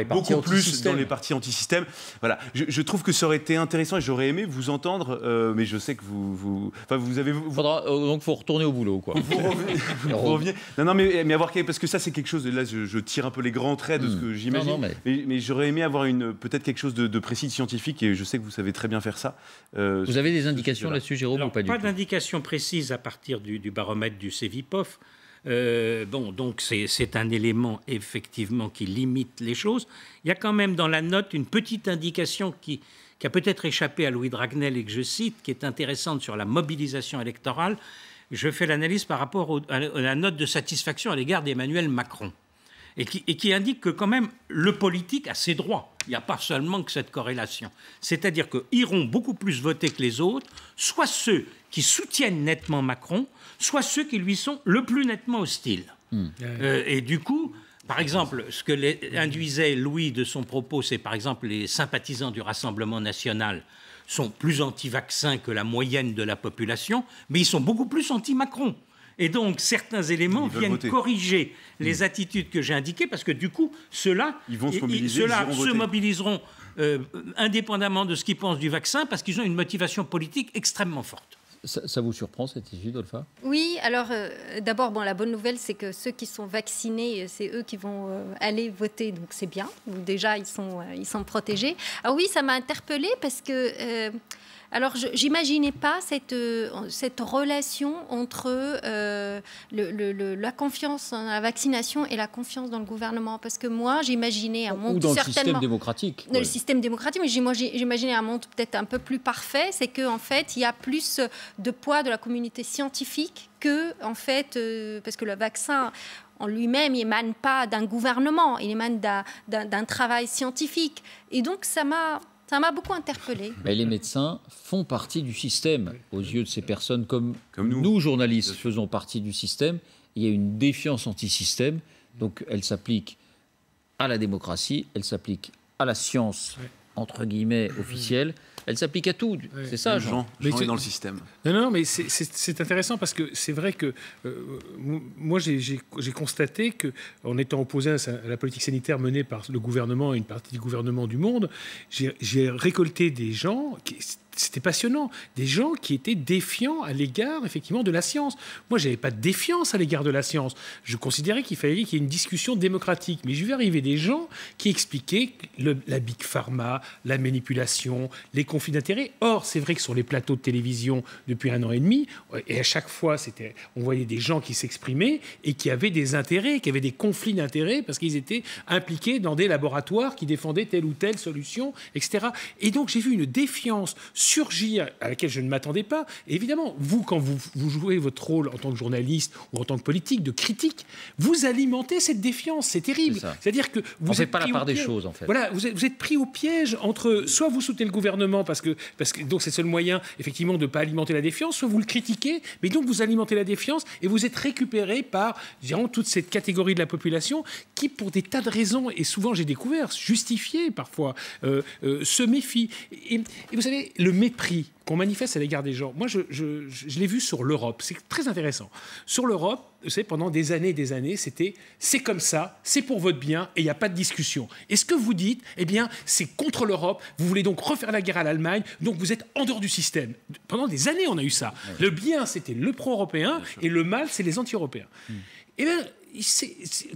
beaucoup plus dans les partis anti-système. Voilà. Je trouve que ça aurait été intéressant et j'aurais aimé vous entendre, mais je sais que vous avez... Donc il faut retourner au boulot, quoi. Vous revenez. Non, mais avoir... Parce que ça, c'est quelque chose... Là, je tire un peu les grands traits de ce que j'imagine. Mais j'aurais aimé avoir peut-être quelque chose de précis, de scientifique, et je sais que vous savez très bien faire ça. Vous avez des indications là-dessus, Jérôme, ou pas du tout? Pas d'indications précises à partir du baromètre du Cevipof. Donc c'est un élément effectivement qui limite les choses. Il y a quand même dans la note une petite indication qui a peut-être échappé à Louis Dragnel et que je cite, qui est intéressante sur la mobilisation électorale. Je fais l'analyse par rapport à la note de satisfaction à l'égard d'Emmanuel Macron et qui indique que quand même le politique a ses droits. Il n'y a pas seulement que cette corrélation. C'est-à-dire qu'iront beaucoup plus voter que les autres, soit ceux qui soutiennent nettement Macron, soit ceux qui lui sont le plus nettement hostiles. Et du coup, par exemple, ce que induisait Louis de son propos, c'est par exemple les sympathisants du Rassemblement national sont plus anti-vaccins que la moyenne de la population, mais ils sont beaucoup plus anti-Macron. Et donc, certains éléments viennent corriger les attitudes que j'ai indiquées, parce que du coup, ceux-là se mobiliseront indépendamment de ce qu'ils pensent du vaccin, parce qu'ils ont une motivation politique extrêmement forte. Ça vous surprend, cette étude, Olfa? Oui, alors d'abord, la bonne nouvelle, c'est que ceux qui sont vaccinés, c'est eux qui vont aller voter, donc c'est bien. Donc déjà, ils sont protégés. Ah oui, ça m'a interpellée parce que... alors, je n'imaginais pas cette relation entre la confiance dans la vaccination et la confiance dans le gouvernement. Parce que moi, j'imaginais un monde... Ou dans le système démocratique. Dans le système démocratique, mais j'imaginais un monde peut-être un peu plus parfait. C'est qu'en fait, il y a plus de poids de la communauté scientifique que, en fait... parce que le vaccin... en lui-même, il n'émane pas d'un gouvernement, il émane d'un travail scientifique. Et donc, ça m'a beaucoup interpellée. Mais les médecins font partie du système. Aux yeux de ces personnes, comme nous, journalistes, faisons partie du système. Il y a une défiance anti-système. Donc, elle s'applique à la démocratie, elle s'applique à la science, entre guillemets, officielle. Elle s'applique à tout. C'est ça, Jean. Jean est dans le système. Non, mais c'est intéressant parce que c'est vrai que moi, j'ai constaté qu'en étant opposé à la politique sanitaire menée par le gouvernement et une partie du gouvernement du monde, j'ai récolté des gens c'était passionnant. Des gens qui étaient défiants à l'égard, effectivement, de la science. Moi, je n'avais pas de défiance à l'égard de la science. Je considérais qu'il fallait qu'il y ait une discussion démocratique. Mais je vais arriver des gens qui expliquaient la Big Pharma, la manipulation, les conflits d'intérêts. Or, c'est vrai que sur les plateaux de télévision, depuis 1 an et demi, et à chaque fois, on voyait des gens qui s'exprimaient et qui avaient des intérêts, qui avaient des conflits d'intérêts parce qu'ils étaient impliqués dans des laboratoires qui défendaient telle ou telle solution, etc. Et donc, j'ai vu une défiance surgir à laquelle je ne m'attendais pas. Et évidemment, vous, quand vous jouez votre rôle en tant que journaliste ou en tant que politique, de critique, vous alimentez cette défiance. C'est terrible. C'est-à-dire que vous ne faites pas la part des choses, en fait. Voilà, vous êtes pris au piège entre soit vous soutenez le gouvernement parce que donc c'est le seul moyen, effectivement, de ne pas alimenter la défiance, soit vous le critiquez, mais donc vous alimentez la défiance et vous êtes récupéré par, disons, toute cette catégorie de la population qui, pour des tas de raisons, et souvent j'ai découvert, justifiées parfois, se méfie. Et vous savez, le mépris qu'on manifeste à l'égard des gens, moi je l'ai vu sur l'Europe, c'est très intéressant. Sur l'Europe, vous savez, pendant des années, c'est comme ça, c'est pour votre bien et il n'y a pas de discussion. Et ce que vous dites, eh bien, c'est contre l'Europe, vous voulez donc refaire la guerre à l'Allemagne, donc vous êtes en dehors du système. Pendant des années, on a eu ça. Le bien, c'était le pro-européen et le mal, c'est les anti-européens. Eh bien,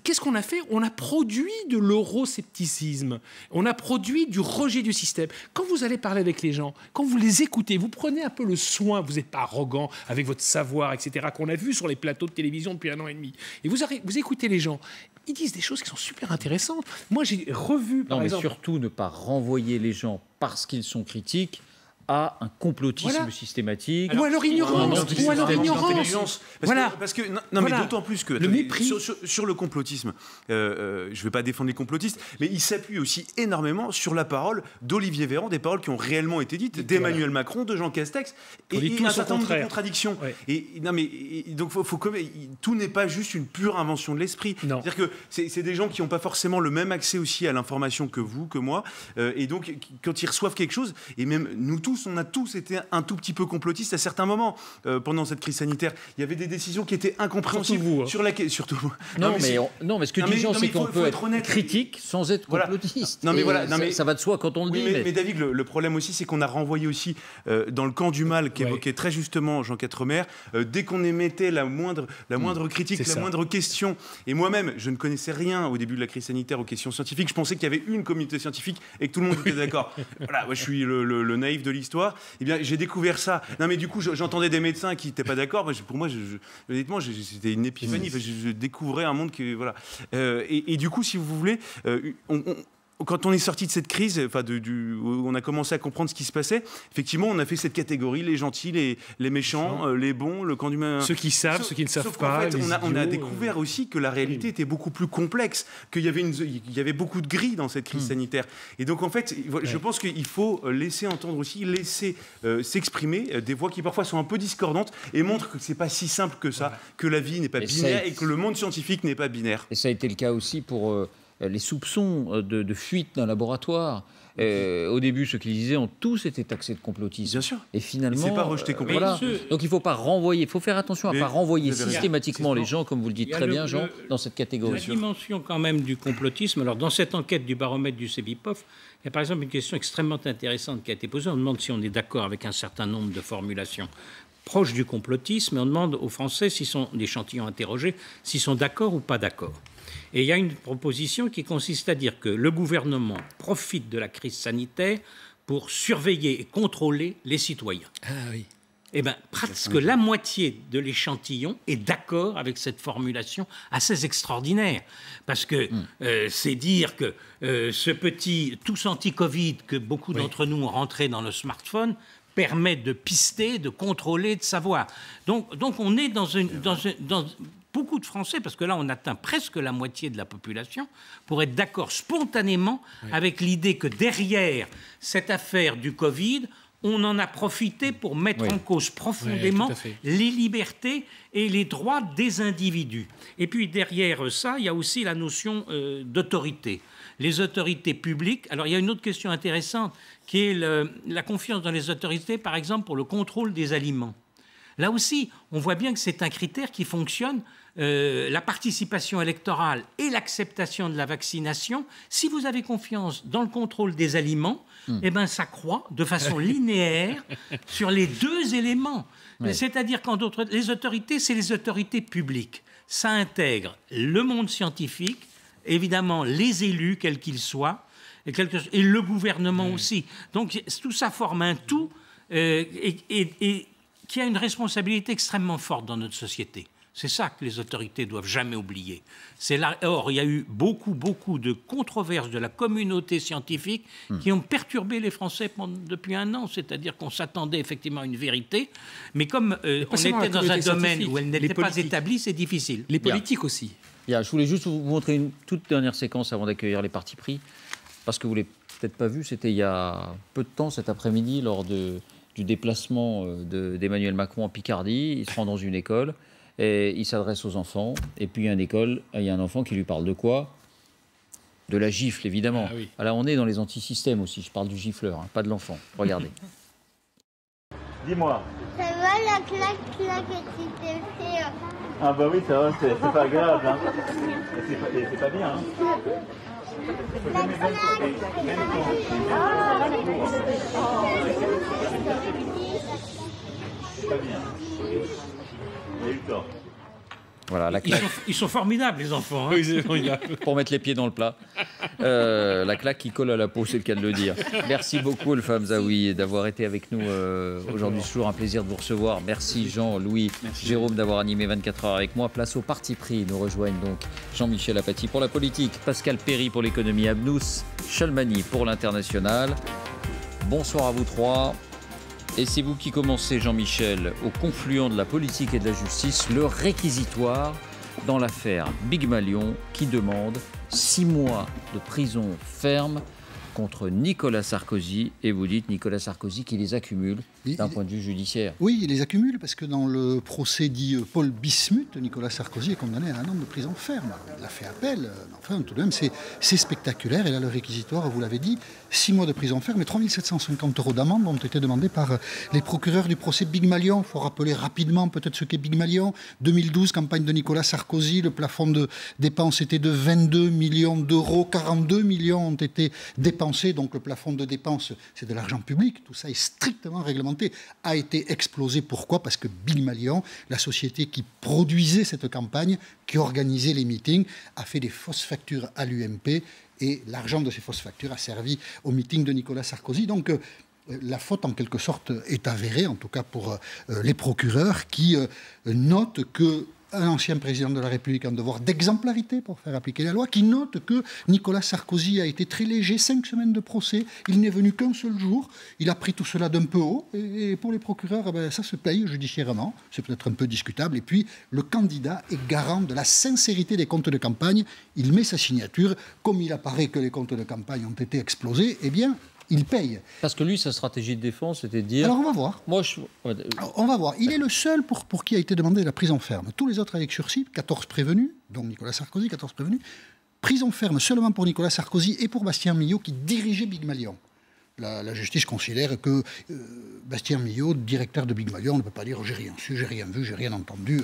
qu'est-ce qu'on a fait? On a produit de l'euroscepticisme. On a produit du rejet du système. Quand vous allez parler avec les gens, quand vous les écoutez, vous prenez un peu le soin, vous n'êtes pas arrogant avec votre savoir, etc., qu'on a vu sur les plateaux de télévision depuis 1 an et demi. Et vous écoutez les gens. Ils disent des choses qui sont super intéressantes. Moi, j'ai revu, par exemple... mais surtout ne pas renvoyer les gens parce qu'ils sont critiques à un complotisme systématique. Ou à leur ignorance. Parce que mais d'autant plus que le mépris. Sur le complotisme, je ne vais pas défendre les complotistes, mais il s'appuie aussi énormément sur la parole d'Olivier Véran, des paroles qui ont réellement été dites, d'Emmanuel Macron, de Jean Castex, et un certain nombre de contradictions. Donc tout n'est pas juste une pure invention de l'esprit. C'est-à-dire que c'est des gens qui n'ont pas forcément le même accès aussi à l'information que vous, que moi, et donc quand ils reçoivent quelque chose, et même nous tous, on a tous été un tout petit peu complotistes à certains moments pendant cette crise sanitaire. Il y avait des décisions qui étaient incompréhensibles. Surtout vous. Mais ce que dit Jean, c'est qu'on peut être critique sans être complotiste. Ça va de soi quand on le dit. Mais David, le problème aussi, c'est qu'on a renvoyé aussi dans le camp du mal qu'évoquait très justement Jean Quatremer, dès qu'on émettait la moindre critique, la moindre question. Et moi-même, je ne connaissais rien au début de la crise sanitaire aux questions scientifiques. Je pensais qu'il y avait une communauté scientifique et que tout le monde était d'accord. Voilà, moi, je suis le naïf de l'histoire. Eh bien, j'ai découvert ça. Non, mais du coup, j'entendais des médecins qui n'étaient pas d'accord. Pour moi, honnêtement, c'était une épiphanie. Je découvrais un monde que voilà. Et du coup, si vous voulez, quand on est sorti de cette crise, où on a commencé à comprendre ce qui se passait, effectivement, on a fait cette catégorie, les gentils, les méchants, les bons, le camp du mal. Ceux qui savent, ceux qui ne savent pas. En fait, on a découvert aussi que la réalité était beaucoup plus complexe, qu'il y avait beaucoup de gris dans cette crise sanitaire. Et donc, en fait, je pense qu'il faut laisser entendre aussi, laisser s'exprimer des voix qui parfois sont un peu discordantes et montrent que c'est pas si simple que ça, que la vie n'est pas binaire et que le monde scientifique n'est pas binaire. Et ça a été le cas aussi pour... les soupçons de fuite d'un laboratoire. Au début, ceux qui disaient ont tous été taxés de complotisme. Bien sûr. Et finalement, c'est pas rejeté complètement. Donc il ne faut pas renvoyer, il faut faire attention à ne pas renvoyer systématiquement les gens, comme vous le dites très bien, Jean, dans cette catégorie. La dimension quand même du complotisme. Alors dans cette enquête du baromètre du CEVIPOF, il y a par exemple une question extrêmement intéressante qui a été posée. On demande si on est d'accord avec un certain nombre de formulations proches du complotisme, et on demande aux Français, s'ils sont d'échantillons interrogés, s'ils sont d'accord ou pas d'accord. Et il y a une proposition qui consiste à dire que le gouvernement profite de la crise sanitaire pour surveiller et contrôler les citoyens. Ah oui. Eh bien, presque la moitié de l'échantillon est d'accord avec cette formulation assez extraordinaire. Parce que c'est dire que ce petit tous anti-Covid que beaucoup d'entre nous ont rentré dans le smartphone permet de pister, de contrôler, de savoir. Donc on est dans beaucoup de Français, parce que là, on atteint presque la moitié de la population, pour être d'accord spontanément avec l'idée que derrière cette affaire du Covid, on en a profité pour mettre en cause profondément les libertés et les droits des individus. Et puis derrière ça, il y a aussi la notion d'autorité. les autorités publiques. Alors il y a une autre question intéressante qui est la confiance dans les autorités, par exemple pour le contrôle des aliments. Là aussi, on voit bien que c'est un critère qui fonctionne. La participation électorale et l'acceptation de la vaccination, si vous avez confiance dans le contrôle des aliments, eh ben, ça croît de façon linéaire sur les deux éléments. Ouais. C'est-à-dire qu'en d'autres, les autorités, c'est les autorités publiques. Ça intègre le monde scientifique, évidemment les élus, quels qu'ils soient, et le gouvernement aussi. Donc tout ça forme un tout et qui a une responsabilité extrêmement forte dans notre société. C'est ça que les autorités doivent jamais oublier. Or, il y a eu beaucoup de controverses de la communauté scientifique qui ont perturbé les Français depuis un an. C'est-à-dire qu'on s'attendait effectivement à une vérité, mais comme on était dans un domaine où elle n'était pas établie, c'est difficile. Les politiques aussi. Je voulais juste vous montrer une toute dernière séquence avant d'accueillir les partis pris, parce que vous ne l'avez peut-être pas vu, c'était il y a peu de temps, cet après-midi, lors du déplacement d'Emmanuel Macron en Picardie. Il se rend dans une école. Et il s'adresse aux enfants, et puis il y a un enfant qui lui parle de quoi? De la gifle, évidemment. Ah oui. Alors on est dans les antisystèmes aussi, je parle du gifleur, pas de l'enfant. Regardez. Dis-moi. Ça va la claque que tu t'es fait? Ah bah oui, ça va, c'est pas agréable. Hein. C'est pas bien. Hein. La claque. C'est pas bien. Il y a eu tort. Voilà, la claque. Ils sont formidables, les enfants. Hein. Oui, c'est formidable. Pour mettre les pieds dans le plat. La claque qui colle à la peau, c'est le cas de le dire. Merci beaucoup, Elfam Zaoui, d'avoir été avec nous aujourd'hui. C'est toujours un plaisir de vous recevoir. Merci Jean, Louis, Jérôme d'avoir animé 24 heures avec moi. Place au parti pris. Nous rejoignent donc Jean-Michel Apathy pour la politique, Pascal Perry pour l'économie, Abnous Chalmani pour l'international. Bonsoir à vous trois. Et c'est vous qui commencez, Jean-Michel, au confluent de la politique et de la justice, le réquisitoire dans l'affaire Big Malion qui demande 6 mois de prison ferme contre Nicolas Sarkozy. Et vous dites Nicolas Sarkozy qui les accumule d'un point de vue judiciaire. Oui, il les accumule parce que dans le procès dit Paul Bismuth, Nicolas Sarkozy est condamné à 1 an de prison ferme. Il a fait appel, enfin tout de même c'est spectaculaire. Et là le réquisitoire, vous l'avez dit, 6 mois de prison ferme et 3 750 € d'amende ont été demandés par les procureurs du procès Big Malion. Il faut rappeler rapidement peut-être ce qu'est Big Malion. 2012, campagne de Nicolas Sarkozy, le plafond de dépenses était de 22 millions d'euros, 42 millions ont été dépensés, donc le plafond de dépenses c'est de l'argent public, tout ça est strictement réglementé, a été explosé. Pourquoi? Parce que Big Malion, la société qui produisait cette campagne, qui organisait les meetings, a fait des fausses factures à l'UMP et l'argent de ces fausses factures a servi au meeting de Nicolas Sarkozy. Donc la faute en quelque sorte est avérée, en tout cas pour les procureurs qui notent que un ancien président de la République a un devoir d'exemplarité pour faire appliquer la loi, qui note que Nicolas Sarkozy a été très léger, 5 semaines de procès, il n'est venu qu'un seul jour, il a pris tout cela d'un peu haut, et pour les procureurs, ça se paye judiciairement, c'est peut-être un peu discutable, et puis le candidat est garant de la sincérité des comptes de campagne, il met sa signature, comme il apparaît que les comptes de campagne ont été explosés, eh bien, il paye. Parce que lui, sa stratégie de défense, c'était de dire... Alors, on va voir. On va voir. Il est le seul pour qui a été demandé la prison ferme. Tous les autres avec sursis, 14 prévenus, dont Nicolas Sarkozy, 14 prévenus. Prison ferme seulement pour Nicolas Sarkozy et pour Bastien Millot, qui dirigeait Big Malion. La justice considère que Bastien Millot, directeur de Big Malion, ne peut pas dire « j'ai rien su, j'ai rien vu, j'ai rien entendu,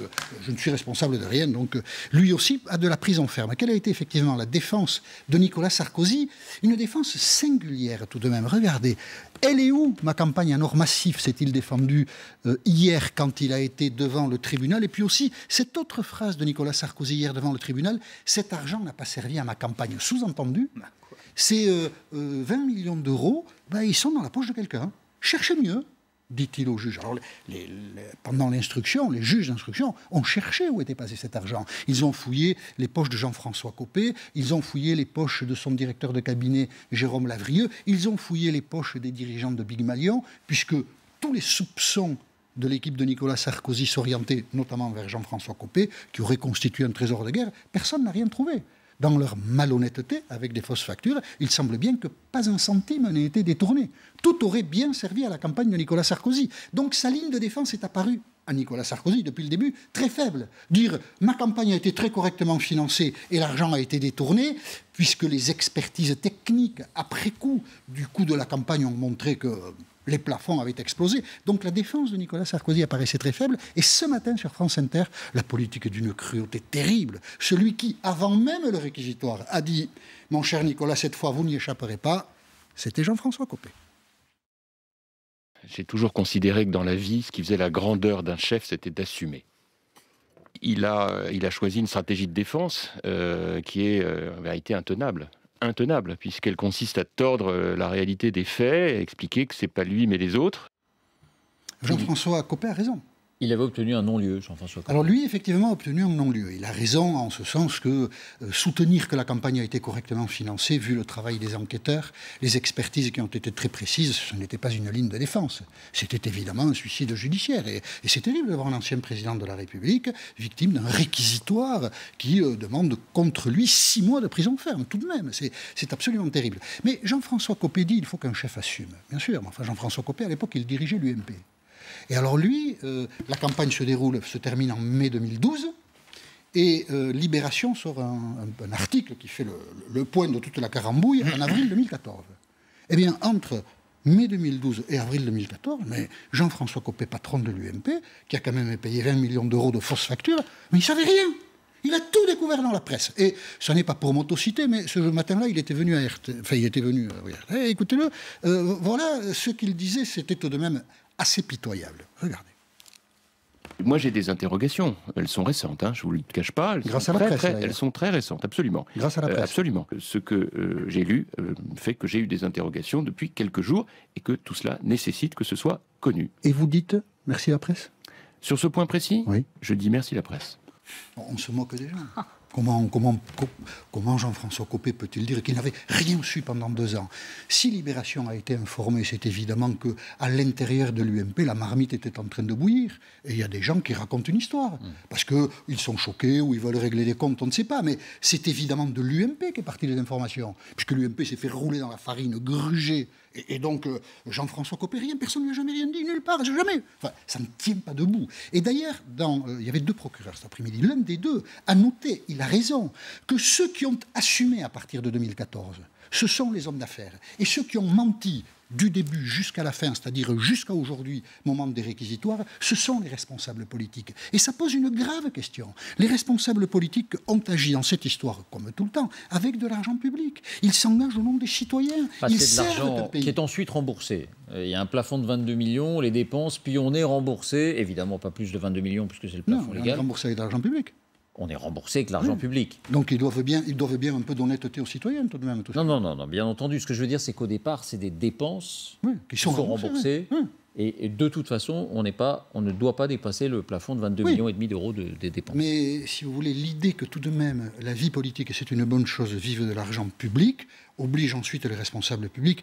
je ne suis responsable de rien ». Donc lui aussi a de la prison ferme. Quelle a été effectivement la défense de Nicolas Sarkozy? Une défense singulière tout de même. Regardez, elle est où ma campagne en or massif, s'est-il défendu hier quand il a été devant le tribunal? Et puis aussi, cette autre phrase de Nicolas Sarkozy hier devant le tribunal, « cet argent n'a pas servi à ma campagne ». Sous-entendu, ces 20 millions d'euros, ils sont dans la poche de quelqu'un. Cherchez mieux, dit-il au juge. Alors, pendant l'instruction, les juges d'instruction ont cherché où était passé cet argent. Ils ont fouillé les poches de Jean-François Copé, ils ont fouillé les poches de son directeur de cabinet, Jérôme Lavrieux, ils ont fouillé les poches des dirigeants de Big Malion, puisque tous les soupçons de l'équipe de Nicolas Sarkozy s'orientaient notamment vers Jean-François Copé, qui aurait constitué un trésor de guerre. Personne n'a rien trouvé. Dans leur malhonnêteté, avec des fausses factures, il semble bien que pas un centime n'ait été détourné. Tout aurait bien servi à la campagne de Nicolas Sarkozy. Donc sa ligne de défense est apparue à Nicolas Sarkozy depuis le début, très faible. Dire « ma campagne a été très correctement financée et l'argent a été détourné », puisque les expertises techniques après coup du coût de la campagne ont montré que les plafonds avaient explosé. Donc la défense de Nicolas Sarkozy apparaissait très faible. Et ce matin, sur France Inter, la politique est d'une cruauté terrible. Celui qui, avant même le réquisitoire, a dit « mon cher Nicolas, cette fois, vous n'y échapperez pas », c'était Jean-François Copé. J'ai toujours considéré que dans la vie, ce qui faisait la grandeur d'un chef, c'était d'assumer. Il a choisi une stratégie de défense qui est en vérité intenable. Intenable, puisqu'elle consiste à tordre la réalité des faits, à expliquer que ce n'est pas lui mais les autres. Jean-François Copé a raison. Il avait obtenu un non-lieu, Jean-François Copé. Alors lui, effectivement, a obtenu un non-lieu. Il a raison en ce sens que soutenir que la campagne a été correctement financée, vu le travail des enquêteurs, les expertises qui ont été très précises, ce n'était pas une ligne de défense. C'était évidemment un suicide judiciaire. Et c'est terrible d'avoir un ancien président de la République victime d'un réquisitoire qui demande contre lui 6 mois de prison ferme, tout de même. C'est absolument terrible. Mais Jean-François Copé dit il faut qu'un chef assume. Bien sûr, mais enfin Jean-François Copé, à l'époque, il dirigeait l'UMP. Et alors lui, la campagne se termine en mai 2012, et Libération sort un article qui fait le point de toute la carambouille en avril 2014. Eh bien, entre mai 2012 et avril 2014, mais Jean-François Copé, patron de l'UMP, qui a quand même payé 20 millions d'euros de fausses factures, mais il ne savait rien. Il a tout découvert dans la presse. Et ce n'est pas pour m'autociter, mais ce matin-là, il était venu à RT. Enfin, il était venu à RT. Écoutez-le. Voilà, ce qu'il disait, c'était tout de même assez pitoyable. Regardez. Moi, j'ai des interrogations. Elles sont récentes, je ne vous le cache pas. Grâce à la presse, elles sont très récentes, absolument. Grâce à la presse. Absolument. Ce que j'ai lu fait que j'ai eu des interrogations depuis quelques jours et que tout cela nécessite que ce soit connu. Et vous dites merci la presse? Sur ce point précis, oui. Je dis merci la presse. On se moque des gens. Comment Jean-François Copé peut-il dire qu'il n'avait rien su pendant 2 ans? Si Libération a été informée, c'est évidemment qu'à l'intérieur de l'UMP, la marmite était en train de bouillir. Et il y a des gens qui racontent une histoire. Parce qu'ils sont choqués ou ils veulent régler des comptes, on ne sait pas. Mais c'est évidemment de l'UMP qu'est partie les informations. Puisque l'UMP s'est fait rouler dans la farine, gruger. Et donc, Jean-François Copé, personne ne lui a jamais rien dit, nulle part, jamais. Enfin, ça ne tient pas debout. Et d'ailleurs, il y avait 2 procureurs cet après-midi. L'un des 2 a noté, il a raison, que ceux qui ont assumé à partir de 2014, ce sont les hommes d'affaires. Et ceux qui ont menti du début jusqu'à la fin, c'est-à-dire jusqu'à aujourd'hui, moment des réquisitoires, ce sont les responsables politiques. Et ça pose une grave question. Les responsables politiques ont agi dans cette histoire, comme tout le temps, avec de l'argent public. Ils s'engagent au nom des citoyens. Ils servent de l'argent qui est ensuite remboursé. Il y a un plafond de 22 millions, les dépenses, puis on est remboursé, évidemment pas plus de 22 millions puisque c'est le plafond légal. On est remboursé avec de l'argent public. On est remboursé avec l'argent public. Donc ils doivent bien un peu d'honnêteté aux citoyens, tout de même. Non, bien entendu. Ce que je veux dire, c'est qu'au départ, c'est des dépenses qui sont remboursées. Et de toute façon, on ne doit pas dépasser le plafond de 22 millions et demi d'euros des dépenses. Mais si vous voulez, l'idée que tout de même, la vie politique, et c'est une bonne chose, vive de l'argent public, oblige ensuite les responsables publics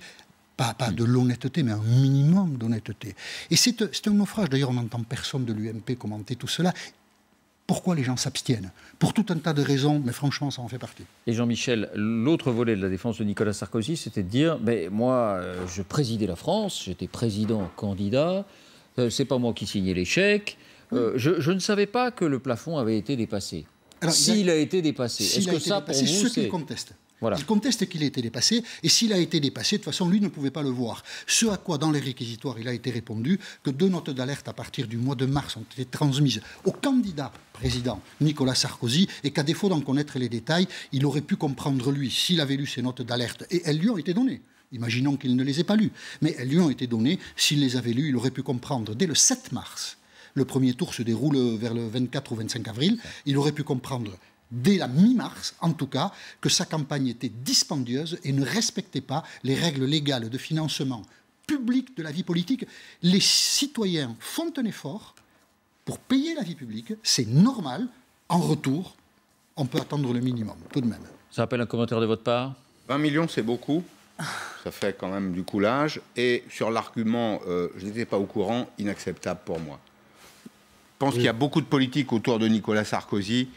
pas de l'honnêteté, mais un minimum d'honnêteté. Et c'est un naufrage. D'ailleurs, on n'entend personne de l'UMP commenter tout cela. Pourquoi les gens s'abstiennent? Pour tout un tas de raisons, mais franchement, ça en fait partie. Et Jean-Michel, l'autre volet de la défense de Nicolas Sarkozy, c'était de dire moi, je présidais la France, j'étais président candidat, c'est pas moi qui signais les chèques, je ne savais pas que le plafond avait été dépassé. S'il a été dépassé, est-ce que ça, pour vous, c'est ce qu'il conteste. Voilà. Il conteste qu'il ait été dépassé, et s'il a été dépassé, de toute façon, lui ne pouvait pas le voir. Ce à quoi, dans les réquisitoires, il a été répondu que 2 notes d'alerte à partir du mois de mars ont été transmises au candidat président Nicolas Sarkozy, et qu'à défaut d'en connaître les détails, il aurait pu comprendre, lui, s'il avait lu ces notes d'alerte, et elles lui ont été données. Imaginons qu'il ne les ait pas lues, mais elles lui ont été données. S'il les avait lues, il aurait pu comprendre dès le 7 mars. Le premier tour se déroule vers le 24 ou 25 avril. Il aurait pu comprendre dès la mi-mars, en tout cas, que sa campagne était dispendieuse et ne respectait pas les règles légales de financement public de la vie politique. Les citoyens font un effort pour payer la vie publique, c'est normal. En retour, on peut attendre le minimum, tout de même. Ça appelle un commentaire de votre part? 20 millions, c'est beaucoup. Ça fait quand même du coulage. Et sur l'argument, je n'étais pas au courant, inacceptable pour moi. Je pense qu'il y a beaucoup de politique autour de Nicolas Sarkozy.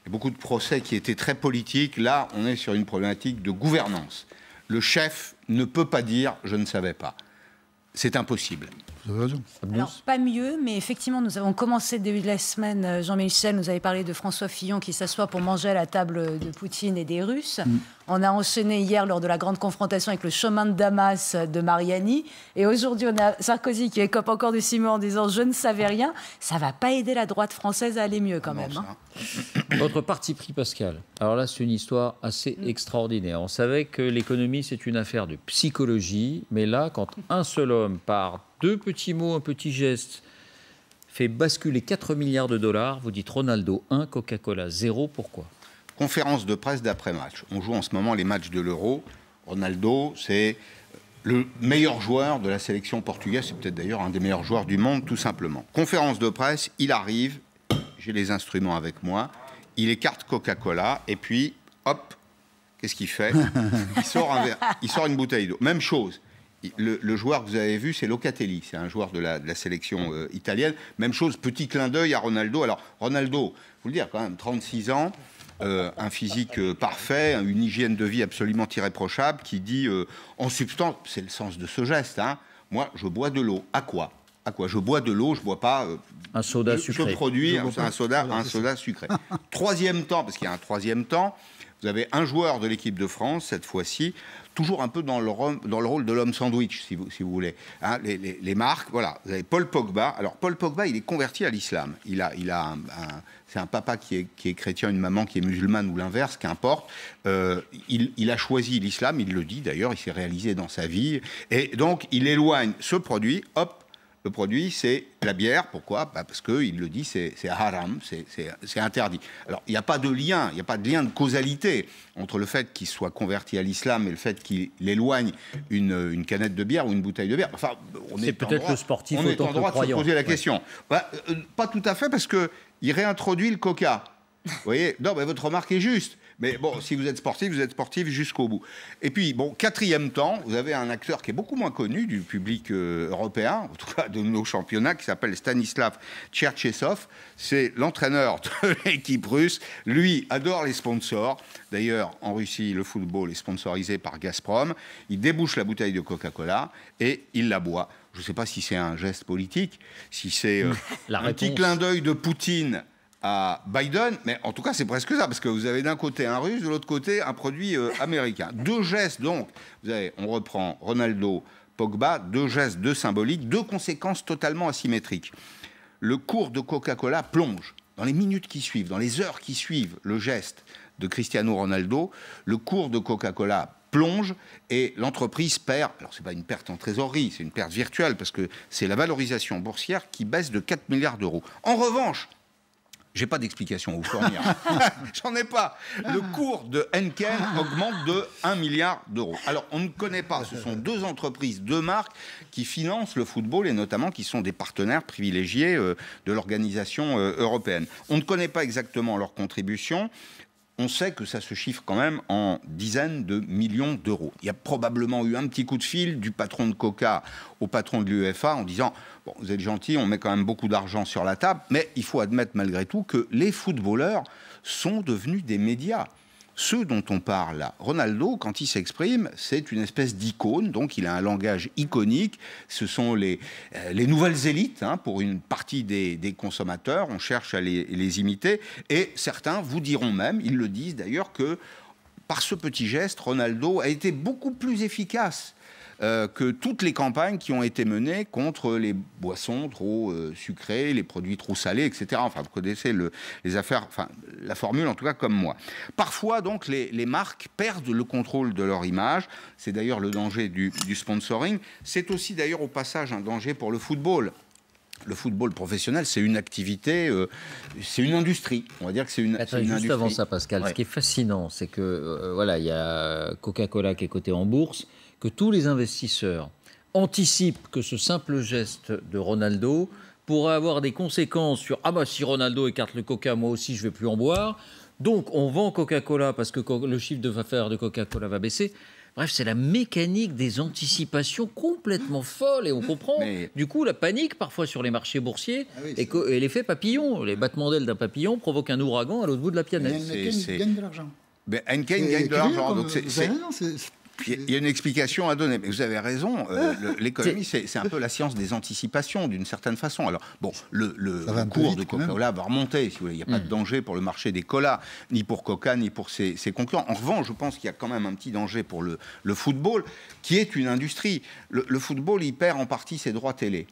Il y a beaucoup de procès qui étaient très politiques. Là, on est sur une problématique de gouvernance. Le chef ne peut pas dire « je ne savais pas ». C'est impossible. Vous avez raison. Alors, pas mieux, mais effectivement, nous avons commencé début de la semaine. Jean-Michel nous avait parlé de François Fillon qui s'assoit pour manger à la table de Poutine et des Russes. On a enchaîné hier lors de la grande confrontation avec le chemin de Damas de Mariani. Et aujourd'hui, on a Sarkozy qui écope encore de Simon en disant « je ne savais rien ». Ça ne va pas aider la droite française à aller mieux quand même. Votre parti pris, Pascal. Alors là, c'est une histoire assez extraordinaire. On savait que l'économie, c'est une affaire de psychologie. Mais là, quand un seul homme, par 2 petits mots, un petit geste, fait basculer 4 milliards de dollars, vous dites Ronaldo 1, Coca-Cola 0, pourquoi? Conférence de presse d'après-match. On joue en ce moment les matchs de l'Euro. Ronaldo, c'est le meilleur joueur de la sélection portugaise. C'est peut-être d'ailleurs un des meilleurs joueurs du monde, tout simplement. Conférence de presse, il arrive. J'ai les instruments avec moi. Il écarte Coca-Cola et puis, hop, qu'est-ce qu'il fait? Il sort une bouteille d'eau. Même chose. Le joueur que vous avez vu, c'est Locatelli. C'est un joueur de la sélection italienne. Même chose, petit clin d'œil à Ronaldo. Alors, Ronaldo, il faut le dire quand même, 36 ans, un physique parfait, une hygiène de vie absolument irréprochable, qui dit, en substance, c'est le sens de ce geste, hein, moi, je bois de l'eau. À quoi? À quoi? Je bois de l'eau, je ne bois pas... un soda sucré. Je produis un soda sucré. Troisième temps, parce qu'il y a un troisième temps, vous avez un joueur de l'équipe de France, cette fois-ci, toujours un peu dans le rôle de l'homme sandwich, si vous voulez. Hein, les marques, voilà. Vous avez Paul Pogba. Alors, Paul Pogba, il est converti à l'islam. C'est un papa qui est chrétien, une maman qui est musulmane ou l'inverse, qu'importe. Il a choisi l'islam, il le dit d'ailleurs, il s'est réalisé dans sa vie. Et donc, il éloigne ce produit, hop. Le produit, c'est la bière. Pourquoi? Parce qu'il le dit, c'est haram, c'est interdit. Alors, il n'y a pas de lien, il n'y a pas de lien de causalité entre le fait qu'il soit converti à l'islam et le fait qu'il éloigne une canette de bière ou une bouteille de bière. Enfin, c'est peut-être le sportif on est en autant que droit le croyant. de se poser la question. Pas tout à fait, parce qu'il réintroduit le coca. Vous voyez? Non, mais votre remarque est juste. Mais bon, si vous êtes sportif jusqu'au bout. Et puis, bon, quatrième temps, vous avez un acteur qui est beaucoup moins connu du public européen, en tout cas de nos championnats, qui s'appelle Stanislav Tcherchesov. C'est l'entraîneur de l'équipe russe. Lui adore les sponsors. D'ailleurs, en Russie, le football est sponsorisé par Gazprom. Il débouche la bouteille de Coca-Cola et il la boit. Je ne sais pas si c'est un geste politique, si c'est un petit clin d'œil de Poutine à Biden, mais en tout cas c'est presque ça, parce que vous avez d'un côté un Russe, de l'autre côté un produit américain. 2 gestes donc, on reprend Ronaldo, Pogba, 2 gestes, 2 symboliques, 2 conséquences totalement asymétriques. Le cours de Coca-Cola plonge dans les minutes qui suivent, dans les heures qui suivent le geste de Cristiano Ronaldo, le cours de Coca-Cola plonge et l'entreprise perd, alors c'est pas une perte en trésorerie, c'est une perte virtuelle, parce que c'est la valorisation boursière qui baisse de 4 milliards d'euros. En revanche, j'ai pas d'explication à vous fournir. J'en ai pas. Le cours de Henken augmente de 1 milliard d'euros. Alors, on ne connaît pas. Ce sont 2 entreprises, 2 marques qui financent le football et notamment qui sont des partenaires privilégiés de l'organisation européenne. On ne connaît pas exactement leur contribution. On sait que ça se chiffre quand même en dizaines de millions d'euros. Il y a probablement eu un petit coup de fil du patron de Coca au patron de l'UEFA en disant « Bon, vous êtes gentil, on met quand même beaucoup d'argent sur la table, mais il faut admettre malgré tout que les footballeurs sont devenus des médias. » Ceux dont on parle là, Ronaldo, quand il s'exprime, c'est une espèce d'icône, donc il a un langage iconique. Ce sont les nouvelles élites, hein, pour une partie des consommateurs. On cherche à les imiter. Et certains vous diront même, ils le disent d'ailleurs, que par ce petit geste, Ronaldo a été beaucoup plus efficace que toutes les campagnes qui ont été menées contre les boissons trop sucrées, les produits trop salés, etc. Enfin, vous connaissez les affaires, enfin, la formule en tout cas comme moi. Parfois, donc, les marques perdent le contrôle de leur image. C'est d'ailleurs le danger du sponsoring. C'est aussi d'ailleurs au passage un danger pour le football. Le football professionnel, c'est une activité, c'est une industrie. On va dire que c'est une Attends, une juste industrie. avant ça, Pascal, Ouais. ce qui est fascinant, c'est que voilà, il y a Coca-Cola qui est coté en bourse, que tous les investisseurs anticipent que ce simple geste de Ronaldo pourrait avoir des conséquences sur ah bah si Ronaldo écarte le Coca, moi aussi je vais plus en boire. Donc on vend Coca-Cola parce que le chiffre d'affaires de Coca-Cola va baisser. Bref, c'est la mécanique des anticipations complètement folle et on comprend du coup la panique parfois sur les marchés boursiers et l'effet papillon. Les battements d'ailes d'un papillon provoquent un ouragan à l'autre bout de la planète. Henken gagne de l'argent. Ben, Henken gagne de l'argent. Donc Il y a une explication à donner, mais vous avez raison, l'économie, c'est un peu la science des anticipations, d'une certaine façon. Alors, bon, le cours de Coca-Cola va remonter, si vous voulez. Il n'y a pas de danger pour le marché des colas, ni pour Coca, ni pour ses concurrents. En revanche, je pense qu'il y a quand même un petit danger pour le football, qui est une industrie. Le football, il perd en partie ses droits télé.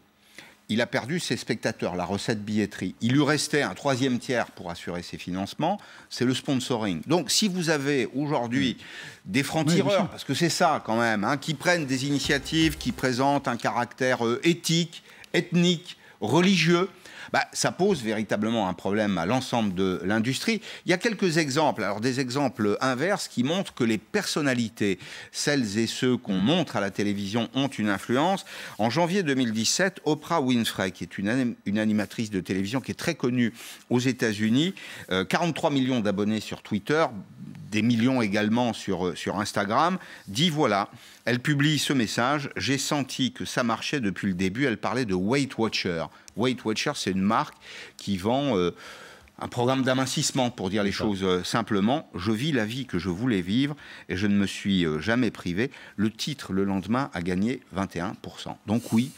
Il a perdu ses spectateurs, la recette billetterie. Il lui restait un troisième tiers pour assurer ses financements, c'est le sponsoring. Donc si vous avez aujourd'hui des francs-tireurs, parce que c'est ça quand même, qui prennent des initiatives, qui présentent un caractère éthique, ethnique, religieux, ça pose véritablement un problème à l'ensemble de l'industrie. Il y a quelques exemples, alors des exemples inverses qui montrent que les personnalités, celles et ceux qu'on montre à la télévision, ont une influence. En janvier 2017, Oprah Winfrey, qui est une animatrice de télévision qui est très connue aux États-Unis, 43 millions d'abonnés sur Twitter, des millions également sur Instagram, dit voilà, elle publie ce message, j'ai senti que ça marchait depuis le début, elle parlait de Weight Watcher. Weight Watcher, c'est une marque qui vend un programme d'amincissement, pour dire les choses simplement. Je vis la vie que je voulais vivre et je ne me suis jamais privé. Le titre, le lendemain, a gagné 21%. Donc oui,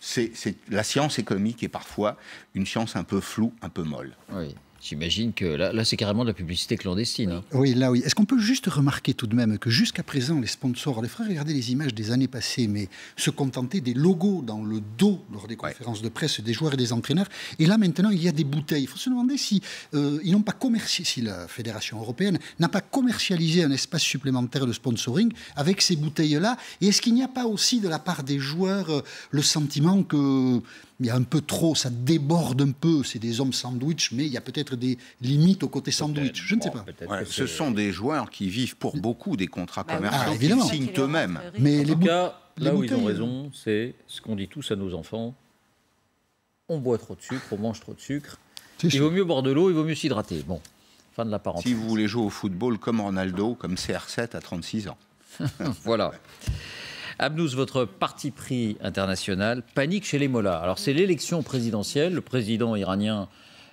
c'est la science économique est parfois une science un peu floue, un peu molle. Oui. J'imagine que là, c'est carrément de la publicité clandestine. Oui, là, oui. Est-ce qu'on peut juste remarquer tout de même que jusqu'à présent, les sponsors, les frères, regardez les images des années passées, mais se contentaient des logos dans le dos lors des conférences de presse des joueurs et des entraîneurs. Et là, maintenant, il y a des bouteilles. Il faut se demander si ils n'ont pas si la Fédération européenne n'a pas commercialisé un espace supplémentaire de sponsoring avec ces bouteilles-là. Et est-ce qu'il n'y a pas aussi de la part des joueurs le sentiment que il y a un peu trop, ça déborde un peu, c'est des hommes sandwich, mais il y a peut-être des limites au côté sandwich, je ne sais pas. Ce sont des joueurs qui vivent pour beaucoup des contrats commerciaux qu'ils signent eux-mêmes. Mais en tout cas, là où ils ont raison, c'est ce qu'on dit tous à nos enfants, on boit trop de sucre, on mange trop de sucre, il vaut mieux boire de l'eau, il vaut mieux s'hydrater. Bon, fin de la parenthèse. Si vous voulez jouer au football comme Ronaldo, comme CR7 à 36 ans. Voilà. Abnous, votre parti pris international, panique chez les mollahs. Alors c'est l'élection présidentielle, le président iranien,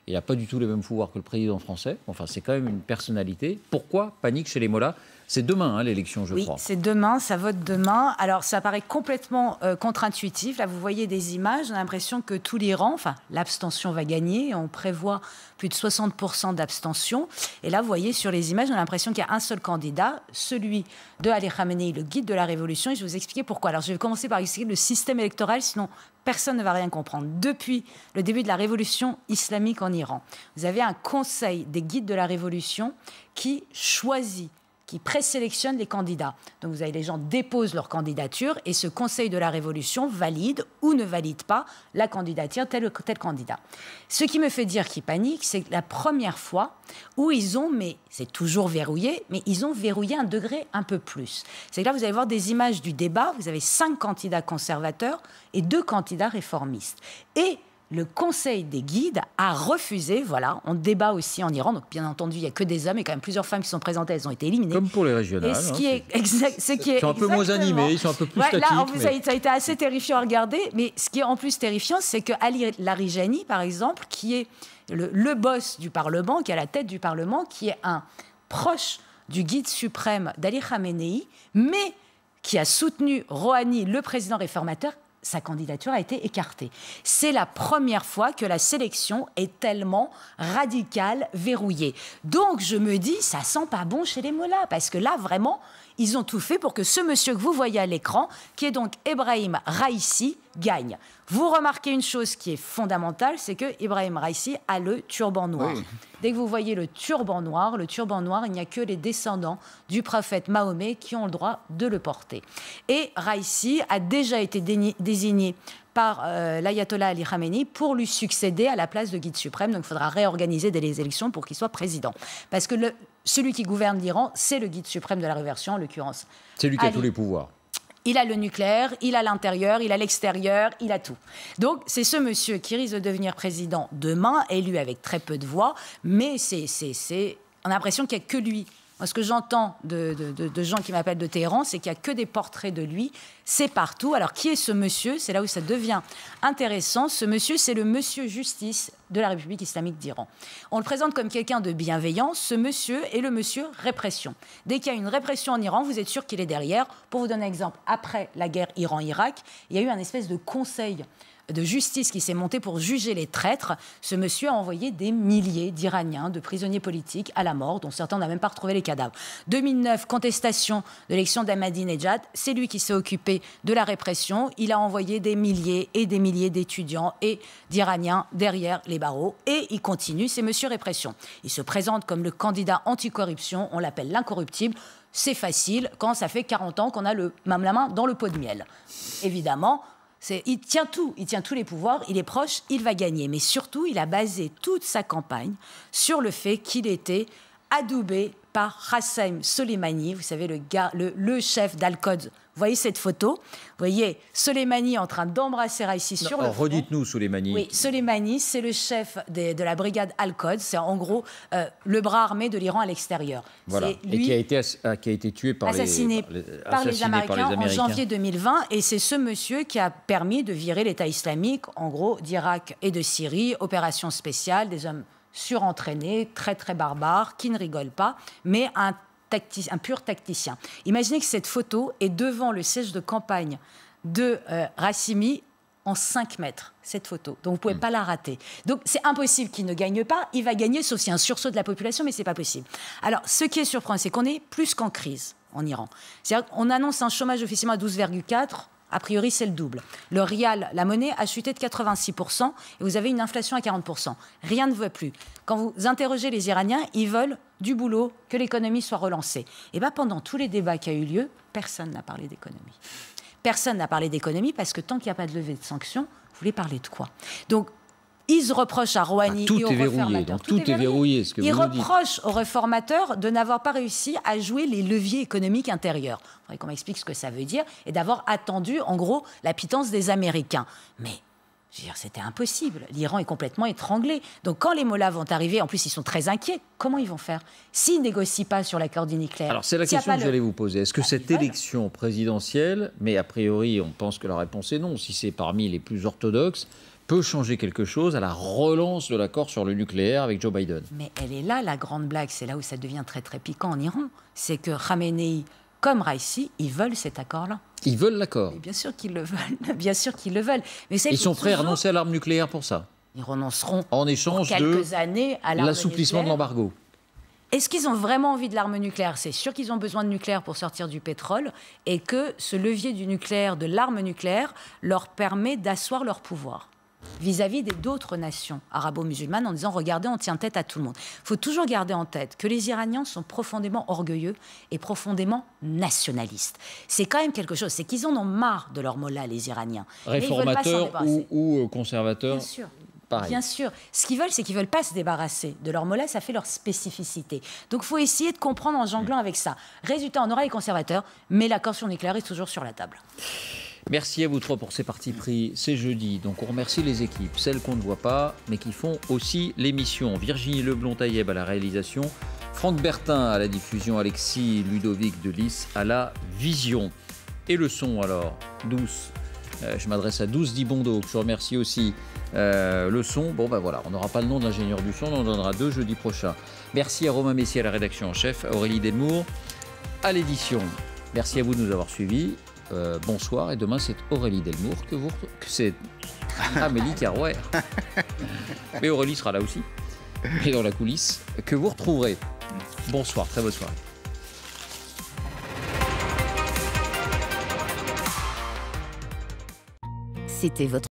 il n'a pas du tout les mêmes pouvoirs que le président français, enfin c'est quand même une personnalité. Pourquoi panique chez les mollahs ? C'est demain l'élection, je crois. Oui, c'est demain, ça vote demain. Alors ça paraît complètement contre-intuitif. Là, vous voyez des images, on a l'impression que tout l'Iran, enfin l'abstention va gagner, on prévoit plus de 60% d'abstention. Et là, vous voyez sur les images, on a l'impression qu'il y a un seul candidat, celui de Ali Khamenei, le guide de la révolution. Et je vais vous expliquer pourquoi. Alors je vais commencer par expliquer le système électoral, sinon personne ne va rien comprendre. Depuis le début de la révolution islamique en Iran, vous avez un conseil des guides de la révolution qui choisit, qui présélectionne les candidats. Donc vous avez les gens déposent leur candidature et ce Conseil de la Révolution valide ou ne valide pas la candidature tel ou tel candidat. Ce qui me fait dire qu'ils paniquent, c'est la première fois où ils ont, mais c'est toujours verrouillé, mais ils ont verrouillé un degré un peu plus. C'est que là, vous allez voir des images du débat, vous avez 5 candidats conservateurs et 2 candidats réformistes. Et le Conseil des guides a refusé, voilà, on débat aussi en Iran, donc bien entendu, il n'y a que des hommes, et quand même plusieurs femmes qui sont présentées, elles ont été éliminées. Comme pour les régionales. Et ce qui est exact, ils sont un peu moins animés, ils sont un peu plus statiques. Là, ça a été assez terrifiant à regarder, mais ce qui est en plus terrifiant, c'est que Ali Larijani, par exemple, qui est le boss du Parlement, qui est à la tête du Parlement, qui est un proche du guide suprême d'Ali Khamenei, mais qui a soutenu Rouhani, le président réformateur, sa candidature a été écartée. C'est la première fois que la sélection est tellement radicale, verrouillée. Donc je me dis, ça sent pas bon chez les mollahs, parce que là, vraiment, ils ont tout fait pour que ce monsieur que vous voyez à l'écran, qui est donc Ebrahim Raïssi, gagne. Vous remarquez une chose qui est fondamentale, c'est que Ebrahim Raïssi a le turban noir. Oui. Dès que vous voyez le turban noir, il n'y a que les descendants du prophète Mahomet qui ont le droit de le porter. Et Raïssi a déjà été désigné par l'ayatollah Ali Khamenei pour lui succéder à la place de guide suprême. Donc il faudra réorganiser dès les élections pour qu'il soit président. Parce que celui qui gouverne l'Iran, c'est le guide suprême de la révolution, en l'occurrence. C'est lui qui a tous les pouvoirs. Il a le nucléaire, il a l'intérieur, il a l'extérieur, il a tout. Donc, c'est ce monsieur qui risque de devenir président demain, élu avec très peu de voix, mais on a l'impression qu'il n'y a que lui Moi, ce que j'entends de gens qui m'appellent de Téhéran, c'est qu'il n'y a que des portraits de lui. C'est partout. Alors, qui est ce monsieur? C'est là où ça devient intéressant. Ce monsieur, c'est le monsieur justice de la République islamique d'Iran. On le présente comme quelqu'un de bienveillant. Ce monsieur est le monsieur répression. Dès qu'il y a une répression en Iran, vous êtes sûr qu'il est derrière. Pour vous donner un exemple, après la guerre Iran-Irak, il y a eu un espèce de conseil de justice qui s'est monté pour juger les traîtres. Ce monsieur a envoyé des milliers d'Iraniens, de prisonniers politiques à la mort, dont certains n'ont même pas retrouvé les cadavres. 2009, contestation de l'élection d'Ahmadinejad, c'est lui qui s'est occupé de la répression. Il a envoyé des milliers et des milliers d'étudiants et d'Iraniens derrière les barreaux. Et il continue, c'est monsieur répression. Il se présente comme le candidat anticorruption, on l'appelle l'incorruptible. C'est facile quand ça fait 40 ans qu'on a la main dans le pot de miel. Évidemment, il tient tout, il tient tous les pouvoirs, il est proche, il va gagner. Mais surtout, il a basé toute sa campagne sur le fait qu'il était adoubé par Qassem Soleimani, vous savez, le chef d'Al-Quds. Vous voyez cette photo? Vous voyez Soleimani en train d'embrasser Raïssi sur le front. Redites-nous, Soleimani. Oui, Soleimani, c'est le chef de la brigade Al-Quds. C'est en gros le bras armé de l'Iran à l'extérieur. Voilà. Lui, et qui a été tué par assassiné par les Américains en janvier 2020. Et c'est ce monsieur qui a permis de virer l'État islamique, en gros, d'Irak et de Syrie. Opération spéciale, des hommes surentraînés, très très barbares, qui ne rigolent pas, mais un pur tacticien. Imaginez que cette photo est devant le siège de campagne de Rassimi en 5 mètres, cette photo. Donc vous ne pouvez pas la rater. Donc c'est impossible qu'il ne gagne pas. Il va gagner, sauf s'il y a un sursaut de la population, mais ce n'est pas possible. Alors, ce qui est surprenant, c'est qu'on est plus qu'en crise en Iran. C'est-à-dire qu'on annonce un chômage officiellement à 12,4%. A priori, c'est le double. Le rial, la monnaie, a chuté de 86% et vous avez une inflation à 40%. Rien ne va plus. Quand vous interrogez les Iraniens, ils veulent du boulot, que l'économie soit relancée. Et bien, pendant tous les débats qui ont eu lieu, personne n'a parlé d'économie. Personne n'a parlé d'économie parce que tant qu'il n'y a pas de levée de sanctions, vous voulez parler de quoi? Donc, ils reprochent à Rouhani et aux réformateurs. Tout est verrouillé, ce que ils vous nous dites. reprochent aux réformateurs de n'avoir pas réussi à jouer les leviers économiques intérieurs. Il faudrait qu'on m'explique ce que ça veut dire et d'avoir attendu, en gros, la pitance des Américains. Mais, je veux dire, c'était impossible. L'Iran est complètement étranglé. Donc, quand les mollahs vont arriver, en plus, ils sont très inquiets. Comment ils vont faire s'ils ne négocient pas sur l'accord du nucléaire? Alors, c'est la question que j'allais vous poser. Est-ce que cette élection présidentielle, mais a priori, on pense que la réponse est non, si c'est parmi les plus orthodoxes, peut changer quelque chose à la relance de l'accord sur le nucléaire avec Joe Biden? Mais elle est là, la grande blague. C'est là où ça devient très, très piquant en Iran. C'est que Khamenei, comme Raïssi, ils veulent cet accord-là. Ils veulent l'accord? Bien sûr qu'ils le veulent. Bien sûr qu'ils le veulent. Mais ils sont prêts à renoncer à l'arme nucléaire pour ça? Ils renonceront en échange pour quelques années à l'assouplissement de l'embargo. Est-ce qu'ils ont vraiment envie de l'arme nucléaire? C'est sûr qu'ils ont besoin de nucléaire pour sortir du pétrole et que ce levier du nucléaire, de l'arme nucléaire, leur permet d'asseoir leur pouvoir vis-à-vis d'autres nations arabo-musulmanes en disant « Regardez, on tient tête à tout le monde ». Il faut toujours garder en tête que les Iraniens sont profondément orgueilleux et profondément nationalistes. C'est quand même quelque chose, c'est qu'ils en ont marre de leur mollah, les Iraniens. Réformateurs ou conservateurs? Bien sûr. Pareil. Bien sûr. Ce qu'ils veulent, c'est qu'ils ne veulent pas se débarrasser de leur mollah, ça fait leur spécificité. Donc il faut essayer de comprendre en jonglant avec ça. Résultat, on aura les conservateurs, mais l'accord sur le nucléaire est toujours sur la table. Merci à vous trois pour ces partis pris. C'est jeudi, donc on remercie les équipes, celles qu'on ne voit pas, mais qui font aussi l'émission. Virginie Leblond-Taïeb à la réalisation, Franck Bertin à la diffusion, Alexis Ludovic de Lys à la vision. Et le son alors, Douce. Je m'adresse à Douce Dibondo, que je remercie aussi. Le son, bon ben voilà, on n'aura pas le nom de l'ingénieur du son, on en donnera 2 jeudi prochain. Merci à Romain Messier à la rédaction en chef, à Aurélie Delmour à l'édition. Merci à vous de nous avoir suivis. Bonsoir, et demain c'est Aurélie Delmour que c'est Amélie Carrouer. Mais Aurélie sera là aussi, et dans la coulisse, que vous retrouverez. Bonsoir, très bonne soirée. C'était votre